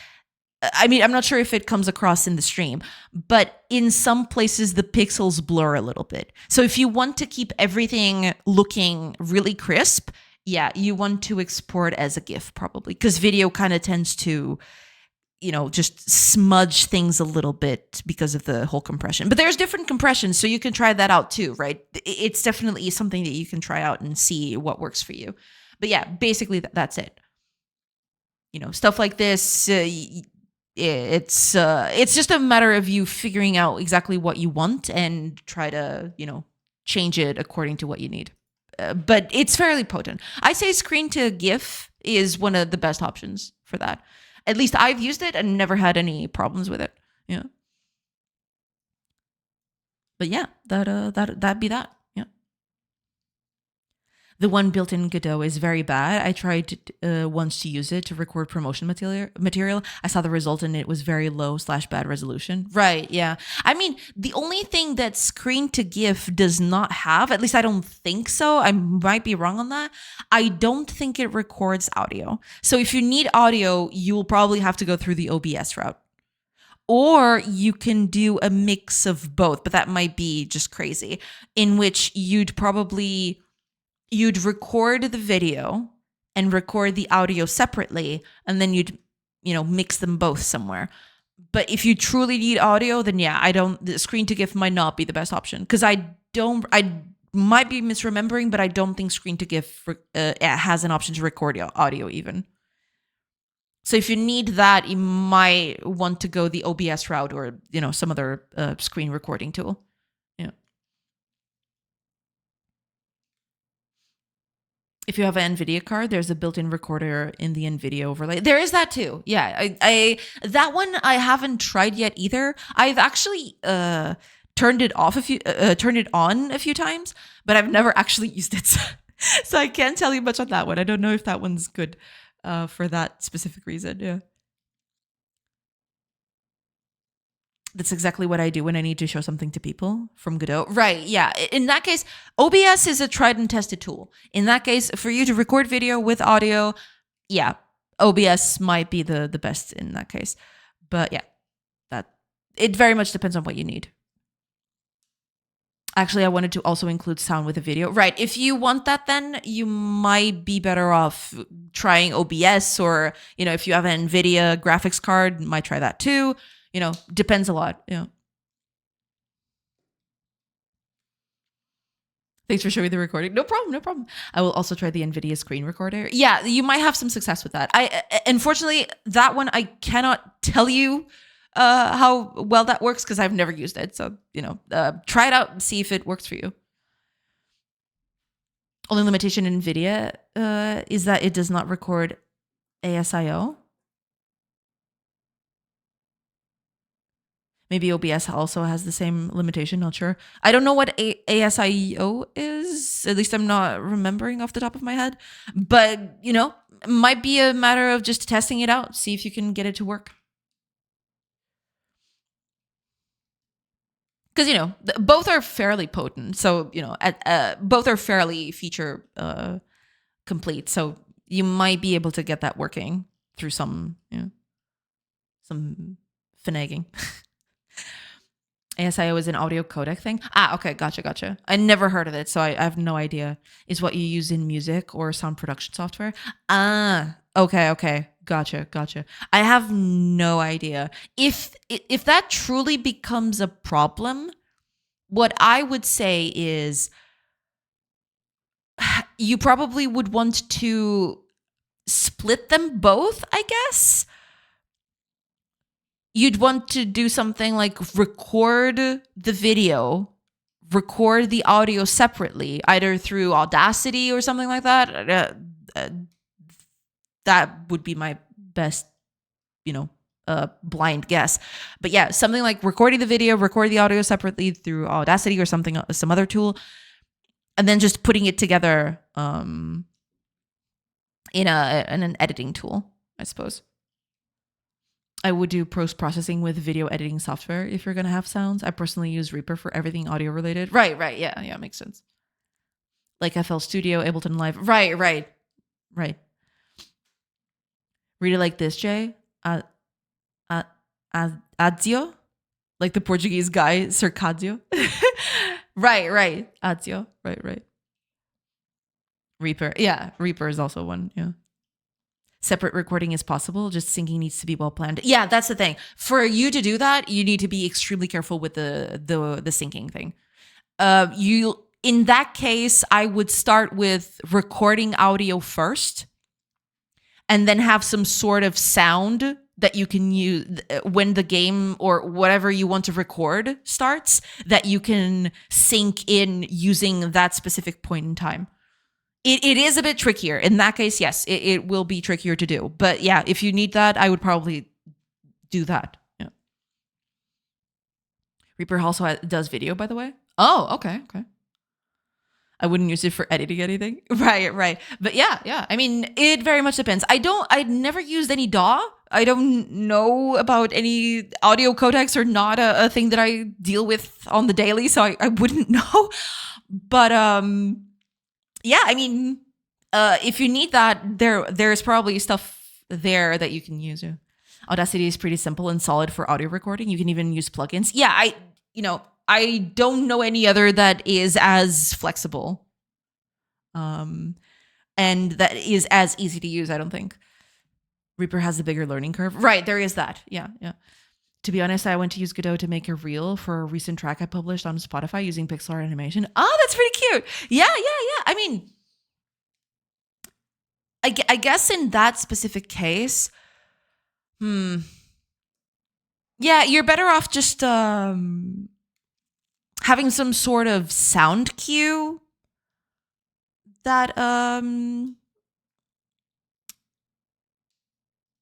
I mean, I'm not sure if it comes across in the stream, but in some places the pixels blur a little bit. So if you want to keep everything looking really crisp, yeah, you want to export as a GIF probably, because video kind of tends to, just smudge things a little bit because of the whole compression. But there's different compressions, so you can try that out too, right? It's definitely something that you can try out and see what works for you. But yeah, basically that's it. Stuff like this, it's just a matter of you figuring out exactly what you want and try to, change it according to what you need. But it's fairly potent. I say screen to GIF is one of the best options for that. At least I've used it and never had any problems with it. Yeah. But yeah, that'd be that. Yeah. The one built in Godot is very bad. I tried once to use it to record promotion material. I saw the result and it was very low/bad resolution. Right, yeah. I mean, the only thing that screen to GIF does not have, at least I don't think so, I might be wrong on that, I don't think it records audio. So if you need audio, you will probably have to go through the OBS route. Or you can do a mix of both, but that might be just crazy, in which you'd record the video and record the audio separately, and then you'd, mix them both somewhere. But if you truly need audio, then yeah, the screen to GIF might not be the best option, because I might be misremembering, but I don't think screen to GIF has an option to record audio even. So if you need that, you might want to go the OBS route or, some other screen recording tool. Yeah. If you have an NVIDIA card, there's a built-in recorder in the NVIDIA overlay. There is that too. Yeah, I that one I haven't tried yet either. I've actually turned it on a few times, but I've never actually used it. So I can't tell you much on that one. I don't know if that one's good for that specific reason. Yeah. That's exactly what I do when I need to show something to people from Godot. Right, yeah. In that case, OBS is a tried and tested tool. In that case, for you to record video with audio, yeah, OBS might be the best in that case. But yeah, it very much depends on what you need. Actually, I wanted to also include sound with a video. Right, if you want that, then you might be better off trying OBS, or, if you have an NVIDIA graphics card, might try that too. Depends a lot. Yeah. Thanks for showing the recording. No problem, no problem. I will also try the NVIDIA screen recorder. Yeah, you might have some success with that. Unfortunately, that one I cannot tell you how well that works because I've never used it. So, try it out and see if it works for you. Only limitation in NVIDIA is that it does not record ASIO. Maybe OBS also has the same limitation, not sure. I don't know what ASIO is. At least I'm not remembering off the top of my head. But, might be a matter of just testing it out, see if you can get it to work. Because, both are fairly potent. So, both are fairly feature complete. So you might be able to get that working through some finagling. ASIO is an audio codec thing. Okay, gotcha. I never heard of it, so I have no idea. Is what you use in music or sound production software? Okay. Gotcha. I have no idea. If that truly becomes a problem, what I would say is you probably would want to split them both, I guess. You'd want to do something like record the video, record the audio separately, either through Audacity or something like that. That would be my best, blind guess. But yeah, something like recording the video, record the audio separately through Audacity or some other tool, and then just putting it together in an editing tool, I suppose. I would do post-processing with video editing software if you're going to have sounds. I personally use Reaper for everything audio related. Right. Yeah, makes sense. Like FL Studio, Ableton Live. Right. Read it like this, Jay. Adzio? Like the Portuguese guy, Circadio. Right. Adzio. Right. Reaper. Yeah, Reaper is also one, yeah. Separate recording is possible, just syncing needs to be well planned. Yeah, that's the thing. For you to do that, you need to be extremely careful with the syncing thing. In that case, I would start with recording audio first and then have some sort of sound that you can use when the game or whatever you want to record starts, that you can sync in using that specific point in time. It is a bit trickier. In that case, yes, it will be trickier to do. But yeah, if you need that, I would probably do that. Yeah. Reaper also does video, by the way. Oh, okay. I wouldn't use it for editing anything. Right. But yeah. I mean, it very much depends. I'd never used any DAW. I don't know about any audio codecs, or not a thing that I deal with on the daily, so I wouldn't know. But yeah, I mean, if you need that, there's probably stuff there that you can use. Yeah. Audacity is pretty simple and solid for audio recording. You can even use plugins. Yeah, I don't know any other that is as flexible, and that is as easy to use, I don't think. Reaper has a bigger learning curve. Right, there is that. Yeah. To be honest, I went to use Godot to make a reel for a recent track I published on Spotify using pixel art animation. Oh, that's pretty cute. Yeah. I mean, I guess in that specific case, yeah, you're better off just having some sort of sound cue that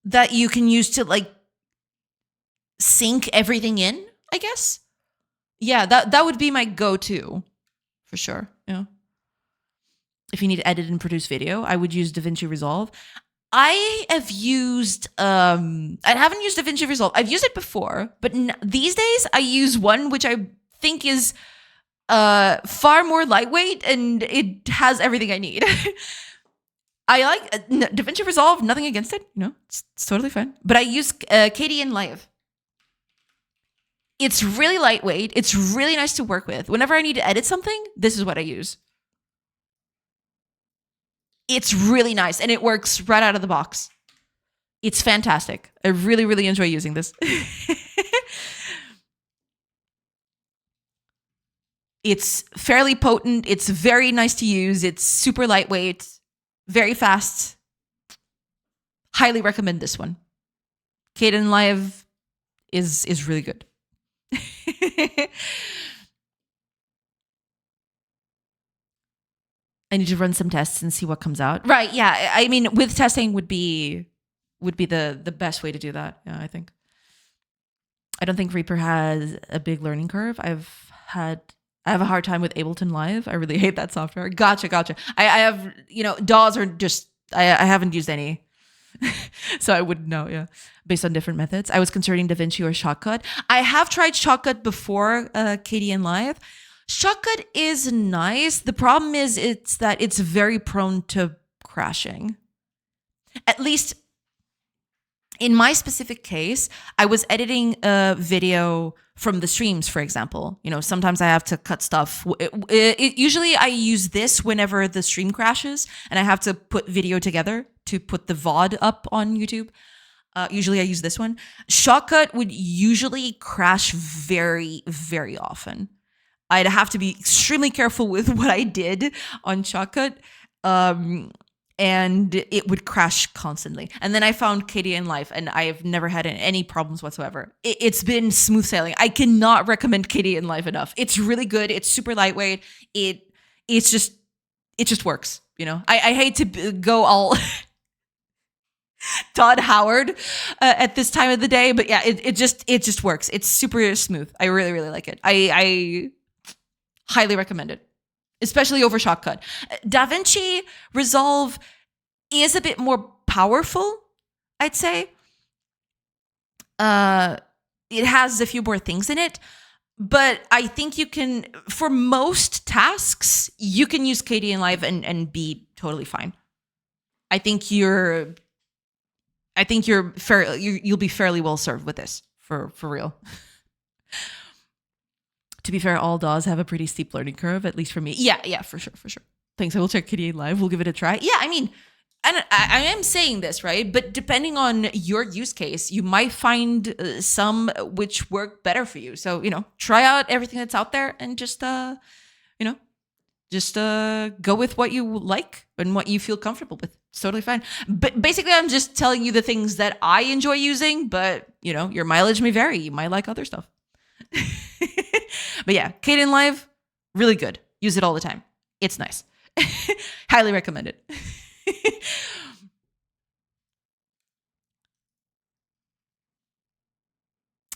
that you can use to like sync everything in, I guess. Yeah, that would be my go-to for sure. Yeah. If you need to edit and produce video, I would use DaVinci Resolve. I haven't used DaVinci Resolve. I've used it before, but these days I use one which I think is far more lightweight and it has everything I need. I like DaVinci Resolve, nothing against it. It's totally fine. But I use KDN Live. It's really lightweight. It's really nice to work with. Whenever I need to edit something, this is what I use. It's really nice and it works right out of the box. It's fantastic. I really, really enjoy using this. It's fairly potent. It's very nice to use. It's super lightweight, very fast. Highly recommend this one. Kdenlive is really good. I need to run some tests and see what comes out. Right, yeah. I mean, with testing would be the best way to do that. Yeah, I think. I don't think Reaper has a big learning curve. I have a hard time with Ableton Live. I really hate that software. Gotcha. I have, DAWs are just I haven't used any. So I wouldn't know, yeah. Based on different methods. I was considering DaVinci or Shotcut. I have tried Shotcut before Kdenlive. Shotcut is nice. The problem is it's very prone to crashing. At least in my specific case, I was editing a video from the streams, for example. Sometimes I have to cut stuff. Usually I use this whenever the stream crashes and I have to put video together to put the VOD up on YouTube. Usually I use this one. Shotcut would usually crash very, very often. I'd have to be extremely careful with what I did on Shotcut. And it would crash constantly. And then I found Kdenlive, and I have never had any problems whatsoever. It's been smooth sailing. I cannot recommend Kdenlive enough. It's really good. It's super lightweight. It just works. I hate to go all Todd Howard at this time of the day, but yeah, it just works. It's super smooth. I really, really like it. I highly recommend it, especially over Shotcut. DaVinci Resolve is a bit more powerful, I'd say. It has a few more things in it, but I think you can, for most tasks, you can use Kdenlive and be totally fine. I think you'll be fairly well served with this, for real. To be fair, all DAWs have a pretty steep learning curve, at least for me. Yeah, for sure. Thanks. I will check Kdenlive. We'll give it a try. Yeah, I mean, and I am saying this, right? But depending on your use case, you might find some which work better for you. So, try out everything that's out there and just go with what you like and what you feel comfortable with. It's totally fine. But basically, I'm just telling you the things that I enjoy using, but, your mileage may vary. You might like other stuff. But yeah, Kdenlive, really good. Use it all the time. It's nice. Highly recommend it.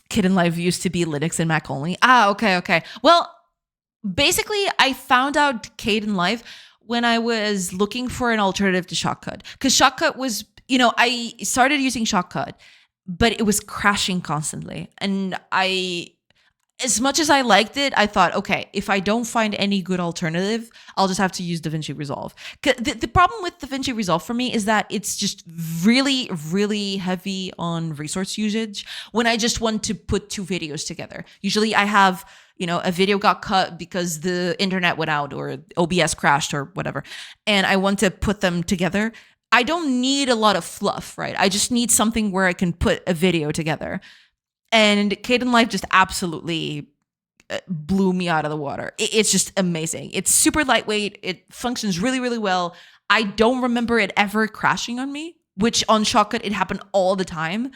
Kdenlive used to be Linux and Mac only. Okay. Well, basically, I found out Kdenlive when I was looking for an alternative to Shotcut. Because Shotcut was, I started using Shotcut, but it was crashing constantly. And as much as I liked it, I thought, okay, if I don't find any good alternative, I'll just have to use DaVinci Resolve. The problem with DaVinci Resolve for me is that it's just really, really heavy on resource usage when I just want to put two videos together. Usually I have, a video got cut because the internet went out or OBS crashed or whatever, and I want to put them together. I don't need a lot of fluff, right? I just need something where I can put a video together. And Kdenlive just absolutely blew me out of the water. It's just amazing. It's super lightweight. It functions really, really well. I don't remember it ever crashing on me, which on Shotcut, it happened all the time.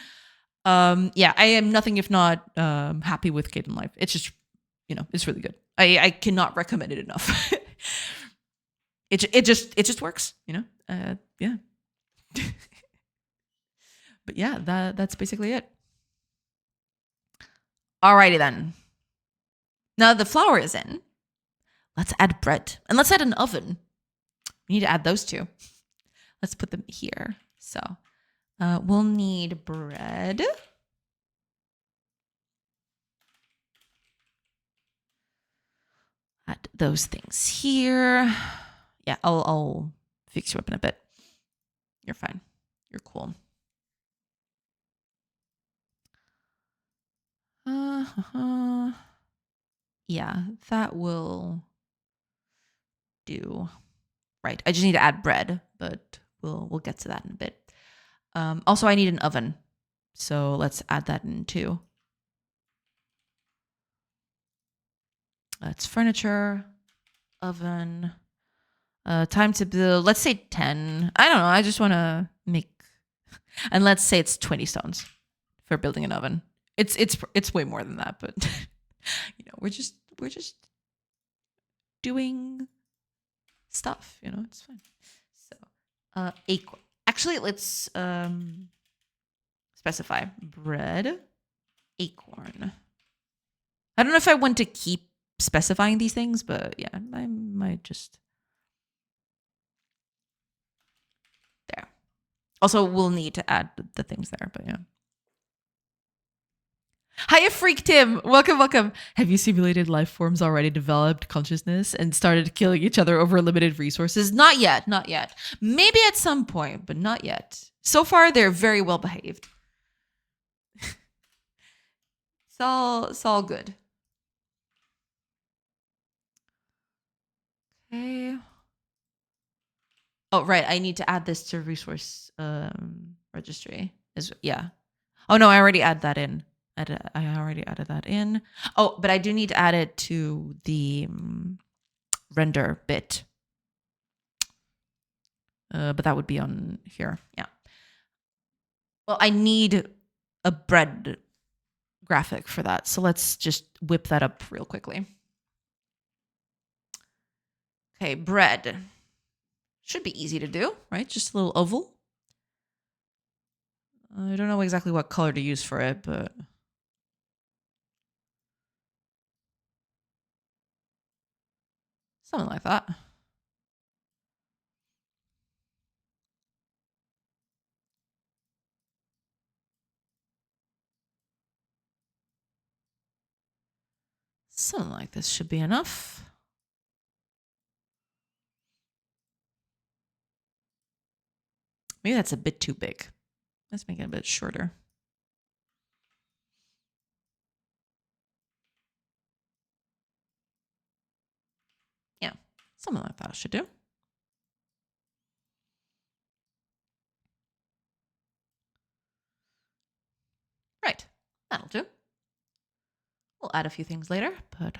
Yeah, I am nothing if not happy with Kdenlive. It's just, it's really good. I cannot recommend it enough. It just works, yeah. But yeah, that's basically it. Alrighty then. Now the flour is in. Let's add bread. And let's add an oven. We need to add those two. Let's put them here. So we'll need bread. Add those things here. Yeah, I'll fix you up in a bit. You're fine. You're cool. Yeah, that will do. Right. I just need to add bread, but we'll get to that in a bit. Also, I need an oven, so let's add that in too. It's furniture, oven. Time to build. Let's say 10. I don't know. I just want to make, and let's say it's 20 stones for building an oven. It's way more than that, but we're just doing stuff. It's fine. So, acorn. Actually, let's specify bread, acorn. I don't know if I want to keep specifying these things, but yeah, I might just. There. Also, we'll need to add the things there, but yeah. Hiya, Freak Tim. Welcome, welcome. Have you simulated life forms already developed consciousness and started killing each other over limited resources? Not yet, not yet. Maybe at some point, but not yet. So far, they're very well behaved. It's all good. Okay. Oh, right. I need to add this to resource registry. Yeah. Oh no, I already added that in. I already added that in. Oh, but I do need to add it to the render bit. But that would be on here. Yeah. Well, I need a bread graphic for that. So let's just whip that up real quickly. Okay, bread. Should be easy to do, right? Just a little oval. I don't know exactly what color to use for it, but something like that. Something like this should be enough. Maybe that's a bit too big. Let's make it a bit shorter. Yeah, something like that should do. Right, that'll do. We'll add a few things later, but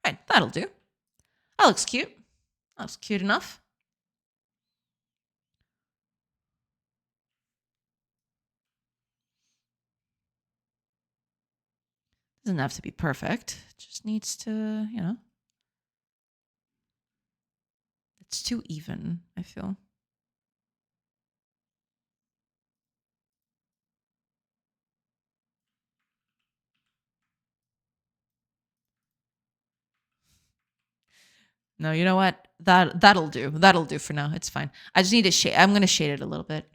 right, that'll do. That looks cute. That looks cute enough. Doesn't have to be perfect. It just needs to, it's too even, I feel. No, you know what? That'll do. That'll do for now. It's fine. I just need to shade. I'm going to shade it a little bit.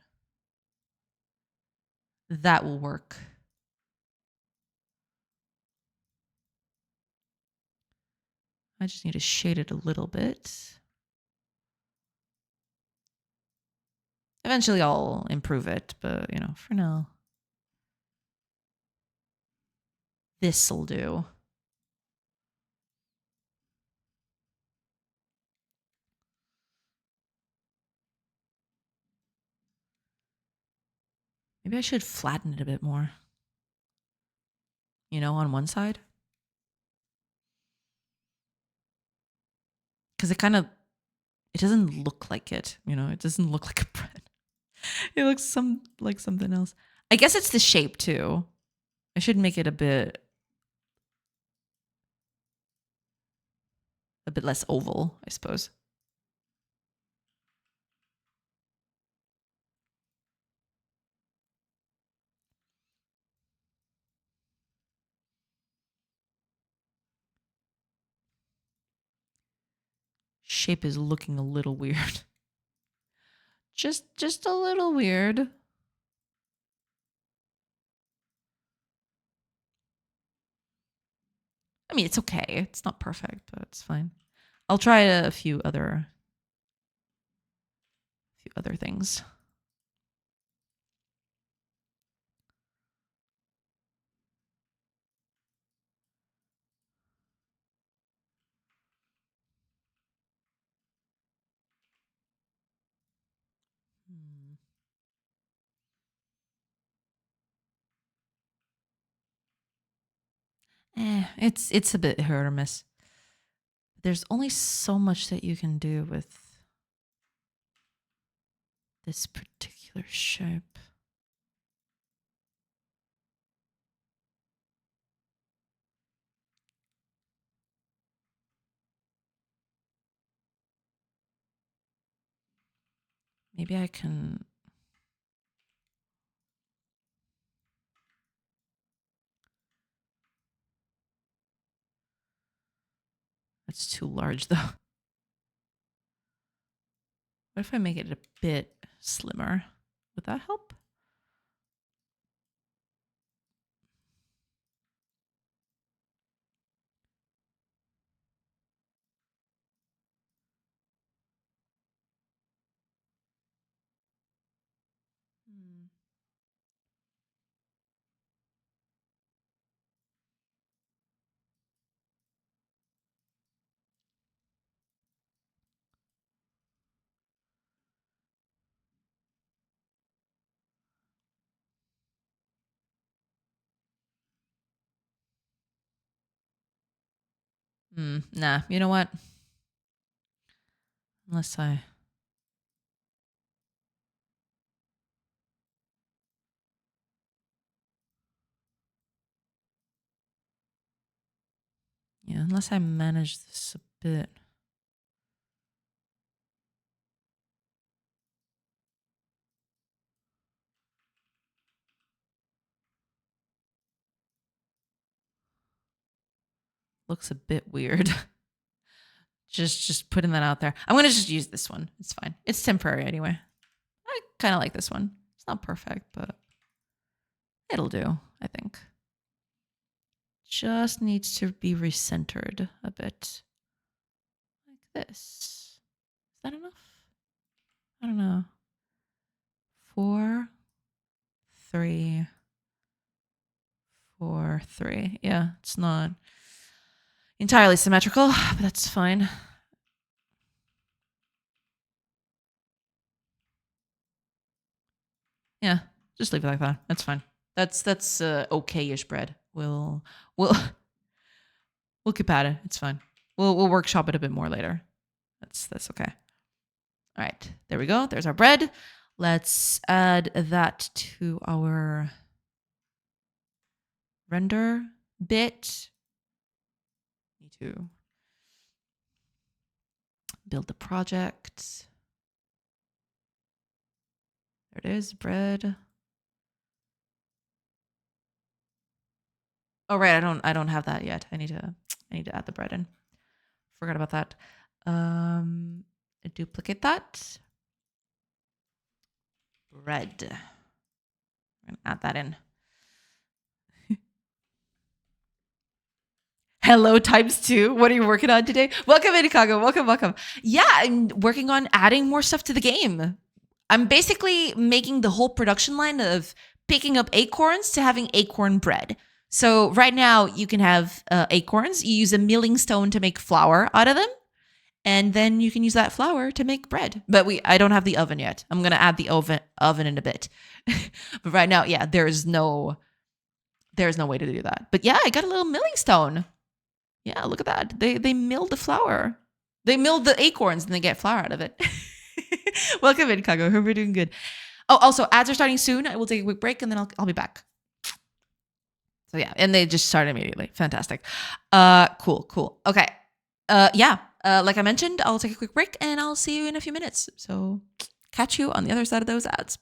That will work. I just need to shade it a little bit. Eventually I'll improve it, but for now, this'll do. Maybe I should flatten it a bit more. On one side. Because it doesn't look like it. It doesn't look like a bread. It looks like something else. I guess it's the shape too. I should make it a bit less oval, I suppose. Shape is looking a little weird. Just a little weird. I mean, it's okay. It's not perfect, but it's fine. I'll try a few other things. It's a bit hit or miss. There's only so much that you can do with this particular shape. Maybe I can... That's too large, though. What if I make it a bit slimmer? Would that help? Nah, you know what? Unless I... Yeah, unless I manage this a bit. Looks a bit weird. just putting that out there. I'm gonna just use this one. It's fine. It's temporary anyway. I kind of like this one. It's not perfect, but it'll do, I think. Just needs to be recentered a bit. Like this. Is that enough? I don't know. 4, 3, 4, 3. Yeah, it's not entirely symmetrical, but that's fine. Yeah, just leave it like that. That's fine. That's okay-ish bread. We'll we'll keep at it. It's fine. We'll workshop it a bit more later. That's okay. All right, there we go. There's our bread. Let's add that to our render bit. Need to build the project. There it is, bread. Oh right, I don't have that yet. I need to add the bread in. Forgot about that. Duplicate that. Bread. I'm gonna add that in. Hello ×2. What are you working on today? Welcome in, Chicago. Welcome. Yeah, I'm working on adding more stuff to the game. I'm basically making the whole production line of picking up acorns to having acorn bread. So right now you can have acorns. You use a milling stone to make flour out of them. And then you can use that flour to make bread. But I don't have the oven yet. I'm going to add the oven in a bit. But right now, yeah, there's no way to do that. But yeah, I got a little milling stone. Yeah, look at that. They milled the flour. They milled the acorns and they get flour out of it. Welcome in, Kago. Hope you're doing good. Oh, also, ads are starting soon. I will take a quick break and then I'll be back. So yeah, and they just started immediately. Fantastic. Cool. Okay. Yeah. Like I mentioned, I'll take a quick break and I'll see you in a few minutes. So catch you on the other side of those ads.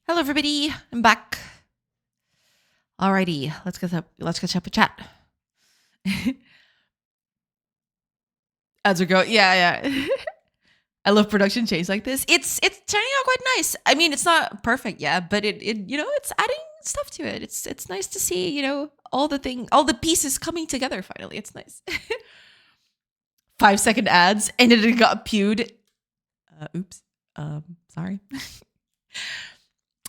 Hello, everybody. I'm back. Alrighty, let's catch up a chat. As we go, yeah. I love production change like this. It's turning out quite nice. I mean, it's not perfect, yeah, but it it's adding stuff to it. It's nice to see all the pieces coming together finally. It's nice. 5-second ads, and then it got pewed. Oops. Sorry.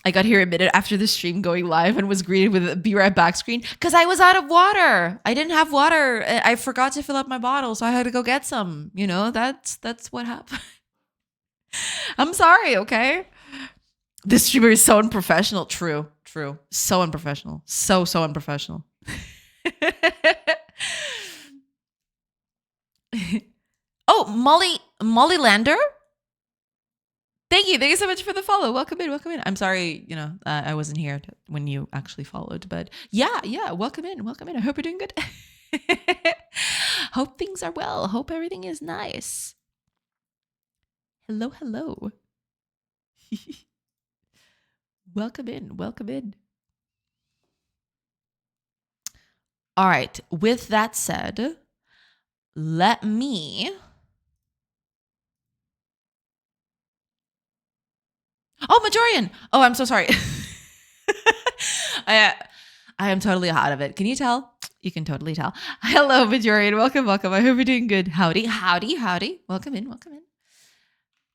I got here a minute after the stream going live and was greeted with a be right back screen because I was out of water. I didn't have water. I forgot to fill up my bottle, so I had to go get some. That's what happened. I'm sorry, okay? This streamer is so unprofessional. True. So unprofessional. So unprofessional. Oh, Molly Lander? Thank you so much for the follow. Welcome in. I'm sorry, I wasn't here when you actually followed, but yeah, welcome in. I hope you're doing good. Hope things are well. Hope everything is nice. Hello. Welcome in. All right, with that said, let me... Oh, Majorian! Oh, I'm so sorry. I am totally out of it. Can you tell? You can totally tell. Hello, Majorian. Welcome. I hope you're doing good. Howdy. Welcome in.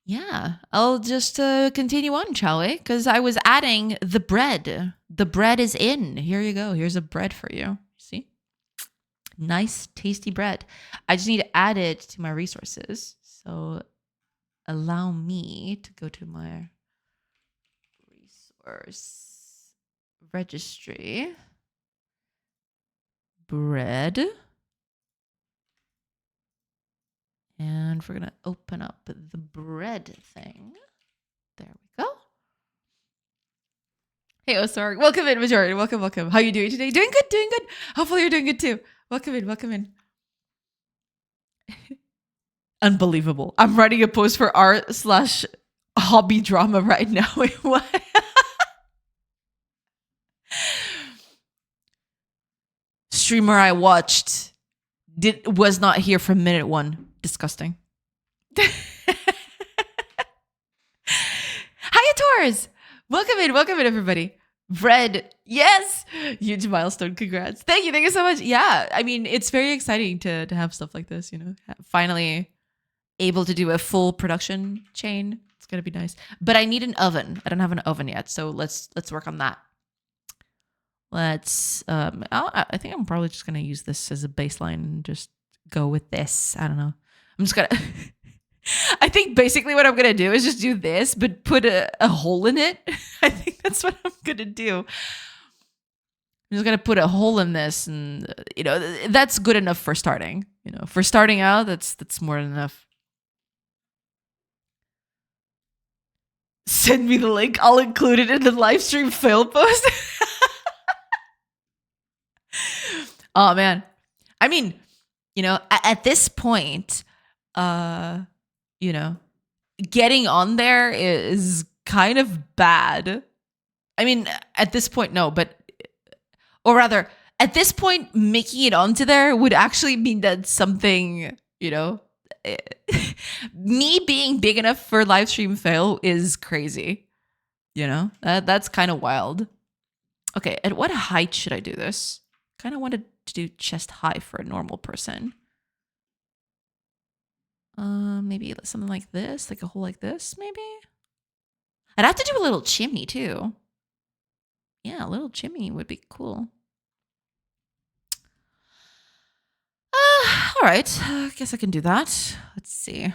Yeah, I'll just continue on, shall we? Because I was adding the bread. The bread is in. Here you go. Here's a bread for you. See? Nice, tasty bread. I just need to add it to my resources. So allow me to go to my resource registry. Bread. And we're going to open up the bread thing. There we go. Hey, oh, sorry. Welcome in, Majority. Welcome. How you doing today? Doing good. Hopefully you're doing good too. Welcome in. Unbelievable. I'm writing a post for art/hobby drama right now. Wait, what? Streamer I watched was not here from minute 1. Disgusting. Hiya, Taurus. Welcome in, everybody. Bread. Yes. Huge milestone. Congrats. Thank you so much. Yeah. I mean, it's very exciting to have stuff like this, finally able to do a full production chain. It's going to be nice. But I need an oven. I don't have an oven yet. So let's work on that. I think I'm probably just going to use this as a baseline and just go with this. I don't know. I'm just going to... I think basically what I'm going to do is just do this, but put a hole in it. I think that's what I'm going to do. I'm just going to put a hole in this, and, that's good enough for starting. For starting out, that's more than enough. Send me the link. I'll include it in the live stream fail post. Oh, man. I mean, at this point, getting on there is kind of bad. I mean, at this point, no, or rather, at this point, making it onto there would actually mean that something, me being big enough for live stream fail is crazy. That's kind of wild. Okay, at what height should I do this? Kind of wanted to do chest high for a normal person. Maybe something like this, like a hole like this, maybe? I'd have to do a little chimney too. Yeah, a little chimney would be cool. All right. I guess I can do that. Let's see.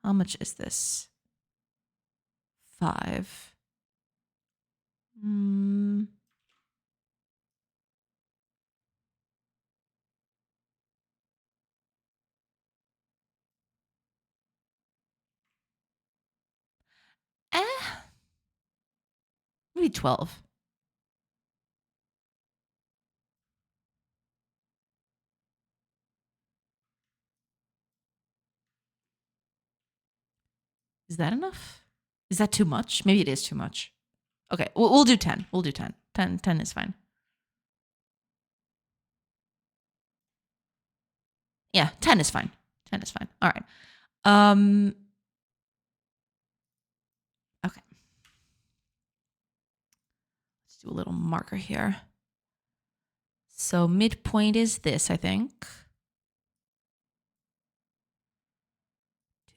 How much is this? 5. Maybe 12. Is that enough? Is that too much? Maybe it is too much. Okay, we'll do 10. We'll do 10. 10 is fine. Yeah, 10 is fine. 10 is fine. All right. Okay. Let's do a little marker here. So midpoint is this, I think.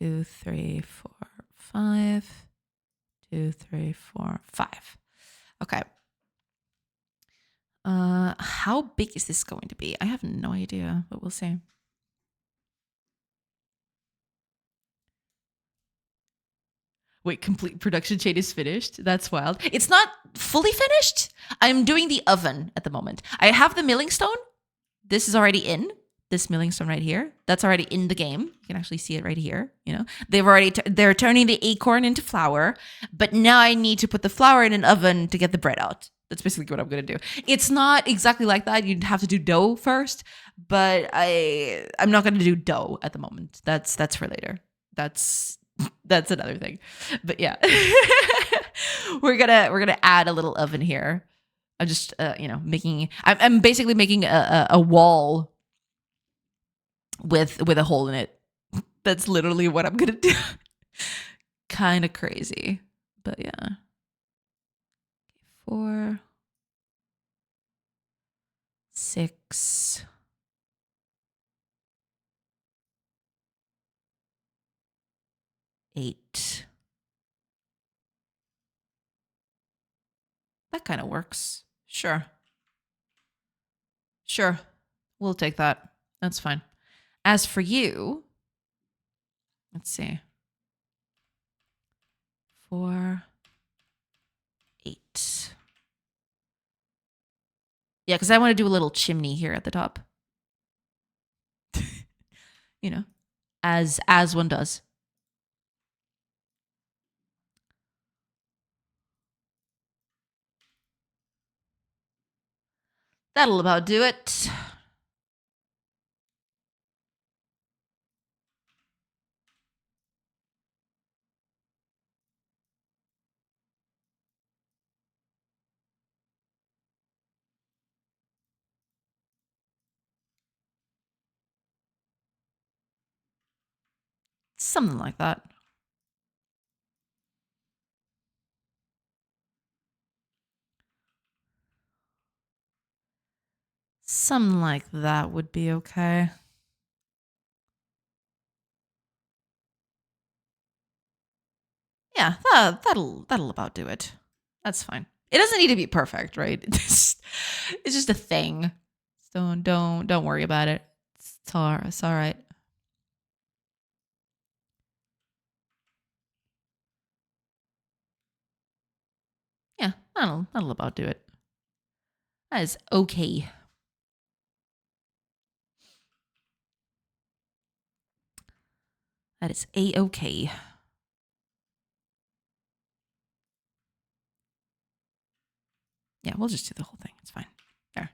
2, 3, 4, 5. 2, 3, 4, 5. Okay. How big is this going to be? I have no idea, but we'll see. Wait, complete production chain is finished? That's wild. It's not fully finished. I'm doing the oven at the moment. I have the milling stone. This is already in. This milling stone right here. That's already in the game. You can actually see it right here. You know, they're turning the acorn into flour, but now I need to put the flour in an oven to get the bread out. That's basically what I'm going to do. It's not exactly like that. You'd have to do dough first, but I'm not going to do dough at the moment. That's for later. That's another thing. But yeah. we're gonna add a little oven here. I'm just I'm basically making a wall with a hole in it. That's literally what I'm gonna do. Kind of crazy, but yeah. 4, 6, 8. That kind of works. Sure. We'll take that. That's fine. As for you, let's see. 4, 8. Yeah, because I want to do a little chimney here at the top. You know, as one does. That'll about do it. Something like that. Something like that would be okay. Yeah, that'll about do it. That's fine. It doesn't need to be perfect, right? It's just a thing. So don't worry about it. It's all right. Yeah, that'll about do it. That is okay. That is a-okay. Yeah, we'll just do the whole thing. It's fine. There.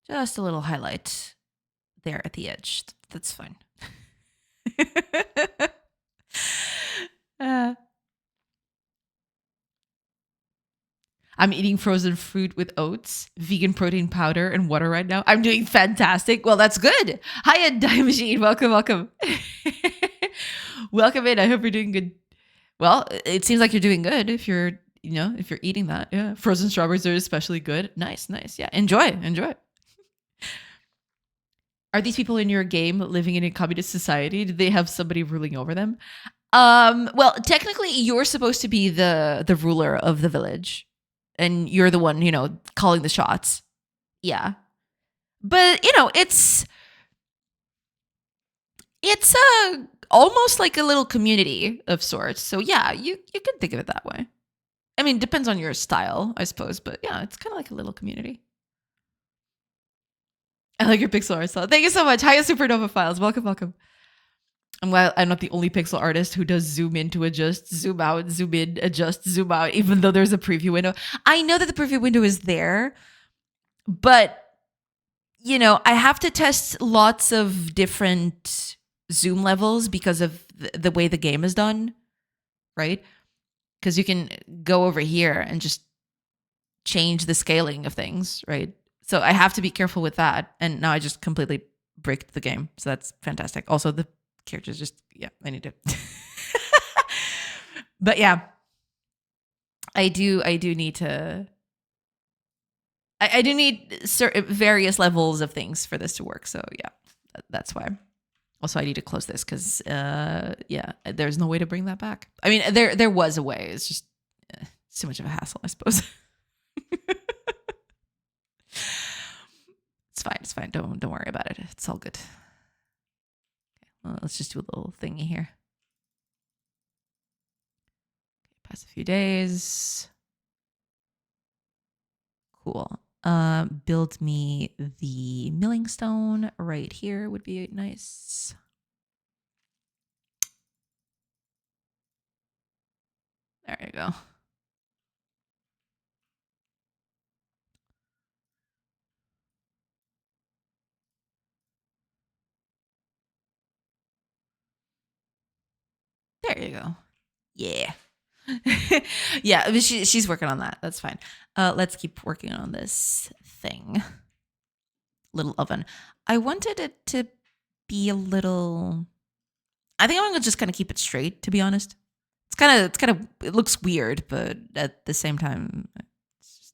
Just a little highlight there at the edge. That's fine. I'm eating frozen fruit with oats, vegan protein powder, and water right now. I'm doing fantastic. Well, that's good. Hiya, Dime Machine. Welcome. Welcome in. I hope you're doing good. Well, it seems like you're doing good if you're eating that. Yeah. Frozen strawberries are especially good. Nice. Yeah. Enjoy. Are these people in your game living in a communist society? Do they have somebody ruling over them? Well, technically you're supposed to be the ruler of the village. And you're the one, calling the shots. Yeah. But, it's almost like a little community of sorts. So yeah, you can think of it that way. I mean, depends on your style, I suppose. But yeah, it's kind of like a little community. I like your pixel art style. Thank you so much. Hiya, Supernova Files. Welcome. I'm glad I'm not the only pixel artist who does zoom in to adjust, zoom out, zoom in, adjust, zoom out, even though there's a preview window. I know that the preview window is there, but, I have to test lots of different zoom levels because of the way the game is done, right? because you can go over here and just change the scaling of things, right? So I have to be careful with that. And now I just completely bricked the game. So that's fantastic. Also, the characters just, yeah, I need to. But yeah, I do need to. I do need various levels of things for this to work. So yeah, that's why. Also, I need to close this because, yeah, there's no way to bring that back. I mean, there was a way. It's just it's too much of a hassle, I suppose. It's fine. It's fine. Don't worry about it. It's all good. Okay, well, let's just do a little thingy here. Okay, pass a few days. Cool. Build me the milling stone right here would be nice. There you go. There you go. Yeah. Yeah, but she's working on that. That's fine. Let's keep working on this thing. Little oven. I wanted it to be a little. I think I'm gonna just kind of keep it straight. To be honest, it looks weird, but at the same time,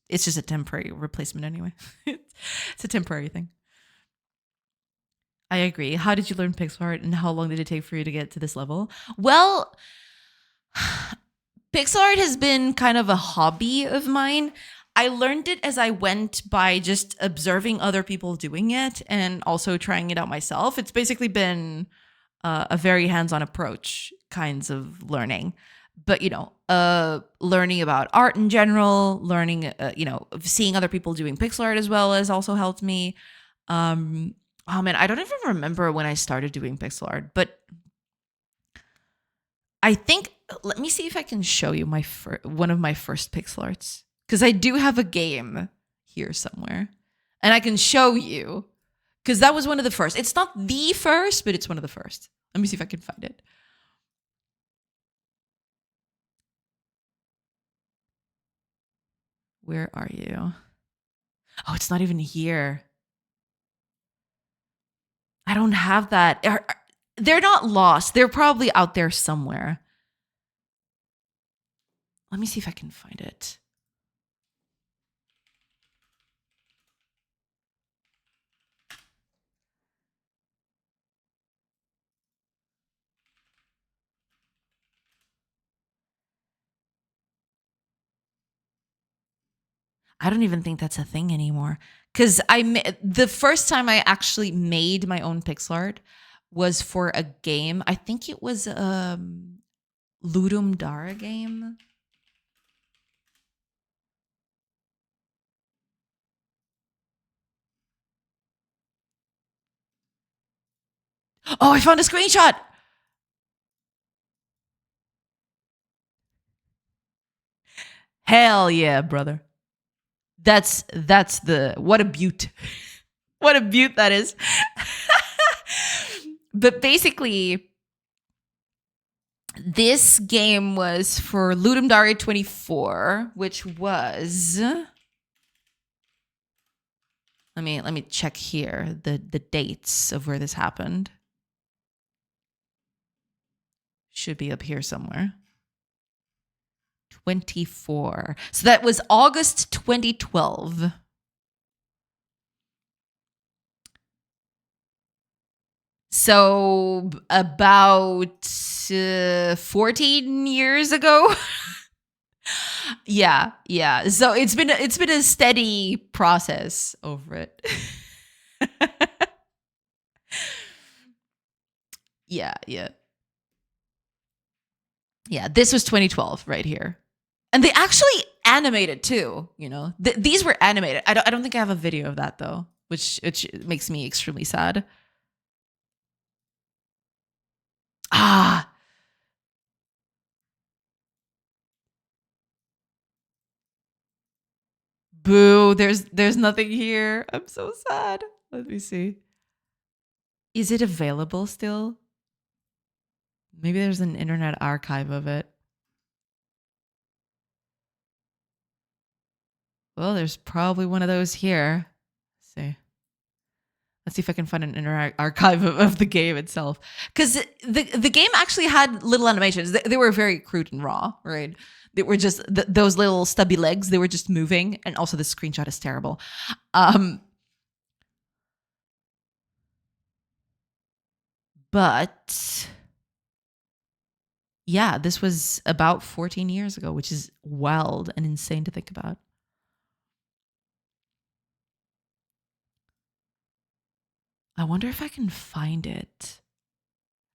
it's just a temporary replacement anyway. It's a temporary thing. I agree. How did you learn pixel art, and how long did it take for you to get to this level? Well, pixel art has been kind of a hobby of mine. I learned it as I went by just observing other people doing it and also trying it out myself. It's basically been a very hands-on approach kinds of learning. But, learning about art in general, learning, seeing other people doing pixel art as well has also helped me. Oh man, I don't even remember when I started doing pixel art, but I think, let me see if I can show you one of my first pixel arts. Because I do have a game here somewhere. And I can show you. Because that was one of the first. It's not the first, but it's one of the first. Let me see if I can find it. Where are you? Oh, it's not even here. I don't have that. They're not lost. They're probably out there somewhere. Let me see if I can find it. I don't even think that's a thing anymore. Because the first time I actually made my own pixel art was for a game. I think it was a Ludum Dare game. Oh, I found a screenshot. Hell yeah, brother. That's what a beaut. What a beaut that is. But basically, this game was for Ludum Dare 24, which was. Let me check here the dates of where this happened. Should be up here somewhere. 24. So that was August 2012. So about 14 years ago. Yeah. So it's been a steady process over it. Yeah. Yeah, this was 2012 right here. And they actually animated too, these were animated. I don't think I have a video of that though, which makes me extremely sad. Ah. Boo, there's nothing here. I'm so sad. Let me see. Is it available still? Maybe there's an internet archive of it. Well, there's probably one of those here. Let's see. Let's see if I can find an archive of the game itself. Because the game actually had little animations. They were very crude and raw, right? They were just those little stubby legs. They were just moving. And also the screenshot is terrible. But yeah, this was about 14 years ago, which is wild and insane to think about. I wonder if I can find it.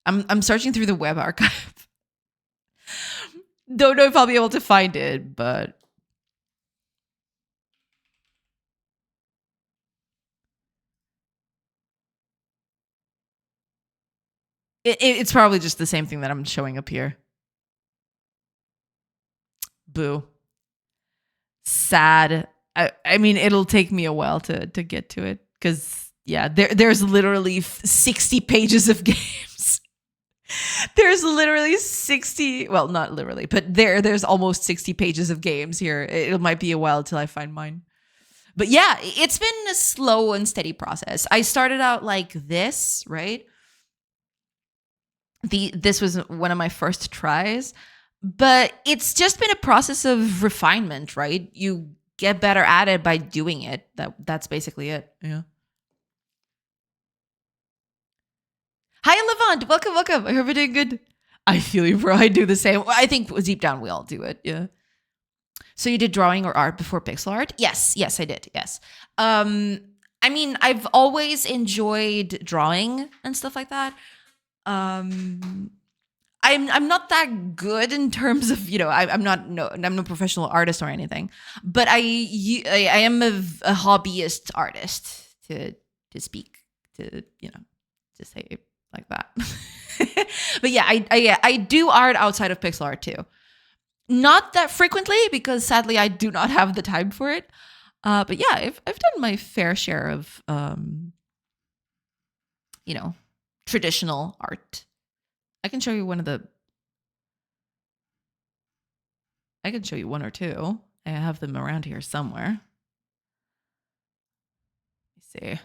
I'm searching through the web archive. Don't know if I'll be able to find it, but it's probably just the same thing that I'm showing up here. Boo. Sad. I mean, it'll take me a while to get to it because yeah, there's literally 60 pages of games. There's literally 60, well, not literally, but there's almost 60 pages of games here. It might be a while till I find mine. But yeah, it's been a slow and steady process. I started out like this, right? This was one of my first tries, but it's just been a process of refinement, right? You get better at it by doing it. That's basically it. Yeah. Hi, Levant. Welcome. I hope you're doing good. I feel you, bro. I do the same. I think deep down we all do it. Yeah. So you did drawing or art before pixel art? Yes, I did. Yes. I mean, I've always enjoyed drawing and stuff like that. I'm not that good in terms of, you know, I'm no professional artist or anything, but I am a hobbyist artist to speak, to, you know, to say it like that. But yeah, I do art outside of pixel art too. Not that frequently because sadly I do not have the time for it. But yeah, I've done my fair share of you know, traditional art. I can show you one or two. I have them around here somewhere. Let me see.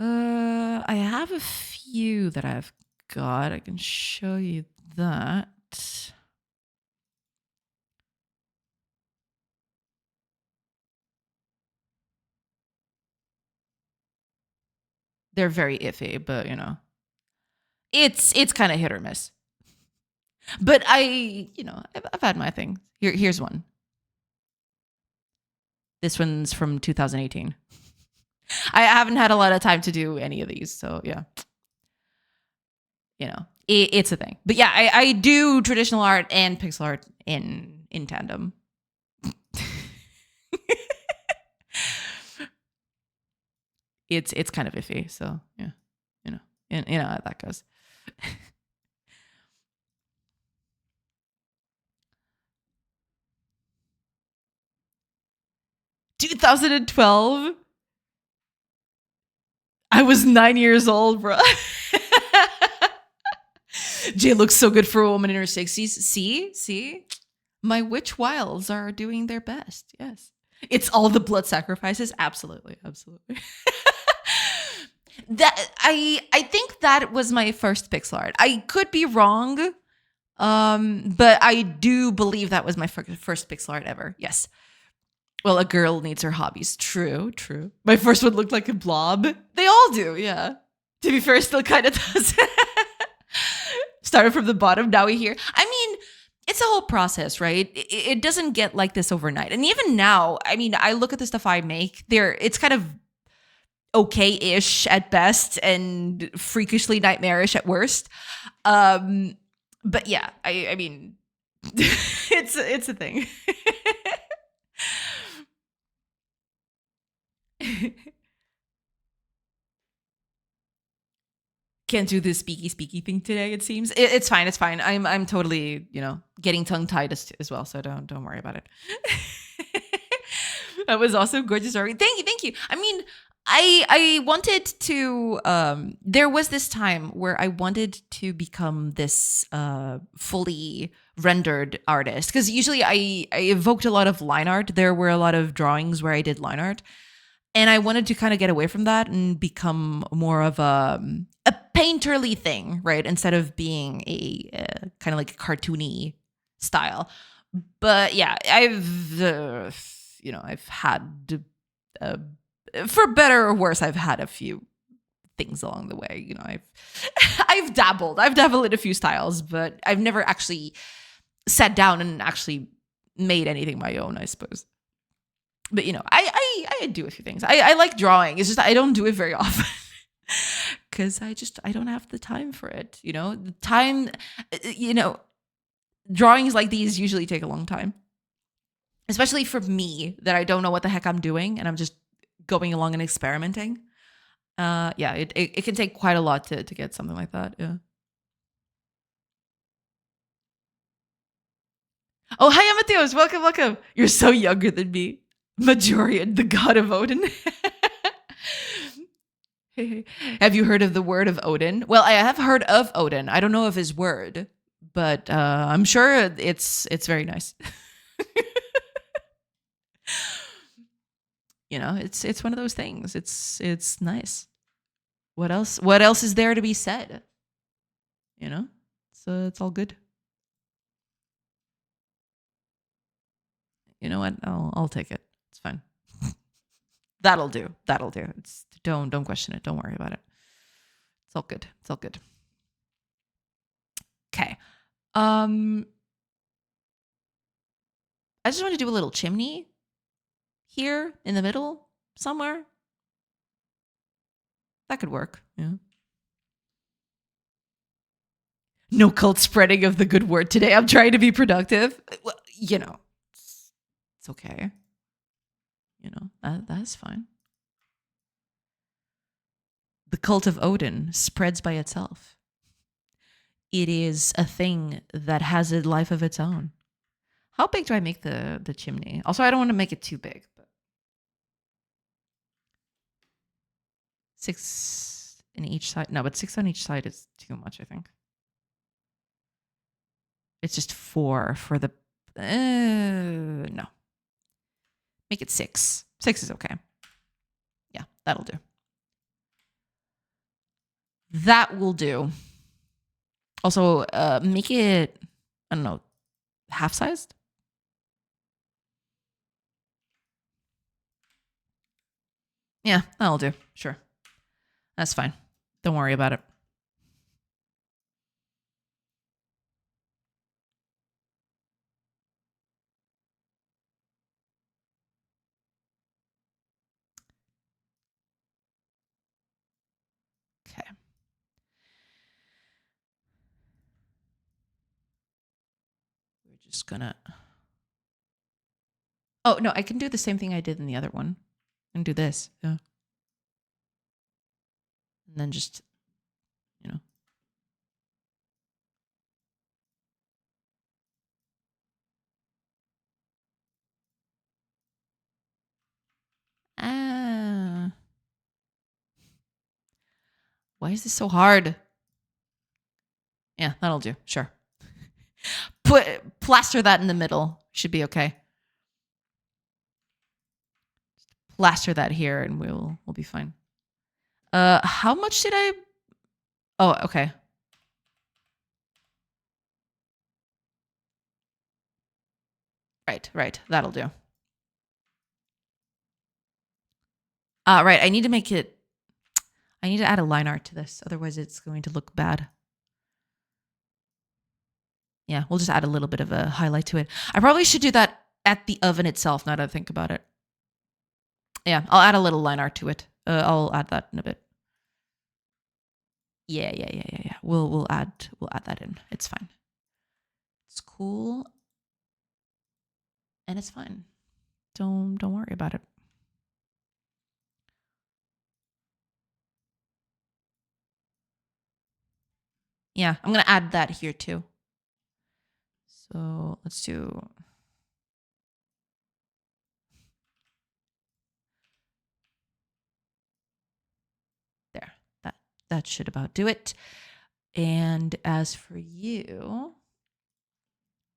I have a few that I've got. I can show you that. They're very iffy, but you know, it's kind of hit or miss. But I've had my thing. Here's one. This one's from 2018. I haven't had a lot of time to do any of these, so yeah. You know, it's a thing. But yeah, I do traditional art and pixel art in tandem. It's kind of iffy, so yeah, you know how that goes. 2012. I was 9 years old, bro. Jay looks so good for a woman in her 60s. See? My witch wilds are doing their best. Yes. It's all the blood sacrifices. Absolutely. That I think that was my first pixel art. I could be wrong. But I do believe that was my first pixel art ever. Yes. Well, a girl needs her hobbies. True. My first one looked like a blob. They all do, yeah. To be fair, it still kind of does. Started from the bottom, now we here. I mean, it's a whole process, right? It doesn't get like this overnight. And even now, I mean, I look at the stuff I make, it's kind of okay-ish at best and freakishly nightmarish at worst. But yeah, I mean, it's a thing. Can't do the speaky thing today. It seems it's fine. I'm totally, you know, getting tongue tied as well. So don't worry about it. That was also gorgeous story. Thank you. I mean, I wanted to there was this time where I wanted to become this fully rendered artist, because usually I evoked a lot of line art. There were a lot of drawings where I did line art, and I wanted to kind of get away from that and become more of a painterly thing, right? Instead of being a kind of like a cartoony style. But yeah, I've had uh, for better or worse, I've had a few things along the way. I've dabbled in a few styles, but I've never actually sat down and actually made anything my own, I suppose. But I do a few things. I like drawing. It's just I don't do it very often because I don't have the time for it. The time, drawings like these usually take a long time, especially for me that I don't know what the heck I'm doing and I'm just going along and experimenting. Yeah, it can take quite a lot to get something like that. Yeah. Oh, hi, Amadeus. Welcome, welcome. You're so younger than me. Majorian, the god of Odin. Have you heard of the word of Odin? Well, I have heard of Odin. I don't know of his word, but I'm sure it's very nice. It's one of those things. It's nice. What else? What else is there to be said? So it's all good. You know what? I'll take it. It's fine. That'll do. That'll do. Don't question it. Don't worry about it. It's all good. It's all good. Okay. I just want to do a little chimney here in the middle somewhere. That could work. Yeah. No cult spreading of the good word today. I'm trying to be productive. Well, it's okay. That's fine. The cult of Odin spreads by itself. It is a thing that has a life of its own. How big do I make the chimney? Also, I don't want to make it too big. But 6 in each side. No, but 6 on each side is too much, I think. It's just 4 for the... no. Make it 6. 6 is okay. Yeah, that'll do. That will do. Also, make it, I don't know, half-sized? Yeah, that'll do. Sure. That's fine. Don't worry about it. Okay. We're just gonna... Oh, no, I can do the same thing I did in the other one. And do this. Yeah. And then just, you know. Ah. Why is this so hard? Yeah, that'll do. Sure. Plaster that in the middle. Should be okay. Plaster that here and we'll be fine. How much did I... Oh, okay. Right. That'll do. Right. I need to make it... I need to add a line art to this. Otherwise, it's going to look bad. Yeah, we'll just add a little bit of a highlight to it. I probably should do that at the oven itself, now that I think about it. Yeah, I'll add a little line art to it. I'll add that in a bit. Yeah. We'll add that in. It's fine. It's cool. And it's fine. Don't worry about it. Yeah, I'm going to add that here too. So let's do... that should about do it. And as for you,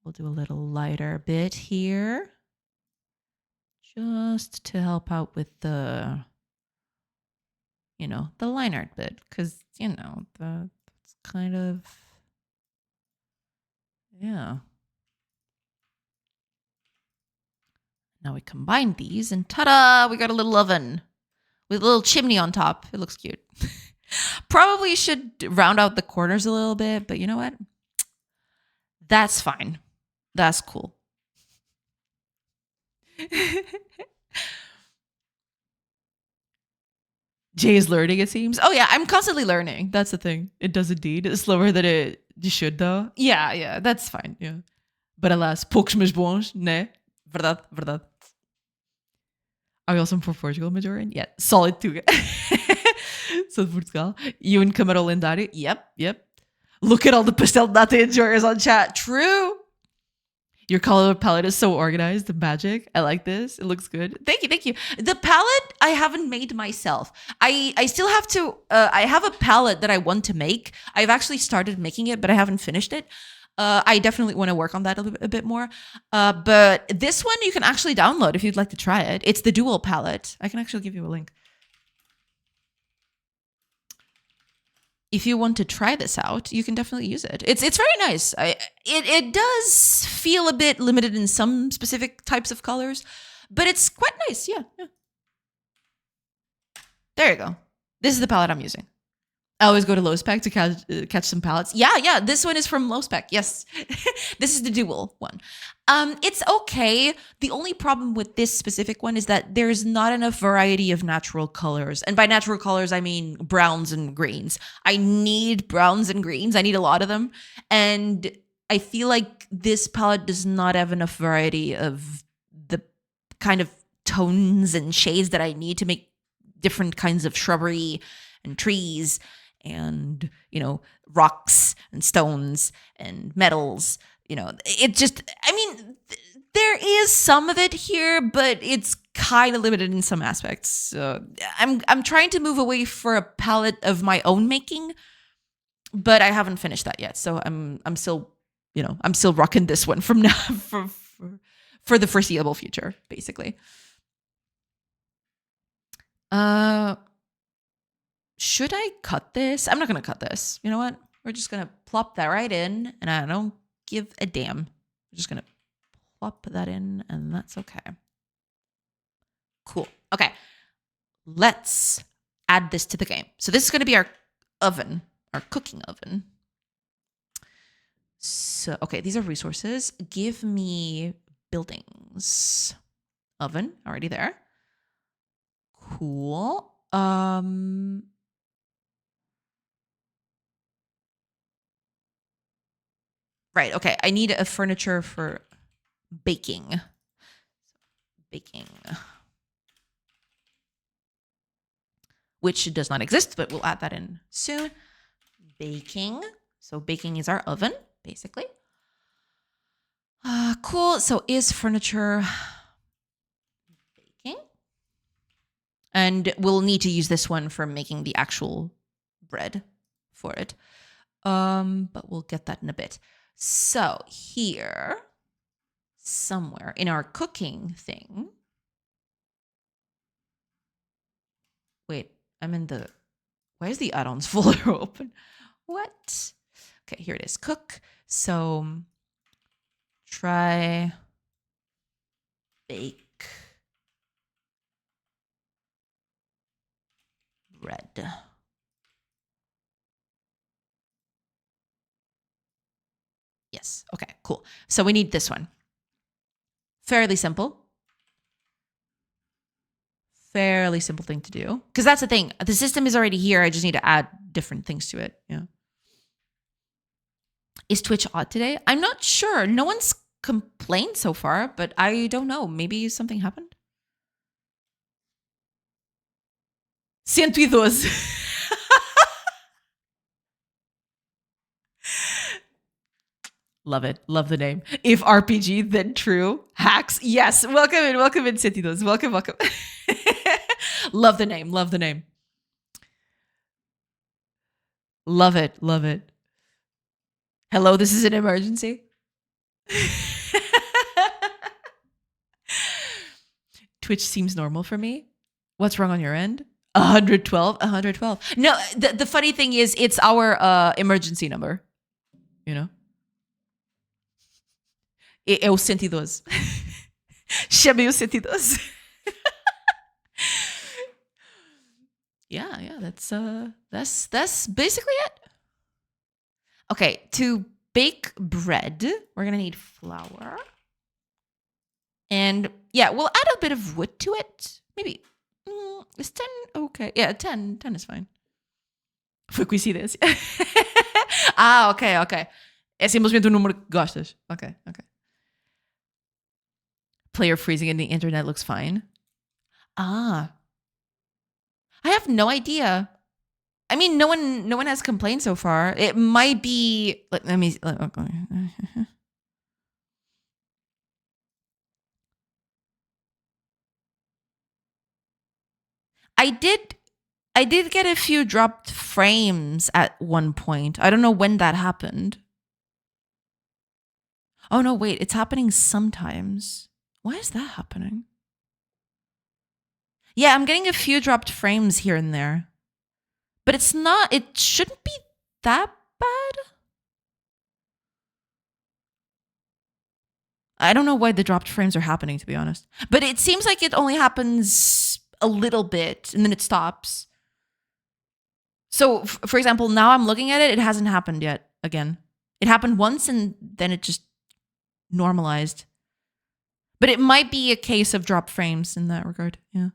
we'll do a little lighter bit here, just to help out with the, the line art bit, because, that's kind of, yeah. Now we combine these and ta-da, we got a little oven with a little chimney on top. It looks cute. Probably should round out the corners a little bit, but you know what? That's fine. That's cool. Jay is learning, it seems. Oh yeah, I'm constantly learning. That's the thing. It does indeed. It's slower than it should, though. Yeah, that's fine. Yeah. But alas, poucos mas bons, né? Verdade. Are we also from Portugal, Majoran? Yeah, solid too. Sou de Portugal. You and Camaro Lendário? Yep. Look at all the pastel de nata enjoyers on chat. True. Your color palette is so organized. The magic. I like this. It looks good. Thank you. The palette I haven't made myself. I still have to. I have a palette that I want to make. I've actually started making it, but I haven't finished it. I definitely want to work on that a bit more. But this one you can actually download if you'd like to try it. It's the dual palette. I can actually give you a link. If you want to try this out, you can definitely use it. It's very nice. It does feel a bit limited in some specific types of colors, but it's quite nice. Yeah. There you go. This is the palette I'm using. I always go to low spec to catch some palettes. Yeah. This one is from low spec. Yes. This is the dual one. It's okay. The only problem with this specific one is that there's not enough variety of natural colors. And by natural colors, I mean browns and greens. I need browns and greens. I need a lot of them. And I feel like this palette does not have enough variety of the kind of tones and shades that I need to make different kinds of shrubbery and trees and, rocks and stones and metals. It just, there is some of it here, but it's kind of limited in some aspects. So I'm trying to move away for a palette of my own making, but I haven't finished that yet. So I'm still, I'm still rocking this one from now for the foreseeable future, basically. Should I cut this? I'm not going to cut this. You know what? We're just going to plop that right in, and I don't give a damn. We're just going to plop that in, and that's okay. Cool. Okay. Let's add this to the game. So this is going to be our oven, our cooking oven. So, okay, these are resources. Give me buildings. Oven, already there. Cool. Right, okay. I need a furniture for baking. Which does not exist, but we'll add that in soon. Baking. So baking is our oven, basically. Cool. So is furniture baking? And we'll need to use this one for making the actual bread for it. But we'll get that in a bit. So here, somewhere in our cooking thing. Wait, I'm in the, why is the add-ons folder open? What? Okay, here it is, cook. So try bake bread. Yes, okay, cool. So we need this one. Fairly simple. Fairly simple thing to do. Because that's the thing. The system is already here. I just need to add different things to it. Yeah. Is Twitch odd today? I'm not sure. No one's complained so far, but I don't know. Maybe something happened. 112. Love it. Love the name. If RPG, then true. Hacks. Yes. Welcome in, 112. Welcome. Love the name. Love it. Love it. Hello, this is an emergency. Twitch seems normal for me. What's wrong on your end? 112? 112. No, the funny thing is it's our emergency number. You know? É o 112. Chamei o 112. Yeah, that's basically it. Okay, to bake bread, we're gonna need flour. And yeah, we'll add a bit of wood to it. Maybe. Is 10 okay? Yeah, 10 is fine. Foi coincidência. Ok. É simplesmente um número que gostas. Ok. Player freezing and the internet looks fine. I have no idea. I mean, no one has complained so far. It might be. Let me. Okay. I did get a few dropped frames at one point. I don't know when that happened. Oh no, wait, it's happening sometimes. Why is that happening? Yeah, I'm getting a few dropped frames here and there. But it shouldn't be that bad. I don't know why the dropped frames are happening, to be honest. But it seems like it only happens a little bit and then it stops. So, for example, now I'm looking at it, it hasn't happened yet again. It happened once and then it just normalized. But it might be a case of dropped frames in that regard. Yeah.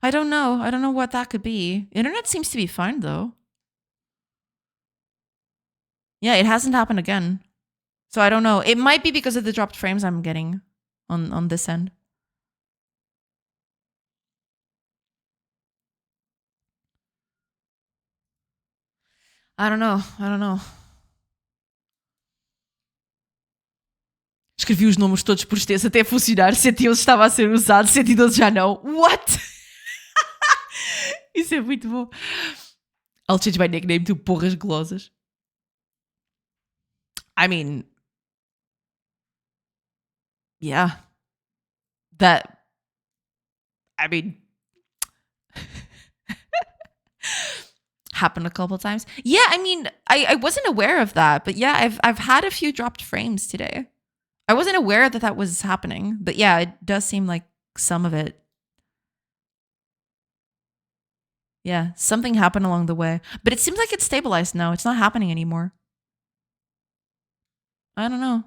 I don't know. I don't know what that could be. Internet seems to be fine, though. Yeah, it hasn't happened again. So I don't know. It might be because of the dropped frames I'm getting on this end. I don't know. Escrevi os números todos por extenso até funcionar. 111 estava a ser usado, 112 já não. What? Isso é muito bom. I'll change my nickname to Porras Glosas. I mean, yeah. Happened a couple times. Yeah, I mean, I wasn't aware of that, but yeah, I've had a few dropped frames today. I wasn't aware that was happening, but yeah, it does seem like some of it. Yeah, something happened along the way, but it seems like it's stabilized now. It's not happening anymore. I don't know.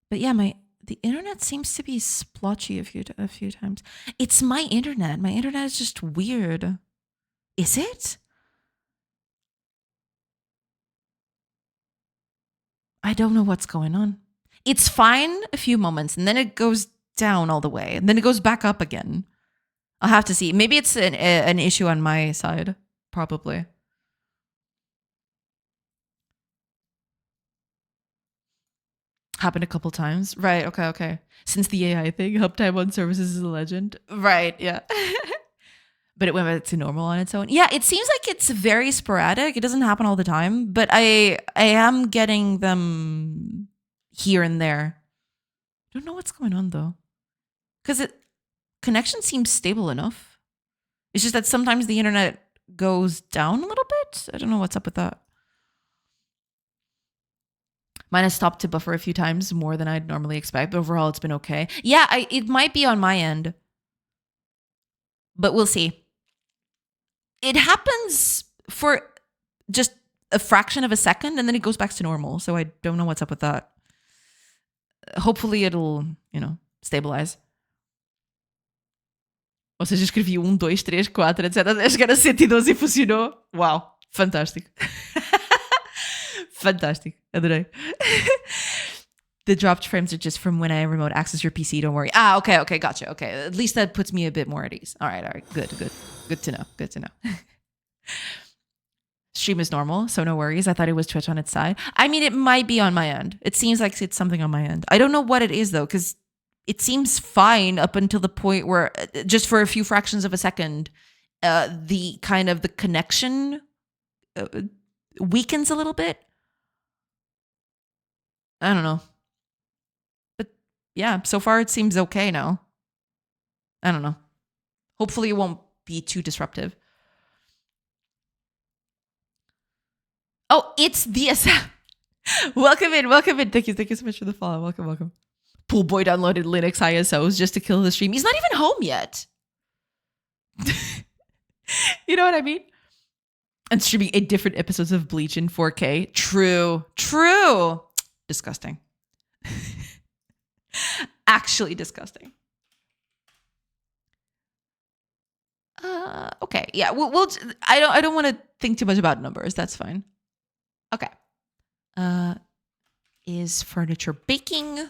But yeah, the internet seems to be splotchy a few times. It's my internet. My internet is just weird. Is it? I don't know what's going on. It's fine a few moments and then it goes down all the way and then it goes back up again. I'll have to see. Maybe it's an issue on my side. Probably. Happened a couple times. Right. Okay. Since the AI thing, uptime on services is a legend. Right. Yeah. But it went back to normal on its own. Yeah, it seems like it's very sporadic. It doesn't happen all the time, but I am getting them here and there. I don't know what's going on though. Because connection seems stable enough. It's just that sometimes the internet goes down a little bit. I don't know what's up with that. Mine has stopped to buffer a few times more than I'd normally expect, but overall it's been okay. Yeah, it might be on my end, but we'll see. It happens for just a fraction of a second and then it goes back to normal. So I don't know what's up with that. Hopefully it'll, stabilize. Ou seja, escrevi 1, 2, 3, 4, etc. Até chegar a 112 e funcionou. Uau, fantástico. Fantastic. Adorei. The dropped frames are just from when I remote access your PC. Don't worry. Okay. Gotcha. Okay. At least that puts me a bit more at ease. All right. Good to know. Stream is normal, so no worries. I thought it was Twitch on its side. I mean, it might be on my end. It seems like it's something on my end. I don't know what it is though, because it seems fine up until the point where just for a few fractions of a second, the kind of the connection weakens a little bit. I don't know. But yeah, so far it seems okay now. I don't know. Hopefully it won't be too disruptive. Oh, it's the welcome in, welcome in. Thank you so much for the follow. Welcome, welcome. Pool boy downloaded Linux ISOs just to kill the stream. He's not even home yet. You know what I mean? And streaming 8 different episodes of Bleach in 4K. True. Disgusting. Actually disgusting. Okay. Yeah. We'll I don't want to think too much about numbers. That's fine. Okay. Is furniture baking?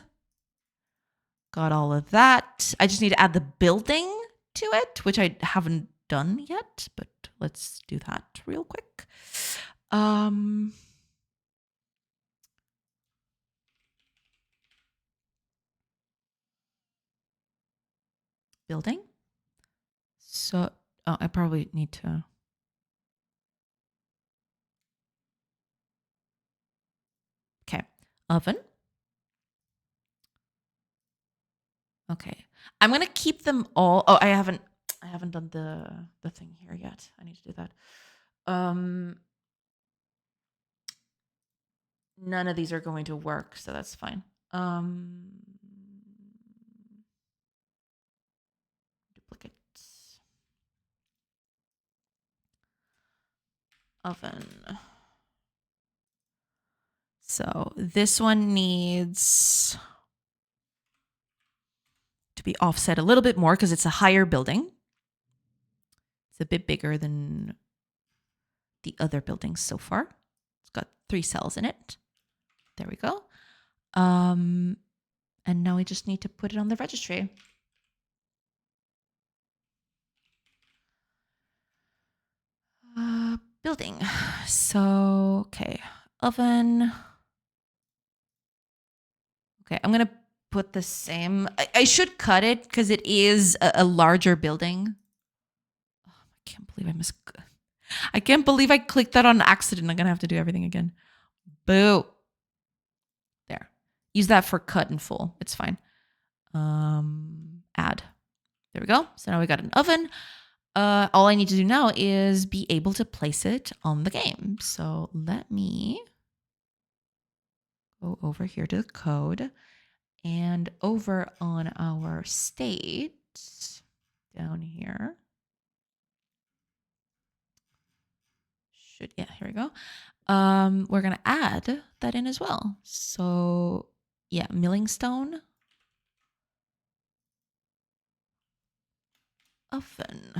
Got all of that. I just need to add the building to it, which I haven't done yet, but let's do that real quick. Building. So, I probably need to. Okay. Oven. Okay. I'm going to keep them all. Oh, I haven't done the thing here yet. I need to do that. None of these are going to work, so that's fine. Duplicates. Oven. So this one needs to be offset a little bit more because it's a higher building. It's a bit bigger than the other buildings so far. It's got 3 cells in it. There we go. And now we just need to put it on the registry. Building. So, okay. Oven. Okay, I'm going to put the same. I should cut it because it is a larger building. Oh, I can't believe I can't believe I clicked that on accident. I'm going to have to do everything again. Boo. There. Use that for cut in full. It's fine. Add. There we go. So now we got an oven. All I need to do now is be able to place it on the game. So let me go over here to the code and over on our state down here. Yeah, here we go. We're going to add that in as well. So yeah, milling stone. Oven.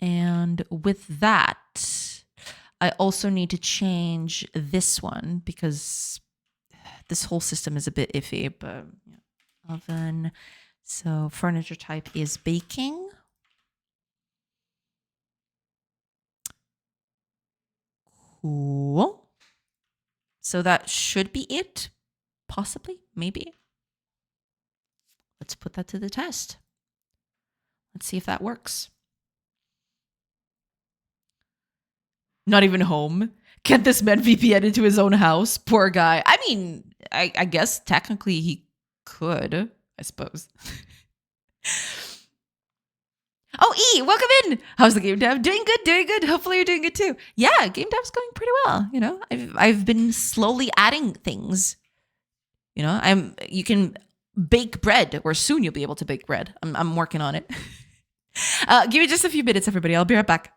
And with that, I also need to change this one because this whole system is a bit iffy, but yeah. Oven. So furniture type is baking. Cool. So that should be it. Possibly, maybe. Let's put that to the test. Let's see if that works. Not even home. Can't this man VPN into his own house? Poor guy. I mean, I guess technically he could, I suppose. Oh, E, welcome in. How's the game dev? Doing good, doing good. Hopefully you're doing good too. Yeah, game dev's going pretty well. You know, I've been slowly adding things. You know, you can bake bread, or soon you'll be able to bake bread. I'm working on it. Give me just a few minutes, everybody. I'll be right back.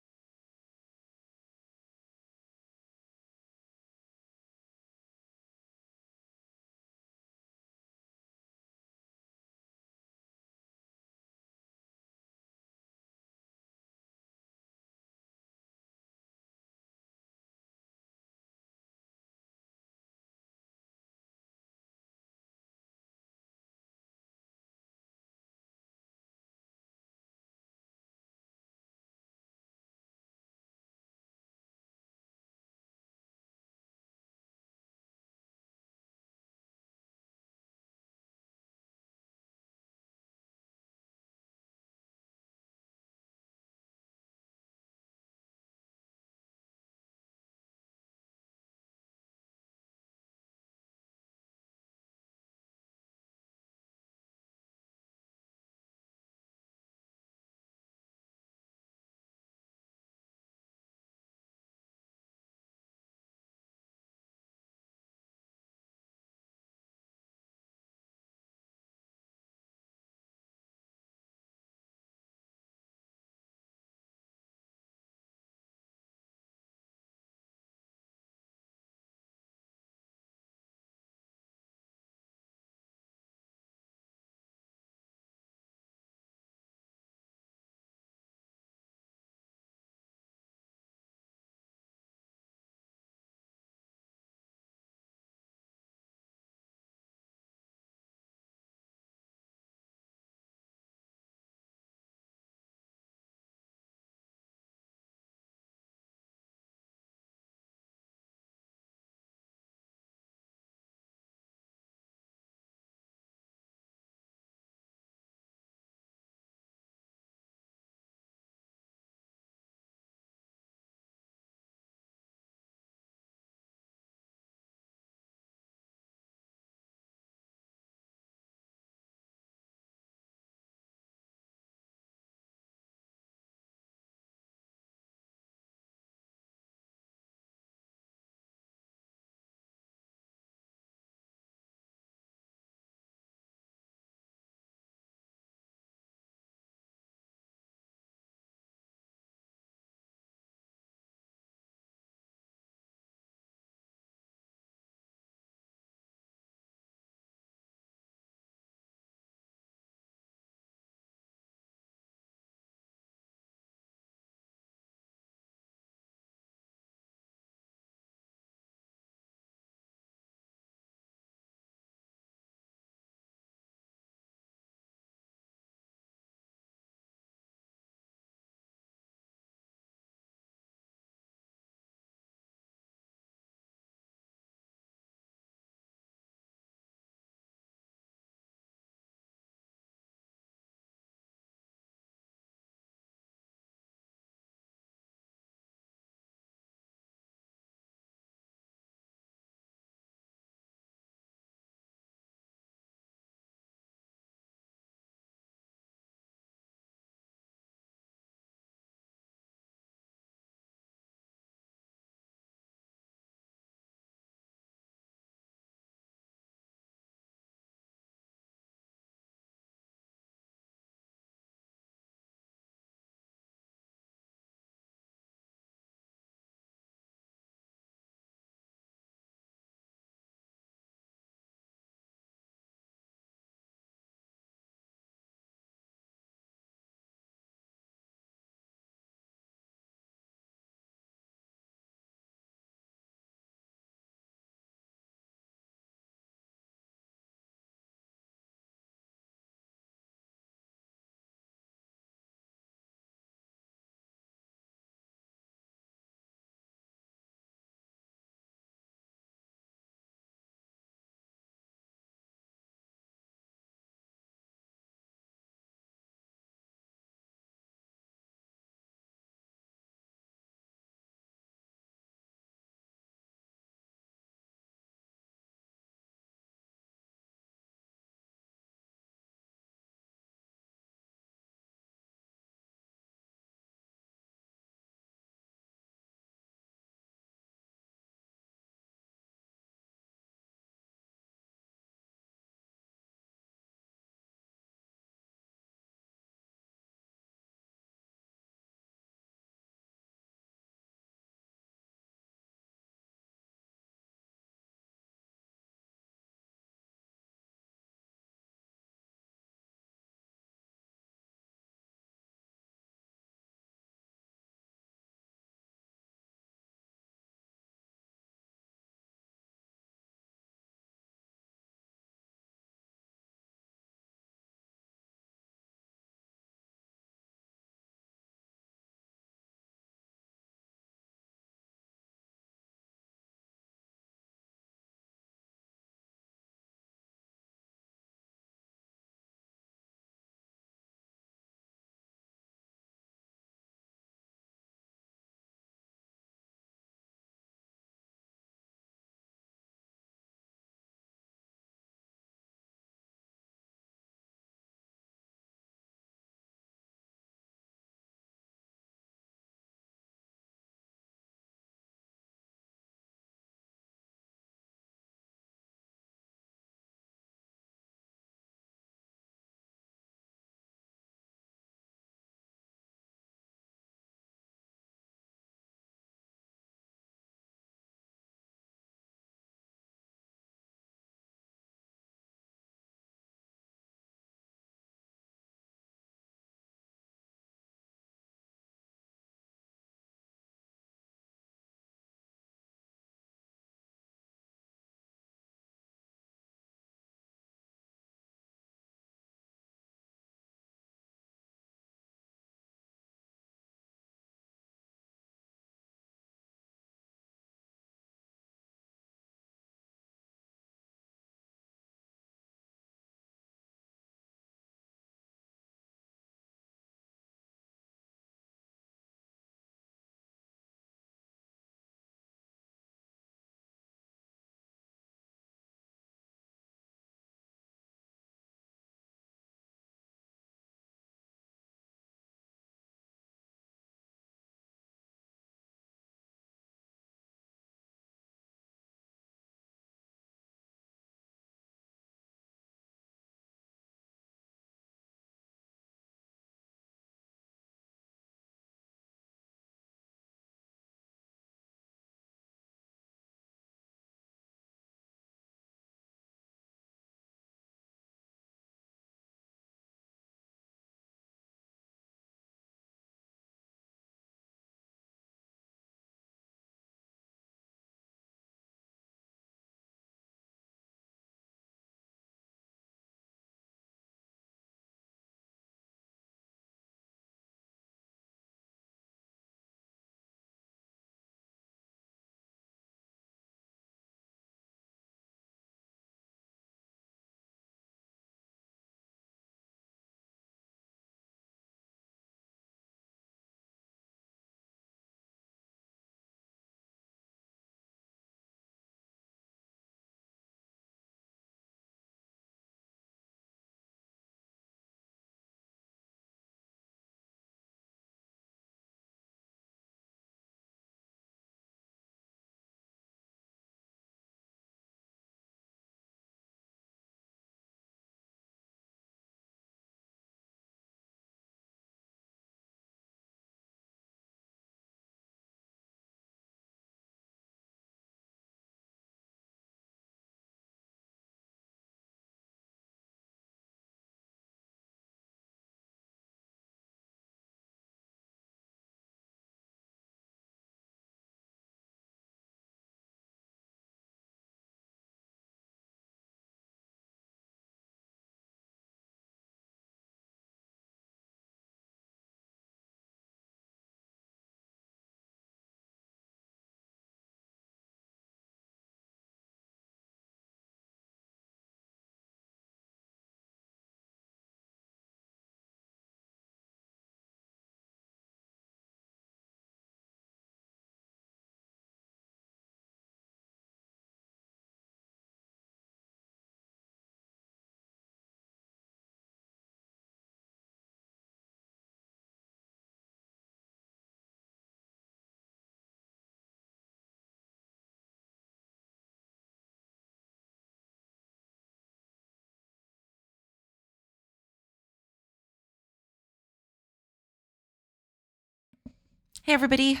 Hey, everybody.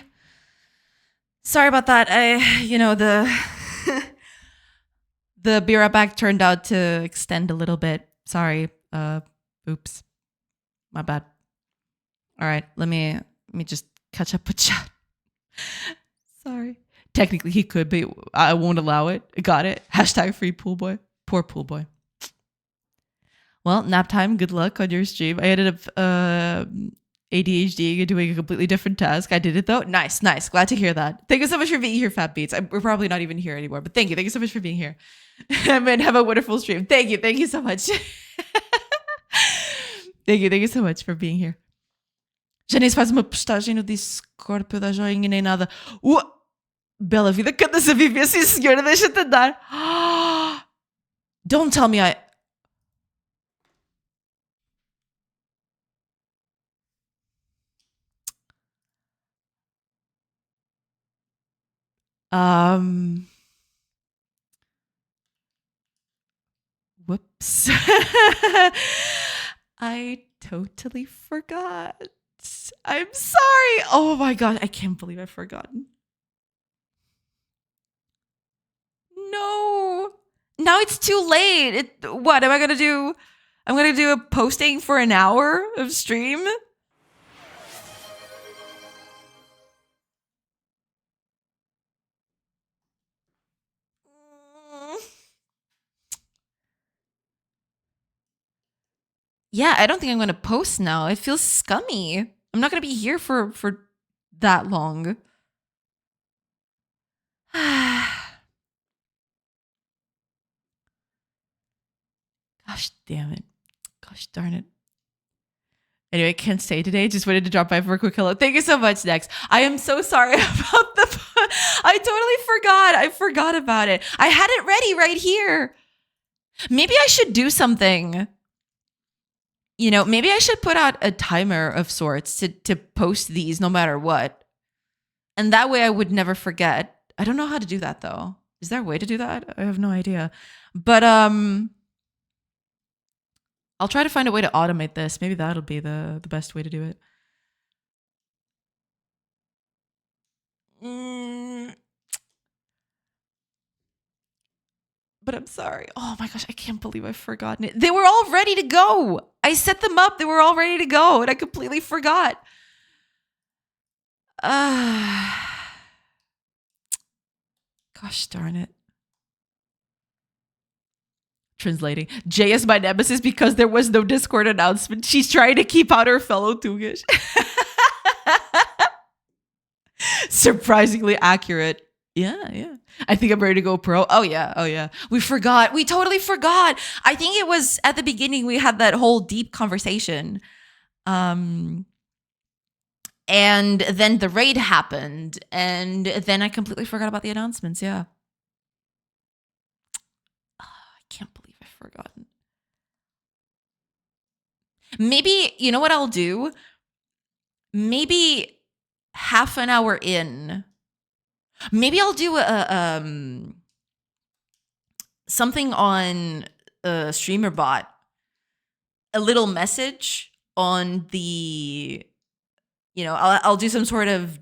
Sorry about that. The beer bag turned out to extend a little bit. Sorry. Oops. My bad. All right. Let me just catch up with chat. Sorry. Technically, he could, but I won't allow it. Got it. Hashtag free pool boy. Poor pool boy. Well, nap time. Good luck on your stream. I ended up ADHD and doing a completely different task. I did it though. Nice. Glad to hear that. Thank you so much for being here, Fat Beats. We're probably not even here anymore, but thank you. Thank you so much for being here. And have a wonderful stream. Thank you. Thank you so much. Thank you so much for being here. Já nem se faz uma postagem no Discord para eu dar joinha nem nada. Bela vida, canta-se a viver, sim senhora, deixa-te andar. Don't tell me whoops. I totally forgot. I'm sorry. Oh my god, I can't believe I've forgotten. No. Now it's too late. What am I gonna do? I'm gonna do a posting for an hour of stream? Yeah, I don't think I'm gonna post now. It feels scummy. I'm not gonna be here for that long. Gosh damn it. Gosh darn it. Anyway, I can't stay today. Just wanted to drop by for a quick hello. Thank you so much, Next. I am so sorry about I totally forgot. I forgot about it. I had it ready right here. Maybe I should do something. You know, maybe I should put out a timer of sorts to post these no matter what. And that way I would never forget. I don't know how to do that though. Is there a way to do that? I have no idea. But I'll try to find a way to automate this. Maybe that'll be the best way to do it. But I'm sorry. Oh my gosh, I can't believe I've forgotten it. They were all ready to go. I set them up. They were all ready to go, and I completely forgot. Gosh darn it. Translating. Jay is my nemesis because there was no Discord announcement. She's trying to keep out her fellow Tungish. Surprisingly accurate. Yeah. I think I'm ready to go pro. Oh yeah. We forgot. We totally forgot. I think it was at the beginning we had that whole deep conversation. And then the raid happened. And then I completely forgot about the announcements. Yeah. I can't believe I've forgotten. Maybe, you know what I'll do? Maybe half an hour in, maybe I'll do something on Streamer Bot, a little message on the, you know, I'll do some sort of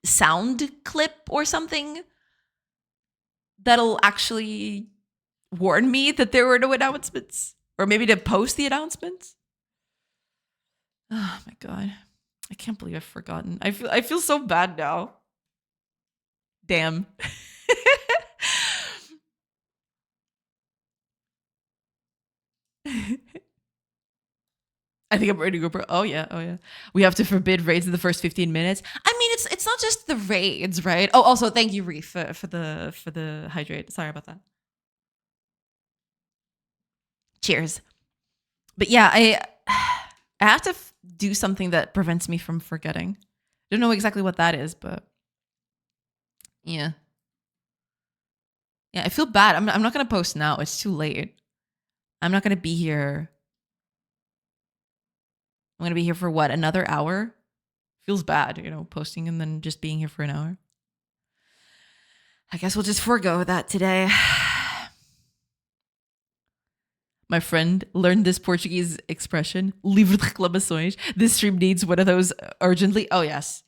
sound clip or something that'll actually warn me that there were no announcements, or maybe to post the announcements. Oh my god. I can't believe I've forgotten. I feel so bad now. Damn. I think I'm ready to go pro. Oh yeah. We have to forbid raids in the first 15 minutes. I mean, it's not just the raids, right? Oh, also thank you, Reef, for the hydrate. Sorry about that. Cheers. But yeah, I have to do something that prevents me from forgetting. I don't know exactly what that is, but yeah. Yeah, I feel bad. I'm not going to post now. It's too late. I'm not going to be here. I'm going to be here for what? Another hour? Feels bad, you know, posting and then just being here for an hour. I guess we'll just forego that today. My friend learned this Portuguese expression, livre de reclamações. This stream needs one of those urgently. Oh, yes.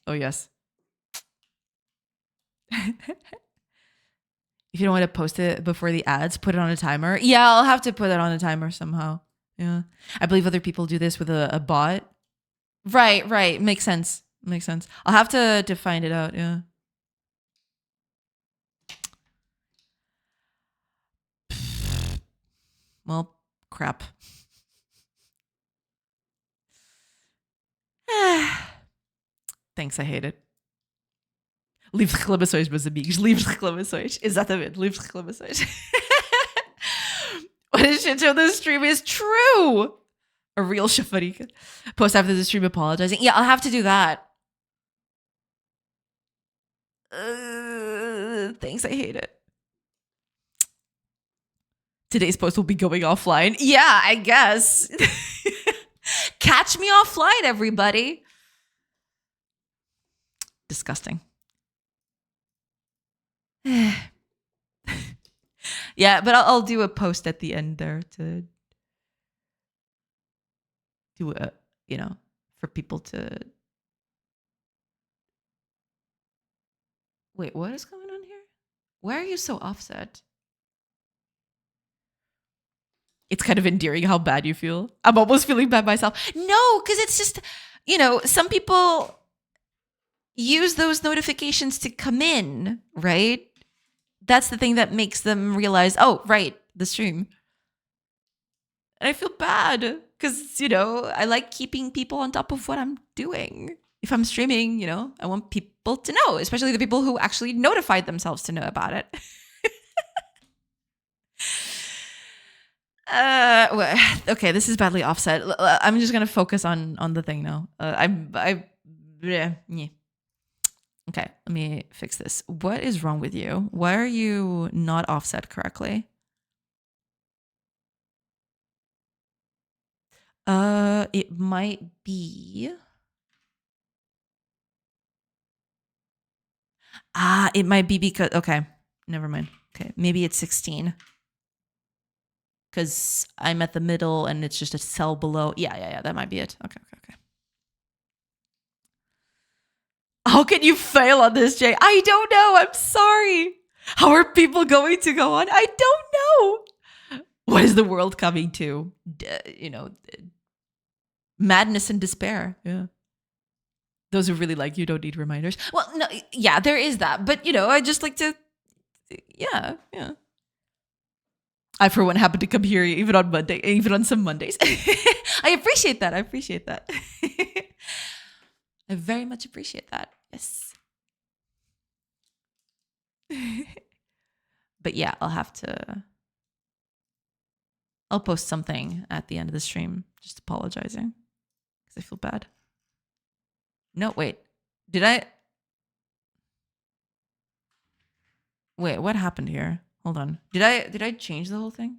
If you don't want to post it before the ads, put it on a timer. Yeah, I'll have to put it on a timer somehow. Yeah. I believe other people do this with a bot. Right. Makes sense. I'll have to find it out. Yeah. Well, crap. Thanks, I hate it. Livre de reclamações, meus amigos. Livre de reclamações. Exatamente, livre de reclamações. What a shit show this stream is true. A real chafarica. Post after the stream apologizing. Yeah, I'll have to do that. Thanks, I hate it. Today's post will be going offline. Yeah, I guess. Catch me offline, everybody. Disgusting. Yeah, but I'll do a post at the end there to do a, for people to. Wait, what is going on here? Why are you so offset? It's kind of endearing how bad you feel. I'm almost feeling bad myself. No, because it's just, some people use those notifications to come in, right? That's the thing that makes them realize, oh, right, the stream. And I feel bad because, I like keeping people on top of what I'm doing. If I'm streaming, I want people to know, especially the people who actually notified themselves to know about it. Okay, this is badly offset. I'm just gonna focus on the thing now. Yeah. Okay, let me fix this. What is wrong with you? Why are you not offset correctly? It might be. It might be because, okay, never mind. Okay, maybe it's 16. Because I'm at the middle and it's just a cell below. Yeah, that might be it. Okay. How can you fail on this, Jay? I don't know. I'm sorry. How are people going to go on? I don't know. What is the world coming to? Madness and despair. Yeah. Those who really like you don't need reminders. Well, no, yeah, there is that. But, I just like to, yeah. I, for one, happen to come here even on Monday, even on some Mondays. I appreciate that. I very much appreciate that. Yes. But yeah, I'll post something at the end of the stream just apologizing because I feel bad. No, wait. Wait, what happened here? Hold on. Did I change the whole thing?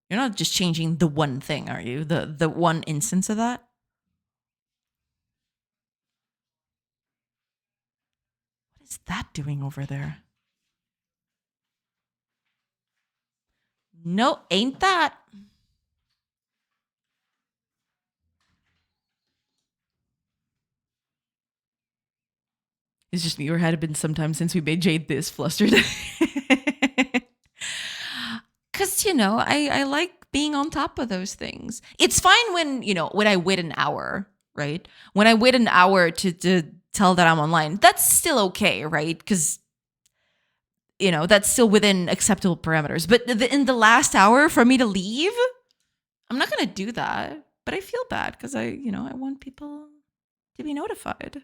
You're not just changing the one thing, are you? The one instance of that? What is that doing over there? No, ain't that. It's just me or had it been some time since we made Jade this flustered. Because, I like being on top of those things. It's fine when I wait an hour, right? When I wait an hour to tell that I'm online, that's still okay, right? Because, that's still within acceptable parameters. But in the last hour for me to leave, I'm not going to do that. But I feel bad because I want people to be notified,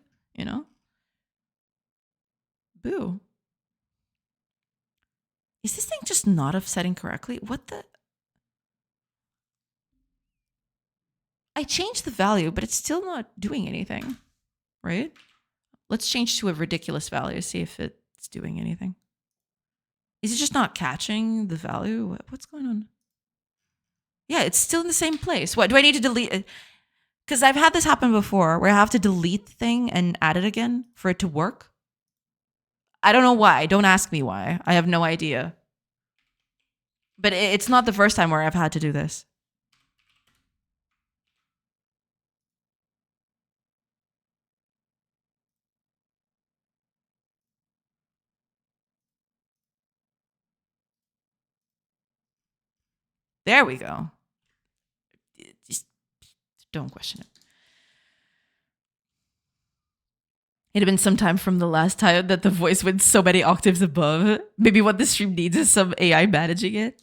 Boo. Is this thing just not offsetting correctly? What the? I changed the value, but it's still not doing anything, right? Let's change to a ridiculous value, see if it's doing anything. Is it just not catching the value? What's going on? Yeah, it's still in the same place. What, do I need to delete it? Because I've had this happen before where I have to delete the thing and add it again for it to work. I don't know why. Don't ask me why. I have no idea. But it's not the first time where I've had to do this. There we go. Just don't question it. It had been some time from the last time that the voice went so many octaves above. Maybe what the stream needs is some AI managing it.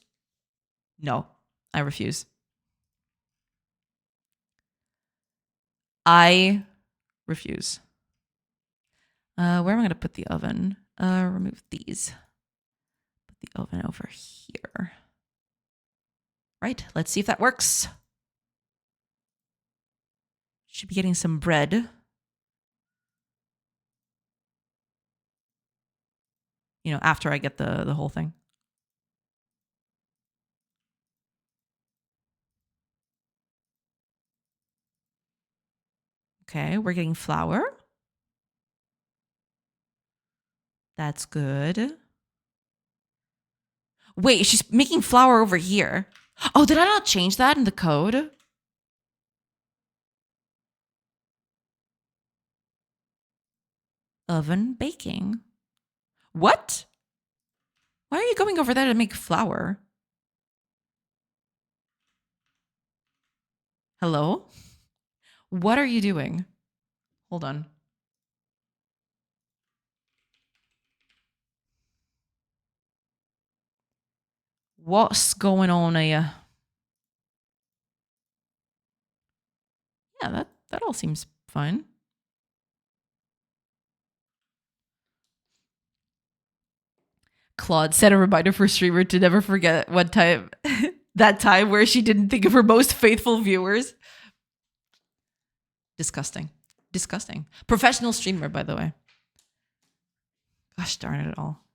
No, I refuse. I refuse. Where am I going to put the oven? Remove these. Put the oven over here. Right, let's see if that works. Should be getting some bread. You know, after I get the whole thing. Okay, we're getting flour. That's good. Wait, she's making flour over here. Oh, did I not change that in the code? Oven baking. What? Why are you going over there to make flour? Hello? What are you doing? Hold on. What's going on here? Yeah, that all seems fine. Claude set a reminder for streamer to never forget one time, that time where she didn't think of her most faithful viewers. Disgusting. Disgusting. Professional streamer, by the way. Gosh darn it all.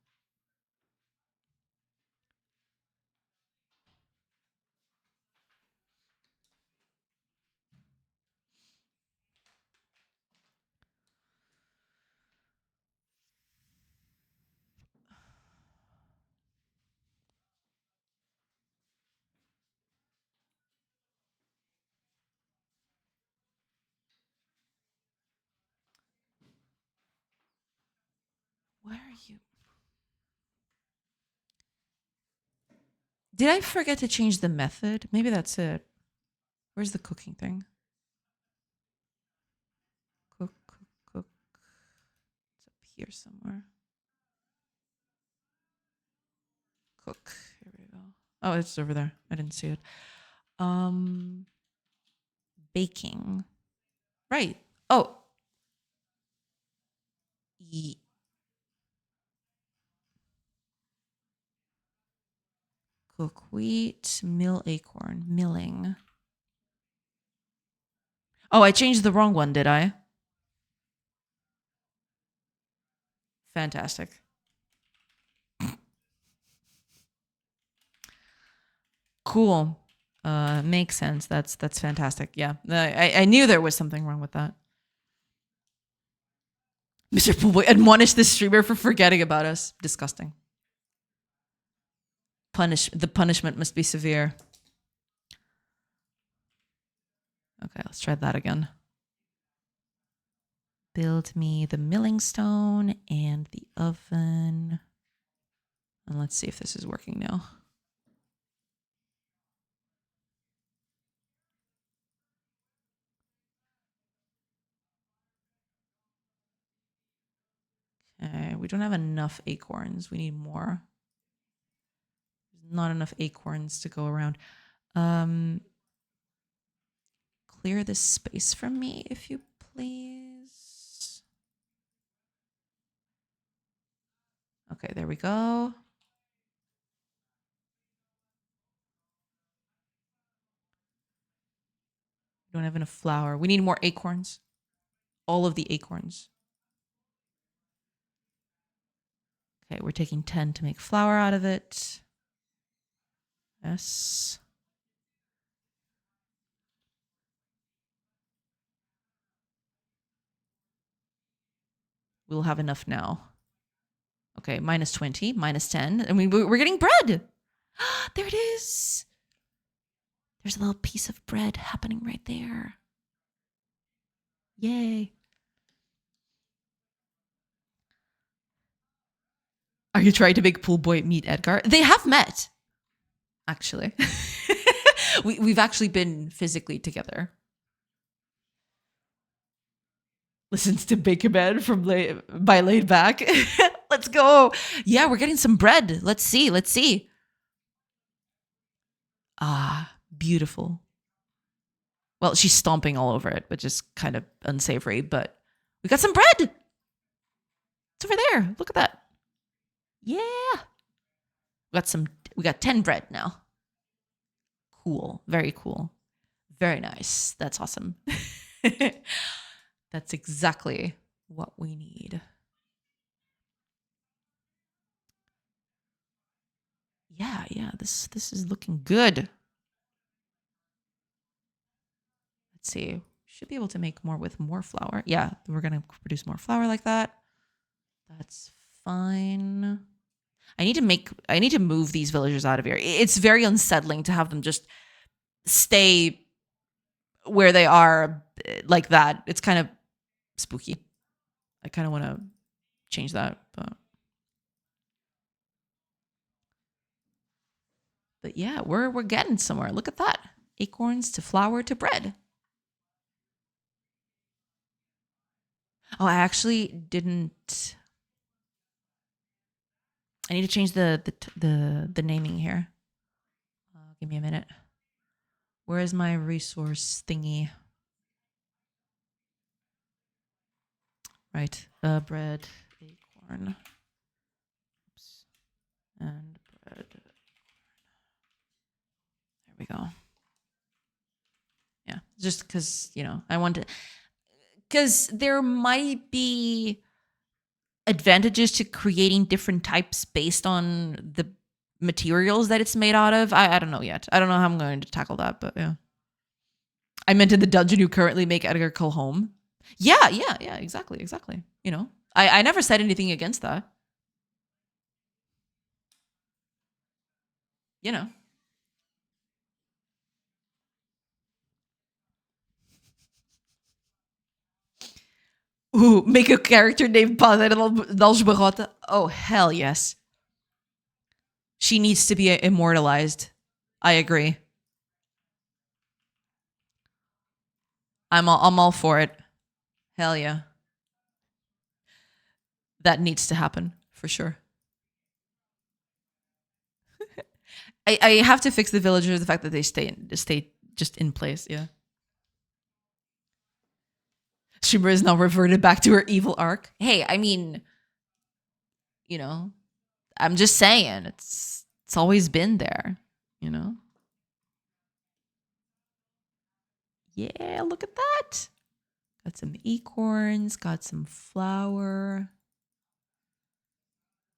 Where are you? Did I forget to change the method? Maybe that's it. Where's the cooking thing? Cook, cook, cook. It's up here somewhere. Cook. Here we go. Oh, it's over there. I didn't see it. Baking. Right. Oh. Cook wheat, mill acorn, milling. Oh, I changed the wrong one, did I? Fantastic. Cool. Makes sense. That's fantastic. Yeah, I knew there was something wrong with that. Mr. Poolboy admonished the streamer for forgetting about us. Disgusting. The punishment must be severe. Okay, let's try that again. Build me the milling stone and the oven. And let's see if this is working now. Okay, we don't have enough acorns. We need more. There's not enough acorns to go around. Clear this space from me, if you please. Okay, there we go. We don't have enough flour. We need more acorns. All of the acorns. Okay, we're taking 10 to make flour out of it. Yes. We'll have enough now. Okay, minus 20, minus 10. And we're getting bread. There it is. There's a little piece of bread happening right there. Yay. Are you trying to make Pool Boy meet Edgar? They have met, actually. We've actually been physically together. Listens to Bacon Man by Laid Back. Let's go. Yeah, we're getting some bread. Let's see. Ah, beautiful. Well, she's stomping all over it, which is kind of unsavory, but we got some bread. It's over there. Look at that. Yeah. We got 10 bread now. Cool. Very cool. Very nice. That's awesome. That's exactly what we need. Yeah. This is looking good. Let's see. Should be able to make more with more flour. Yeah, we're gonna produce more flour like that. That's fine. I need to move these villagers out of here. It's very unsettling to have them just stay where they are like that. It's kind of spooky. I kind of want to change that, but yeah, we're getting somewhere. Look at that. Acorns to flour to bread. Oh, I actually didn't. I need to change the naming here. Give me a minute. Where is my resource thingy? Right. Bread, acorn. Oops. And bread. There we go. Yeah. Just because, I want to. Because there might be advantages to creating different types based on the materials that it's made out of. I don't know yet. I don't know how I'm going to tackle that, but yeah. I meant in the dungeon you currently make Edgar call home. Yeah, exactly. I never said anything against that. Ooh, make a character named Dalsberota. Oh, hell yes. She needs to be immortalized. I agree. I'm all for it. Hell yeah. That needs to happen for sure. I have to fix the villagers. The fact that they stay just in place. Yeah. Shimmer is now reverted back to her evil arc. Hey, I mean, I'm just saying it's always been there. Yeah, look at that. Got some acorns. Got some flour.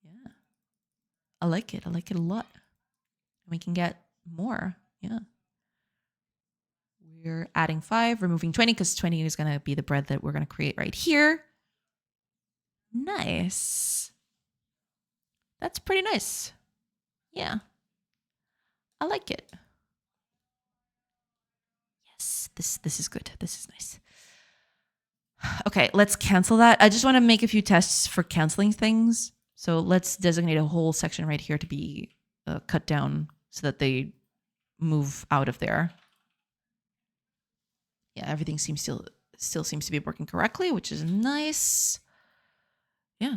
Yeah. I like it. I like it a lot. And we can get more. Yeah. We're adding 5, removing 20 because 20 is going to be the bread that we're going to create right here. Nice. That's pretty nice. Yeah. I like it. Yes, this is good. This is nice. Okay, let's cancel that. I just want to make a few tests for canceling things. So let's designate a whole section right here to be cut down so that they move out of there. Yeah, everything seems still seems to be working correctly, which is nice. Yeah.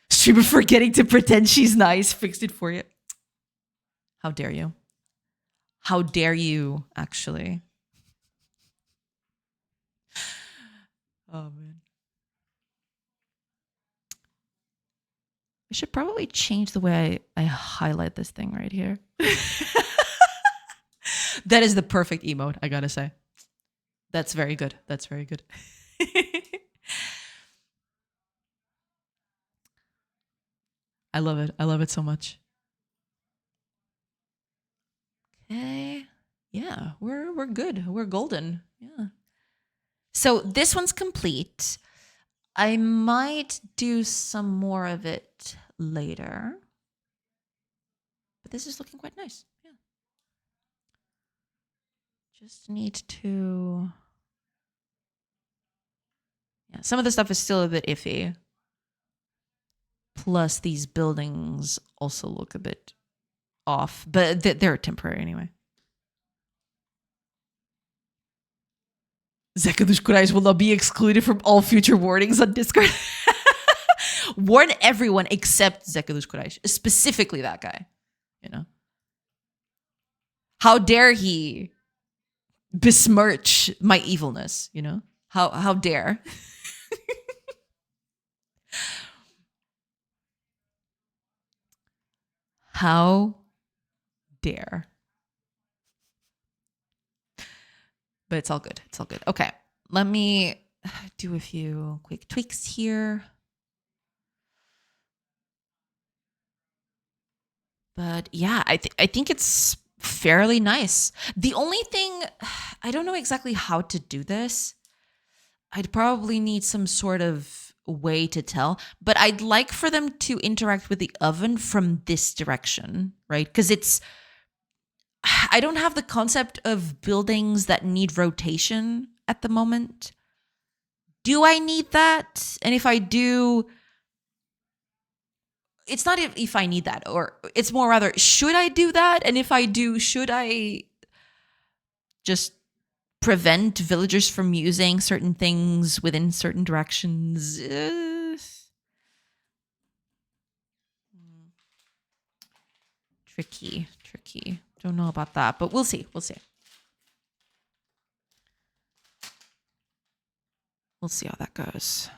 Streamer forgetting to pretend she's nice. Fixed it for you. How dare you? How dare you, actually? Oh, man. I should probably change the way I highlight this thing right here. That is the perfect emote, I gotta say. That's very good. That's very good. I love it. I love it so much. Okay. Yeah, we're good. We're golden. Yeah. So this one's complete. I might do some more of it later. But this is looking quite nice. Yeah. Just need to... Yeah, some of the stuff is still a bit iffy. Plus, these buildings also look a bit off, but they're temporary anyway. Zeca dos Corais will not be excluded from all future warnings on Discord. Warn everyone except Zeca dos Corais, specifically that guy. You know, how dare he besmirch my evilness? You know, how dare? How dare? But it's all good. It's all good. Okay, let me do a few quick tweaks here. But yeah, I think it's fairly nice. The only thing, I don't know exactly how to do this. I'd probably need some sort of way to tell, but I'd like for them to interact with the oven from this direction, right? Because I don't have the concept of buildings that need rotation at the moment. Do I need that? And if I do, it's not if I need that, or it's more rather, should I do that? And if I do, should I just prevent villagers from using certain things within certain directions? Tricky. Don't know about that, but we'll see. We'll see how that goes.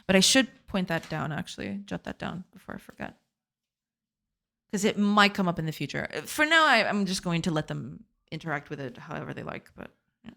But I should point that down, actually. Jot that down before I forget. Because it might come up in the future. For now, I'm just going to let them interact with it however they like. But yeah.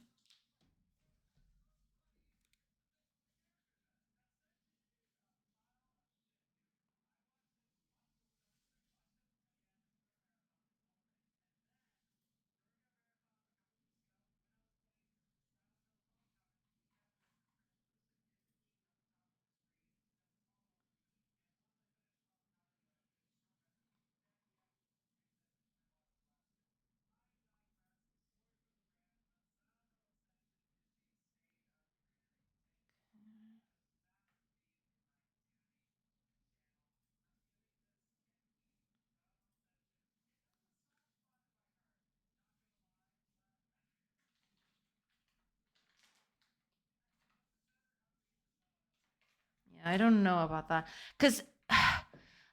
I don't know about that. Because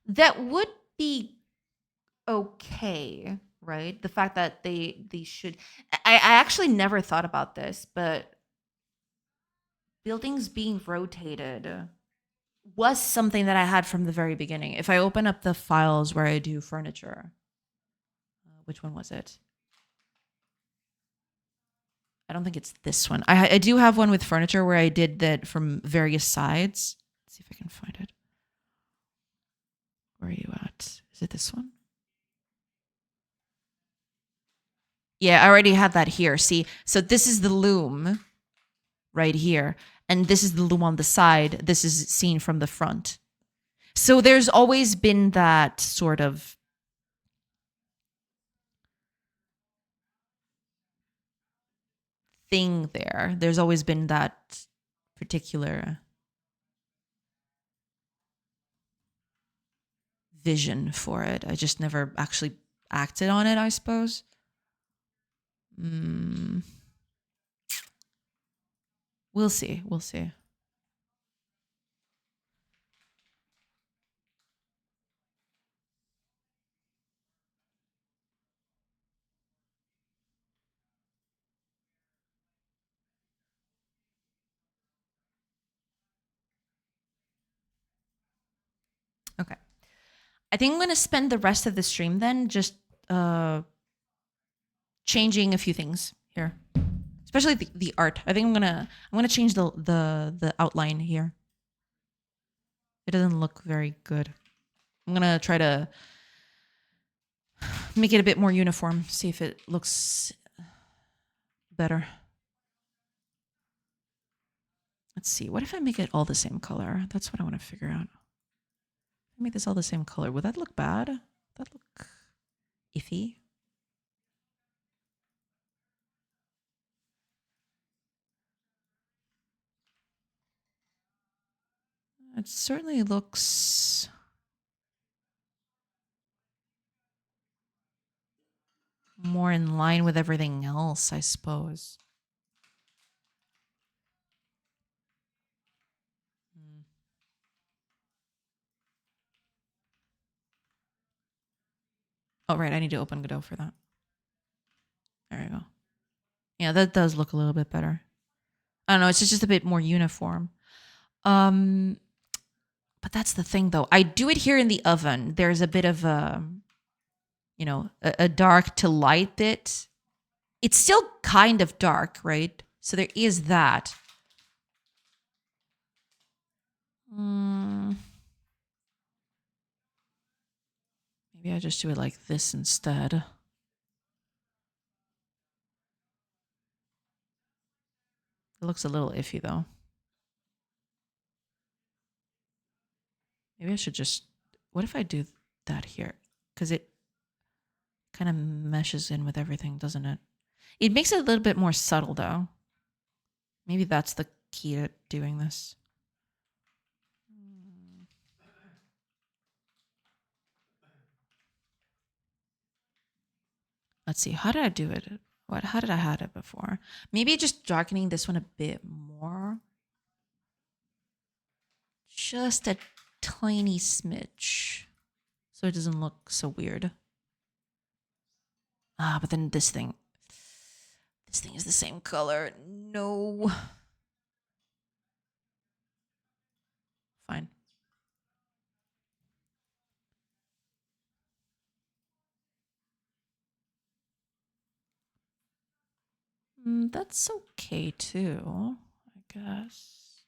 that would be okay, right? The fact that they should. I actually never thought about this, but buildings being rotated was something that I had from the very beginning. If I open up the files where I do furniture, which one was it? I don't think it's this one. I do have one with furniture where I did that from various sides. Let's see if I can find it. Where are you at? Is it this one? Yeah, I already had that here. See, so this is the loom right here. And this is the loom on the side. This is seen from the front. So there's always been that sort of thing there. There's always been that particular vision for it. I just never actually acted on it, I suppose. We'll see. Okay. I think I'm going to spend the rest of the stream then just changing a few things here. Especially the art. I think I'm gonna change the outline here. It doesn't look very good. I'm gonna try to make it a bit more uniform. See if it looks better. Let's see. What if I make it all the same color? That's what I want to figure out. Make this all the same color. Would that look bad? Would that look iffy? It certainly looks more in line with everything else, I suppose. Oh, right. I need to open Godot for that. There we go. Yeah, that does look a little bit better. I don't know. It's just a bit more uniform. But that's the thing, though. I do it here in the oven. There's a bit of a dark to light bit. It's still kind of dark, right? So there is that. Maybe I just do it like this instead. It looks a little iffy, though. Maybe I should just... What if I do that here? Because it kind of meshes in with everything, doesn't it? It makes it a little bit more subtle, though. Maybe that's the key to doing this. Let's see. How did I do it? How did I had it before? Maybe just darkening this one a bit more. Just a tiny smidge. So it doesn't look so weird. Ah, but then this thing is the same color. No. Fine. That's okay too, I guess.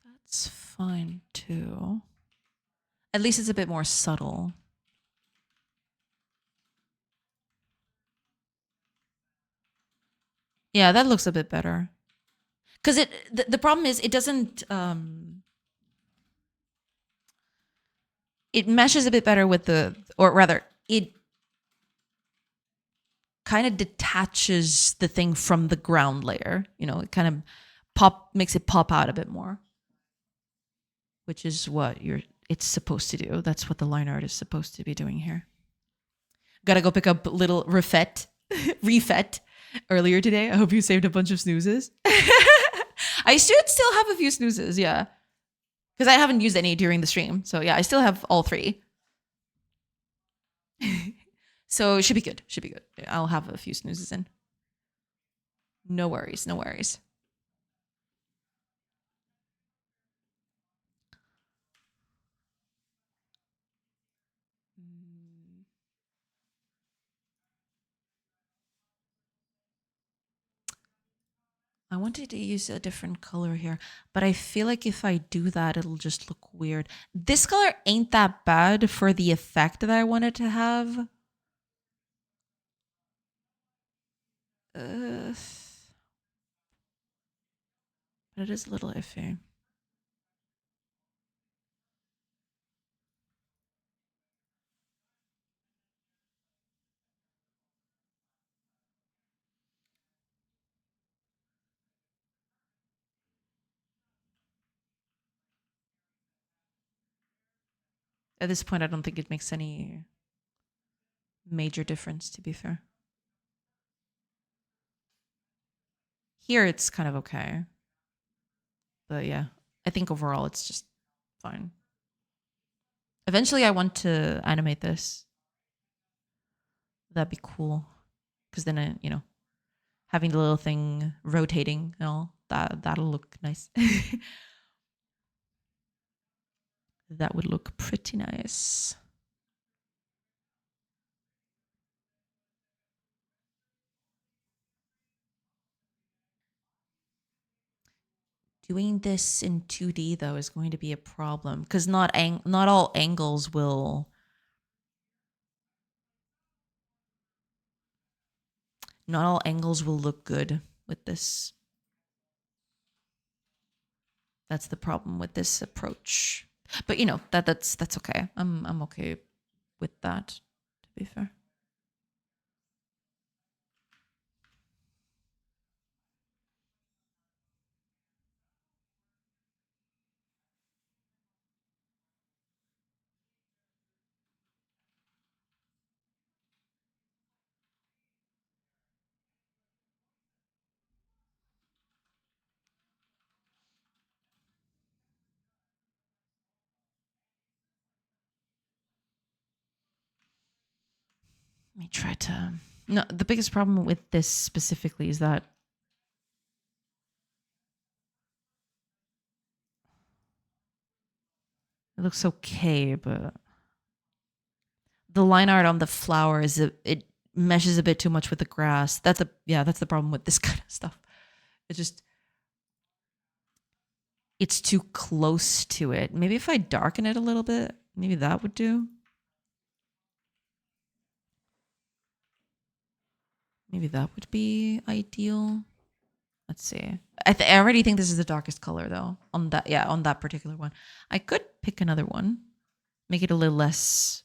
That's fine too. At least it's a bit more subtle. Yeah, that looks a bit better. Because the problem is it doesn't it meshes a bit better with or rather it kind of detaches the thing from the ground layer. It kind of makes it pop out a bit more, which is what it's supposed to do. That's what the line art is supposed to be doing here. Gotta go pick up little refet earlier today. I hope you saved a bunch of snoozes. I should still have a few snoozes, yeah. Because I haven't used any during the stream. So yeah, I still have all 3. So it should be good. Should be good. I'll have a few snoozes in. No worries. No worries. I wanted to use a different color here, but I feel like if I do that, it'll just look weird. This color ain't that bad for the effect that I wanted to have. But it is a little iffy. At this point, I don't think it makes any major difference, to be fair. Here, it's kind of okay. But yeah, I think overall, it's just fine. Eventually, I want to animate this. That'd be cool. Because then, having the little thing rotating and all, that'll look nice. That would look pretty nice. Doing this in 2D though is going to be a problem because not all angles will look good with this. That's the problem with this approach. But that's okay. I'm okay with that, to be fair. Let me try to... No, the biggest problem with this specifically is that it looks okay, but the line art on the flower it meshes a bit too much with the grass. That's the problem with this kind of stuff. It's too close to it. Maybe if I darken it a little bit, maybe that would do. Maybe that would be ideal. Let's see. I already think this is the darkest color though. On that particular one. I could pick another one. Make it a little less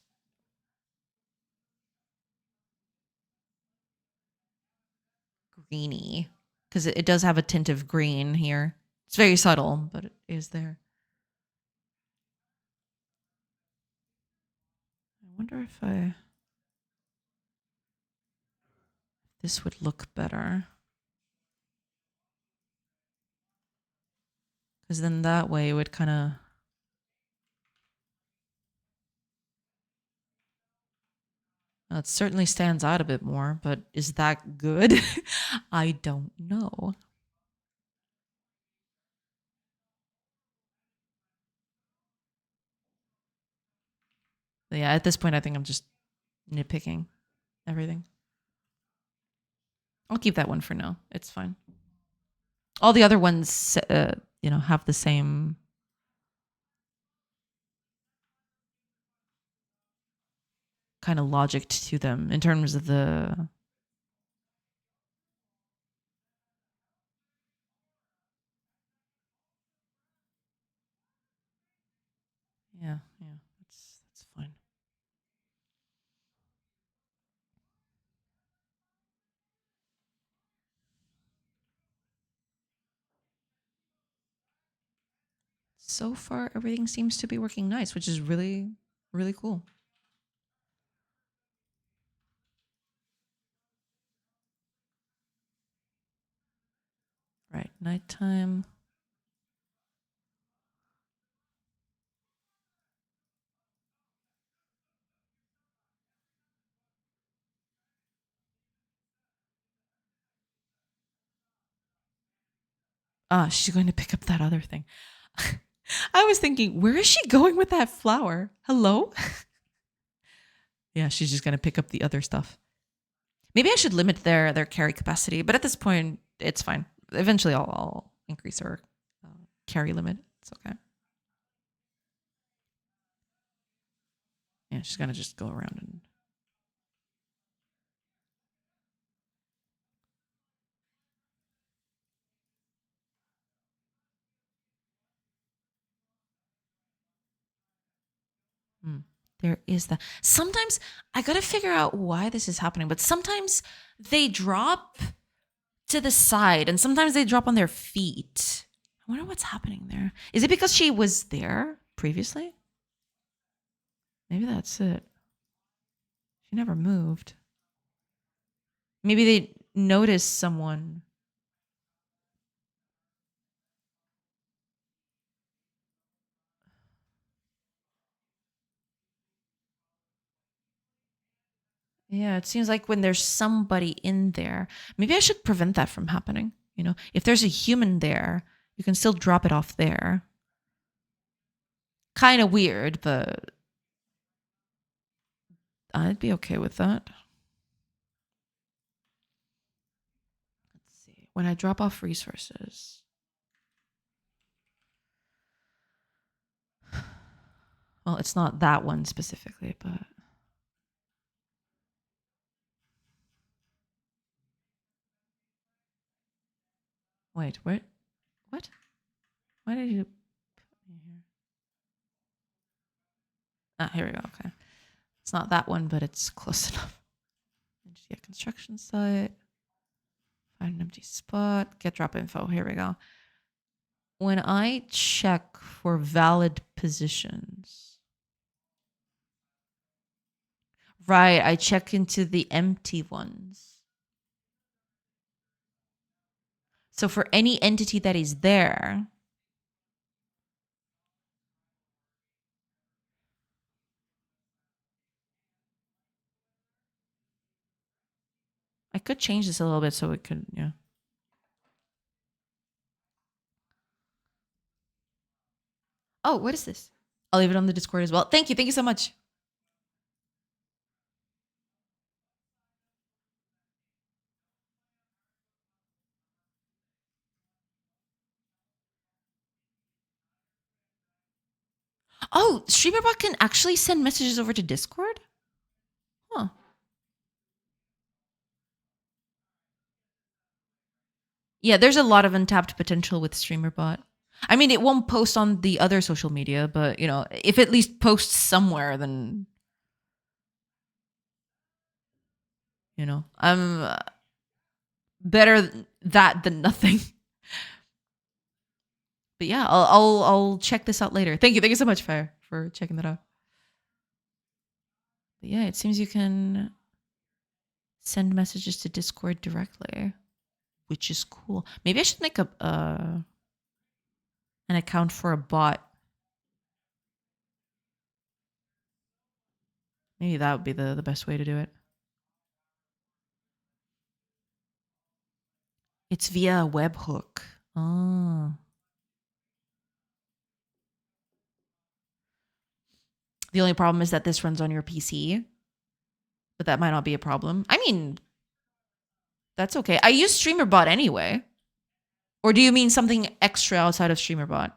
greeny. Because it does have a tint of green here. It's very subtle, but it is there. I wonder if this would look better. Because then that way it would kind of... It certainly stands out a bit more, but is that good? I don't know. But yeah, at this point, I think I'm just nitpicking everything. I'll keep that one for now. It's fine. All the other ones, have the same kind of logic to them in terms of the... Yeah, that's fine. So far, everything seems to be working nice, which is really, really cool. Right, nighttime. Ah, she's going to pick up that other thing. I was thinking, where is she going with that flower? Hello? Yeah, she's just going to pick up the other stuff. Maybe I should limit their carry capacity, but at this point, it's fine. Eventually, I'll increase her carry limit. It's okay. Yeah, she's going to just go around and... There is that. Sometimes I gotta figure out why this is happening, but sometimes they drop to the side and sometimes they drop on their feet. I wonder what's happening there. Is it because she was there previously? Maybe that's it. She never moved. Maybe they noticed someone. Yeah, it seems like when there's somebody in there, maybe I should prevent that from happening. If there's a human there, you can still drop it off there. Kind of weird, but I'd be okay with that. Let's see. When I drop off resources. Well, it's not that one specifically, but... Wait, where? What? Why did you put me here? Ah, here we go. Okay. It's not that one, but it's close enough. Yeah, construction site. Find an empty spot. Get drop info. Here we go. When I check for valid positions. Right, I check into the empty ones. So for any entity that is there, could change this a little bit so it could, yeah. Oh, what is this? I'll leave it on the Discord as well. Thank you. Thank you so much. Oh, StreamerBot can actually send messages over to Discord? Huh. Yeah, there's a lot of untapped potential with StreamerBot. I mean, it won't post on the other social media, but, you know, if it at least posts somewhere, then, you know, I'm better that than nothing. But yeah, I'll check this out later. Thank you so much, Fire, for checking that out. But yeah, it seems you can send messages to Discord directly, which is cool. Maybe I should make an account for a bot. Maybe that would be the best way to do it. It's via a webhook. Oh. The only problem is that this runs on your PC, but that might not be a problem. I mean, that's okay. I use StreamerBot anyway. Or do you mean something extra outside of StreamerBot?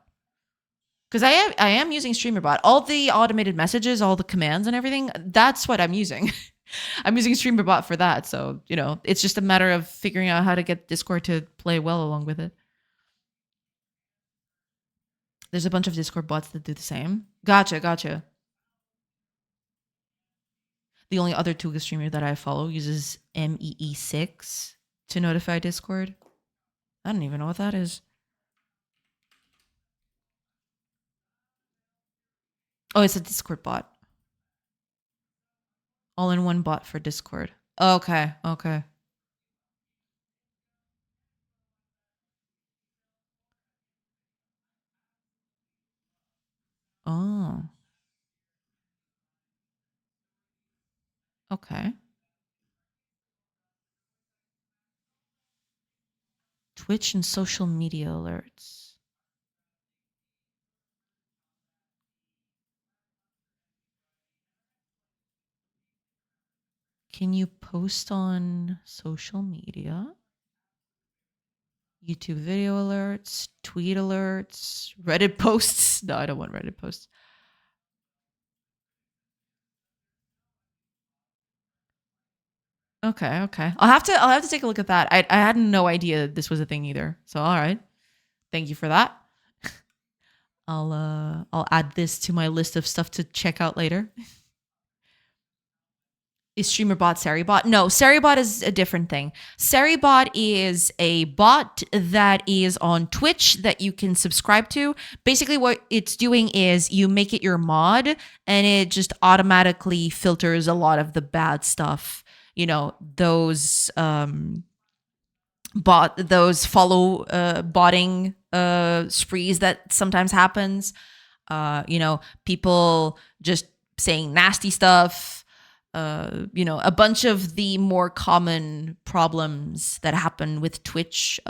Because I am using StreamerBot. All the automated messages, all the commands and everything, that's what I'm using. I'm using StreamerBot for that. So, you know, it's just a matter of figuring out how to get Discord to play well along with it. There's a bunch of Discord bots that do the same. Gotcha. The only other Tuga streamer that I follow uses MEE6 to notify Discord. I don't even know what that is. Oh, it's a Discord bot. All-in-one bot for Discord. Okay. Oh. Okay. Twitch and social media alerts. Can you post on social media? YouTube video alerts, tweet alerts, Reddit posts. No, I don't want Reddit posts. Okay. I'll have to take a look at that. I had no idea this was a thing either. So all right. Thank you for that. I'll add this to my list of stuff to check out later. Is StreamerBot SariBot? No, SariBot is a different thing. SariBot is a bot that is on Twitch that you can subscribe to. Basically, what it's doing is you make it your mod, and it just automatically filters a lot of the bad stuff. You know, those follow botting sprees that sometimes happens. You know, people just saying nasty stuff. You know, a bunch of the more common problems that happen with Twitch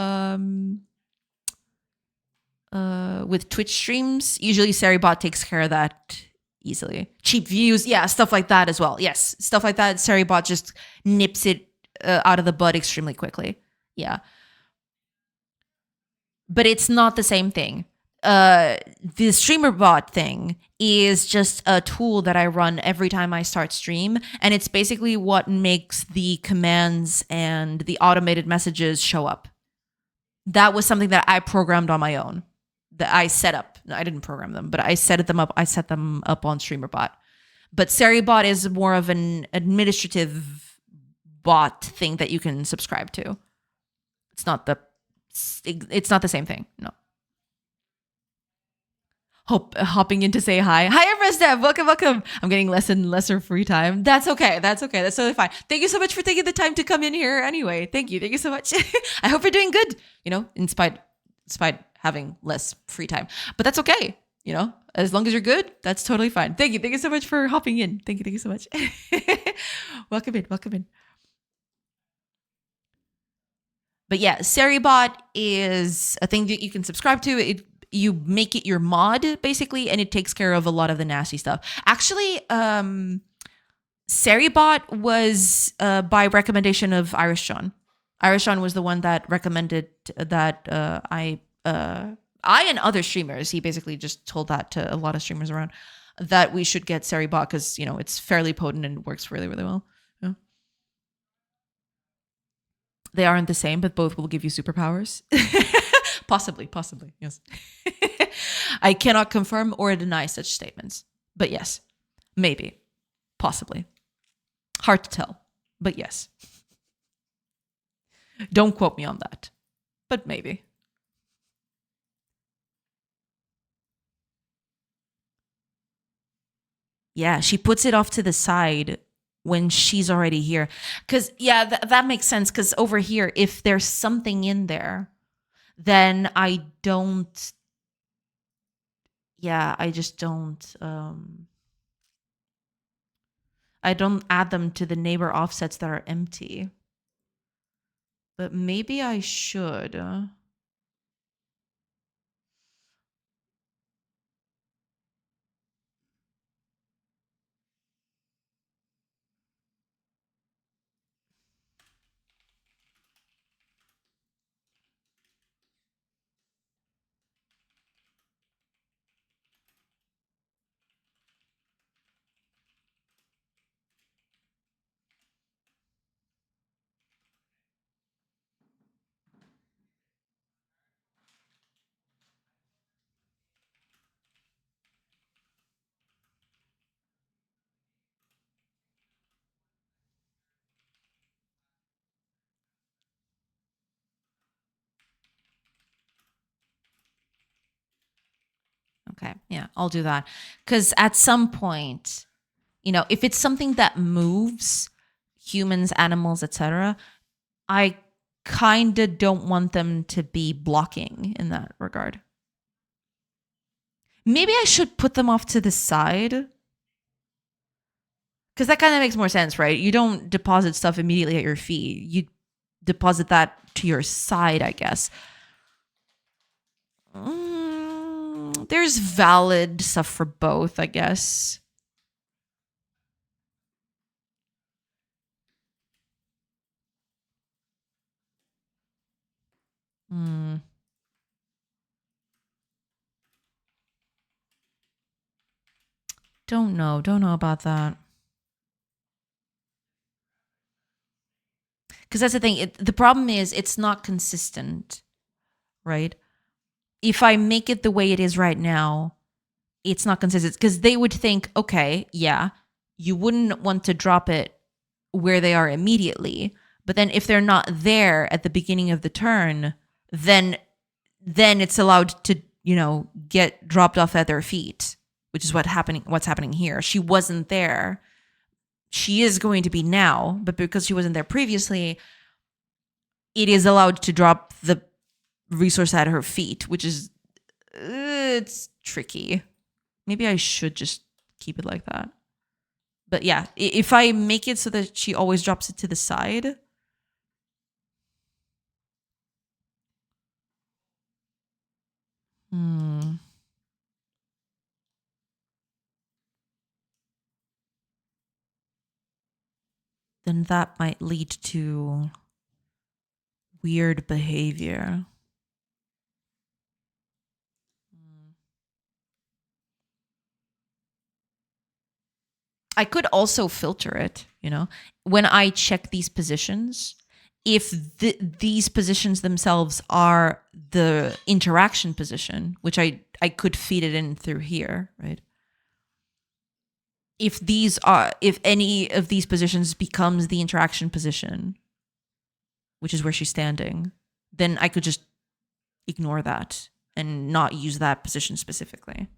streams. Usually SariBot takes care of that easily. Cheap views, yeah, stuff like that as well. Yes, stuff like that. SariBot just nips it out of the bud extremely quickly. Yeah. But it's not the same thing. The StreamerBot thing is just a tool that I run every time I start stream, and it's basically what makes the commands and the automated messages show up. That was something that I programmed on my own. That I set up. I didn't program them, but I set them up. I set them up on StreamerBot. But SariBot is more of an administrative bot thing that you can subscribe to. It's not the same thing. No. Hopping in to say hi. Hi, Dev. Welcome. I'm getting less and lesser free time. That's okay. That's totally fine. Thank you so much for taking the time to come in here anyway. Thank you so much. I hope you're doing good, you know, in spite having less free time. But that's okay, you know, as long as you're good, that's totally fine. Thank you so much for hopping in. Thank you so much. Welcome in. But yeah, Seribot is a thing that you can subscribe to. You make it your mod basically, and it takes care of a lot of the nasty stuff. Actually, Seribot was by recommendation of Irish John. Irish John was the one that recommended that I and other streamers. He basically just told that to a lot of streamers around that we should get Seribot because it's fairly potent and works really really well. Yeah. They aren't the same, but both will give you superpowers. Possibly, yes. I cannot confirm or deny such statements, but yes, maybe, possibly. Hard to tell, but yes. Don't quote me on that, but maybe. Yeah, she puts it off to the side when she's already here. Because, yeah, that makes sense. Because over here, if there's something in there, then I don't. Yeah, I just don't. I don't add them to the neighbor offsets that are empty. But maybe I should. Okay, yeah, I'll do that. Because at some point, if it's something that moves humans, animals, etc., I kind of don't want them to be blocking in that regard. Maybe I should put them off to the side. Because that kind of makes more sense, right? You don't deposit stuff immediately at your feet. You deposit that to your side, I guess. There's valid stuff for both, I guess. Don't know about that. Because that's the thing. The problem is it's not consistent, right? If I make it the way it is right now, it's not consistent. Because they would think, okay, yeah, you wouldn't want to drop it where they are immediately. But then if they're not there at the beginning of the turn, then it's allowed to, get dropped off at their feet, which is what's happening here. She wasn't there. She is going to be now, but because she wasn't there previously, it is allowed to drop the resource at her feet, which is it's tricky. Maybe I should just keep it like that. But yeah, if I make it so that she always drops it to the side. Then that might lead to weird behavior. I could also filter it, when I check these positions, if these positions themselves are the interaction position, which I could feed it in through here, right? If any of these positions becomes the interaction position, which is where she's standing, then I could just ignore that and not use that position specifically.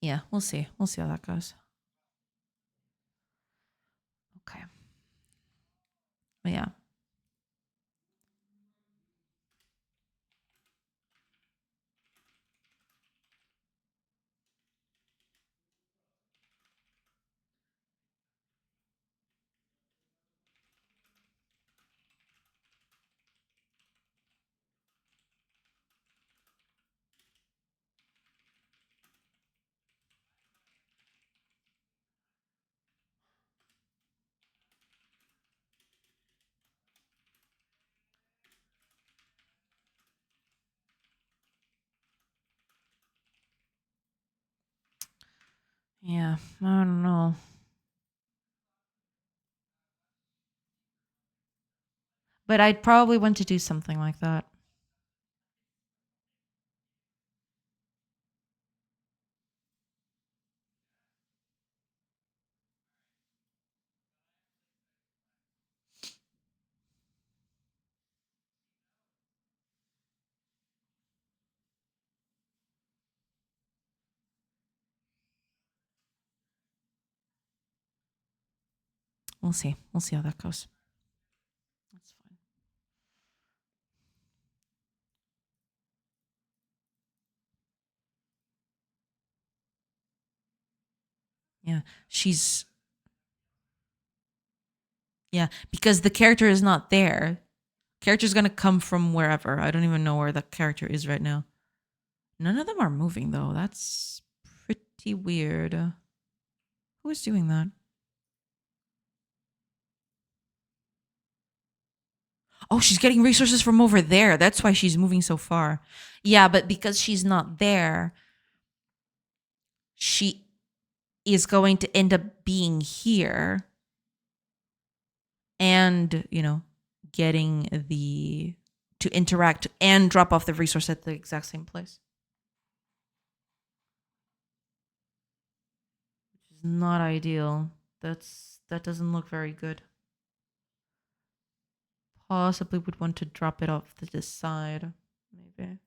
Yeah, we'll see. We'll see how that goes. Okay. But yeah. Yeah, I don't know. But I'd probably want to do something like that. We'll see. We'll see how that goes. That's fine. Yeah, she's yeah, because the character is not there. Character's gonna come from wherever. I don't even know where the character is right now. None of them are moving though. That's pretty weird. Who is doing that? Oh, she's getting resources from over there. That's why she's moving so far. Yeah, but because she's not there, she is going to end up being here and, getting the to interact and drop off the resource at the exact same place. Which is not ideal. That doesn't look very good. Possibly would want to drop it off to this side, maybe.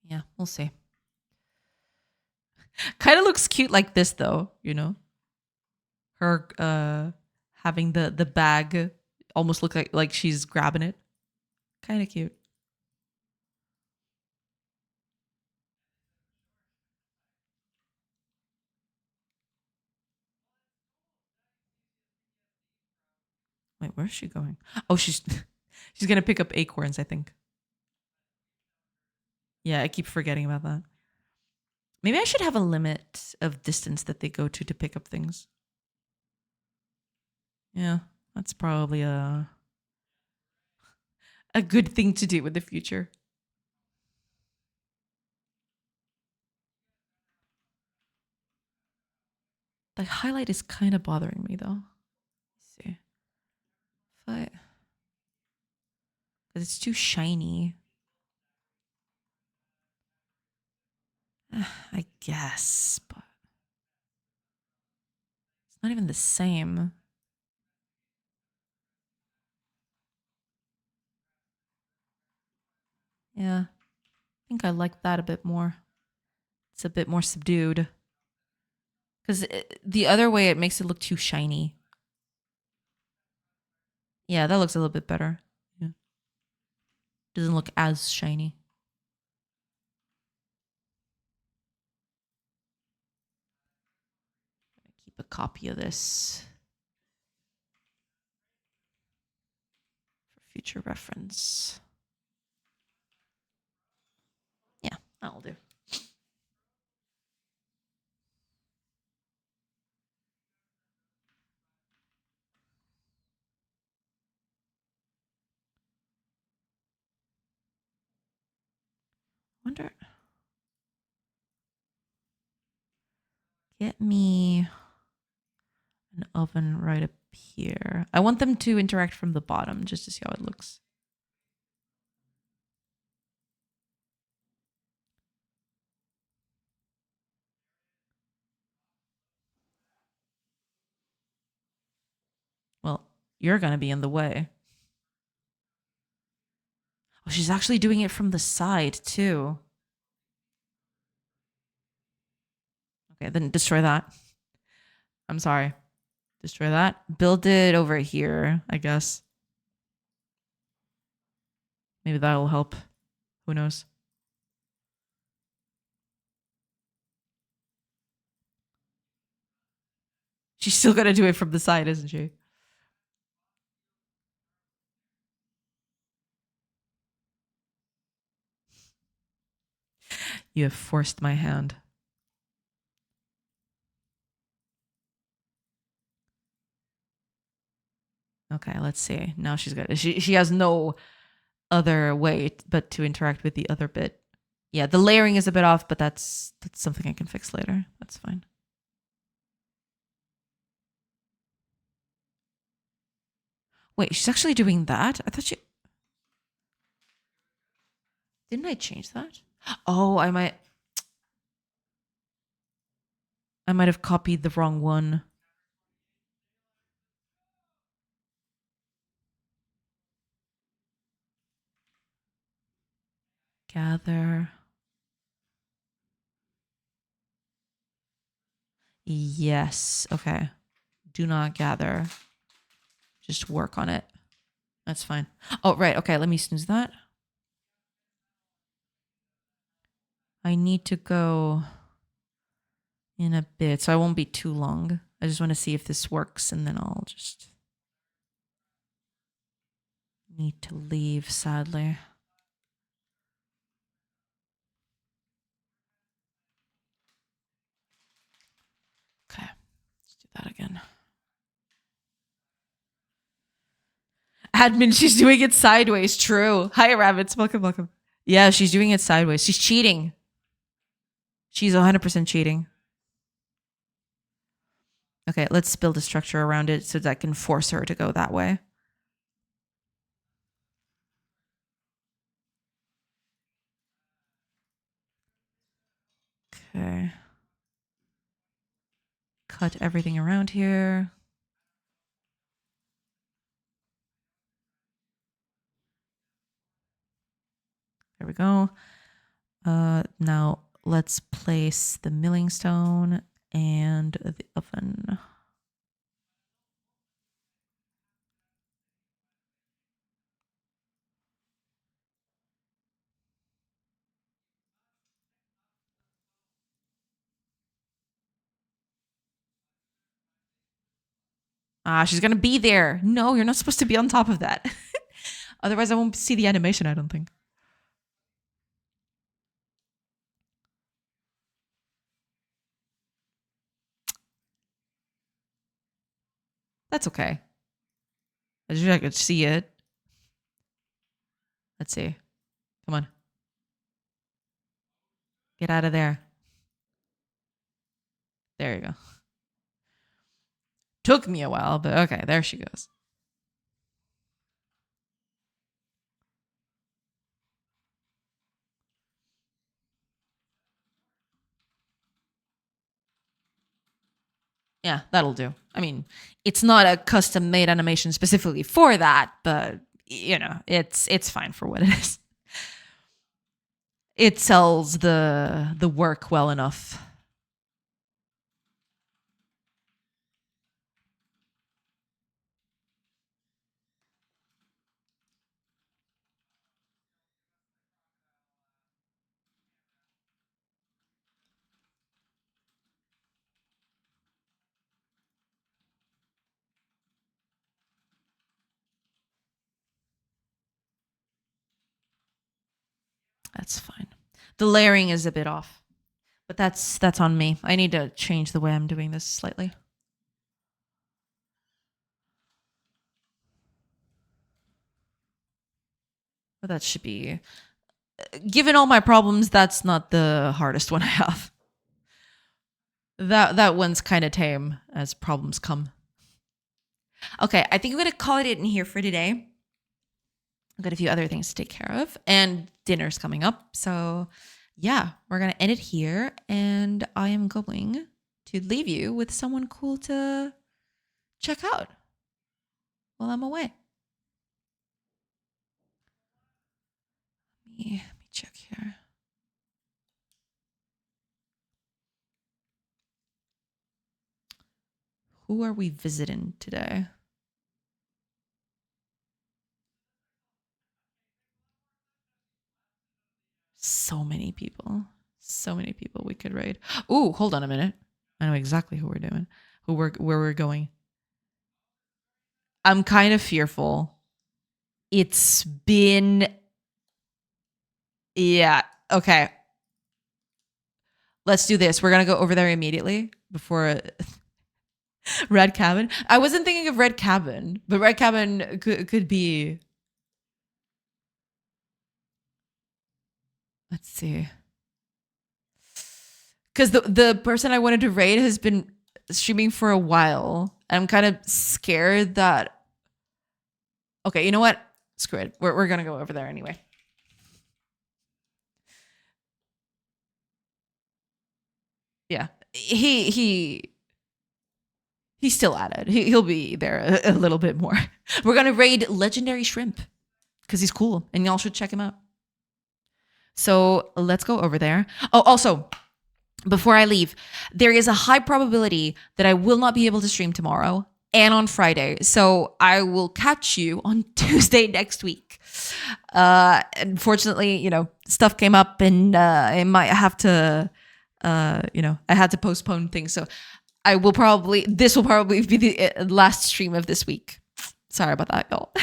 Yeah, we'll see. Kind of looks cute like this though, her having the bag almost look like she's grabbing it. Kind of cute. Wait, where's she going? Oh, she's she's gonna pick up acorns, I think. Yeah, I keep forgetting about that. Maybe I should have a limit of distance that they go to pick up things. Yeah, that's probably a good thing to do in the future. The highlight is kind of bothering me though. Let's see. But because it's too shiny. I guess, but it's not even the same. Yeah, I think I like that a bit more. It's a bit more subdued. Because the other way, it makes it look too shiny. Yeah, that looks a little bit better. Yeah. Doesn't look as shiny. Keep a copy of this for future reference. Yeah, that'll do. Wonder. Get me an oven right up here. I want them to interact from the bottom just to see how it looks. Well, you're going to be in the way. Oh, she's actually doing it from the side too. Okay, then destroy that. I'm sorry. Destroy that. Build it over here, I guess. Maybe that'll help. Who knows? She's still gonna do it from the side, isn't she? You have forced my hand. Okay, let's see. Now she's got she has no other way, but to interact with the other bit. Yeah, the layering is a bit off, but that's something I can fix later. That's fine. Wait, she's actually doing that? I thought she... Didn't I change that? Oh, I might have copied the wrong one. Gather. Yes. Okay. Do not gather. Just work on it. That's fine. Oh, right. Okay, let me snooze that. I need to go in a bit, so I won't be too long. I just want to see if this works, and then I'll just need to leave, sadly. Okay, let's do that again. Admin, she's doing it sideways. True. Hi, rabbits. Welcome, welcome. Yeah, she's doing it sideways. She's cheating. She's 100% cheating. Okay, let's build a structure around it so that I can force her to go that way. Okay. Cut everything around here. There we go. Now let's place the milling stone and the oven. Ah, she's gonna be there. No, you're not supposed to be on top of that. Otherwise, I won't see the animation, I don't think. That's okay. I just wish I could see it. Let's see. Come on. Get out of there. There you go. Took me a while, but okay, there she goes. Yeah, that'll do. I mean, it's not a custom made animation specifically for that, but you know, it's fine for what it is. It sells the work well enough. That's fine. The layering is a bit off, but that's on me. I need to change the way I'm doing this slightly. But that should be, given all my problems, that's not the hardest one I have. That one's kind of tame as problems come. Okay, I think I'm gonna call it in here for today. I've got a few other things to take care of, and dinner's coming up. So yeah, we're gonna end it here, and I am going to leave you with someone cool to check out while I'm away. Let me check here. Who are we visiting today? So many people. So many people we could raid. Ooh, hold on a minute. I know exactly who we're doing. Where we're going. I'm kind of fearful. It's been... Yeah. Okay. Let's do this. We're going to go over there immediately before Red Cabin. I wasn't thinking of Red Cabin, but Red Cabin could be... Let's see. Because the person I wanted to raid has been streaming for a while. I'm kind of scared that... Okay, you know what? Screw it. We're going to go over there anyway. Yeah. He's still at it. He'll be there a little bit more. We're going to raid Legendary Shrimp because he's cool and y'all should check him out. So let's go over there. Oh, also, before I leave, there is a high probability that I will not be able to stream tomorrow and on Friday. So I will catch you on Tuesday next week. Unfortunately, stuff came up and I might have to, I had to postpone things. So this will probably be the last stream of this week. Sorry about that, y'all.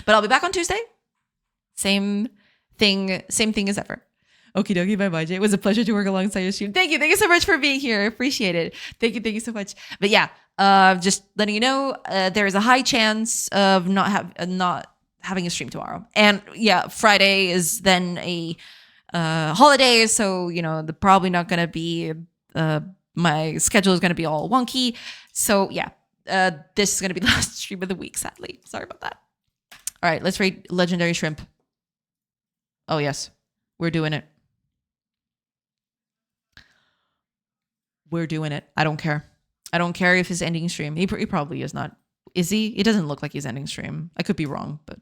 But I'll be back on Tuesday. Same thing as ever. Okie dokie, bye-bye, Jay. It was a pleasure to work alongside your stream. Thank you so much for being here. I appreciate it. Thank you so much. But yeah, just letting you know, there is a high chance of not having a stream tomorrow. And yeah, Friday is then a holiday, so they're probably not going to be. My schedule is going to be all wonky. So yeah, this is going to be the last stream of the week. Sadly, sorry about that. All right, let's raid Legendary Shrimp. Oh yes, we're doing it. We're doing it. I don't care. I don't care if he's ending stream. He probably is not. Is he? It doesn't look like he's ending stream. I could be wrong, but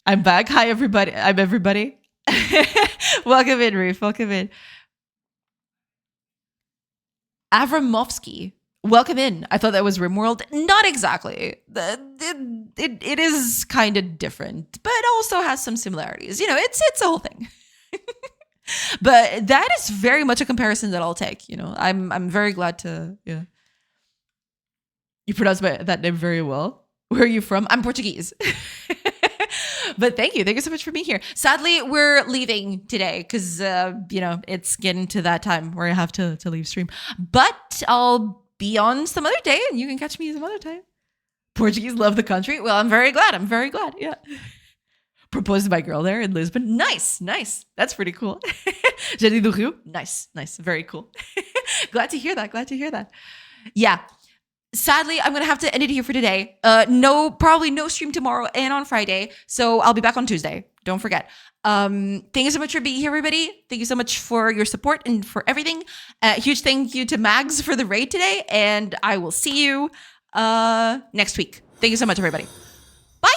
I'm back. Hi, everybody. I'm everybody. Welcome in, Reef. Welcome in. Avramovsky. Welcome in. I thought that was RimWorld. Not exactly. It is kind of different, but also has some similarities. It's a whole thing. But that is very much a comparison that I'll take. I'm very glad to. Yeah. You pronounce that name very well. Where are you from? I'm Portuguese. But thank you so much for being here. Sadly, we're leaving today because it's getting to that time where I have to leave stream. But I'll be on some other day, and you can catch me some other time. Portuguese love the country. Well, I'm very glad. Yeah. Proposed to my girl there in Lisbon. Nice. That's pretty cool. Jardim do Rio. Nice. Very cool. Glad to hear that. Yeah. Sadly, I'm going to have to end it here for today. Probably no stream tomorrow and on Friday. So I'll be back on Tuesday. Don't forget. Thank you so much for being here, everybody. Thank you so much for your support and for everything. Huge thank you to Mags for the raid today. And I will see you next week. Thank you so much, everybody. Bye.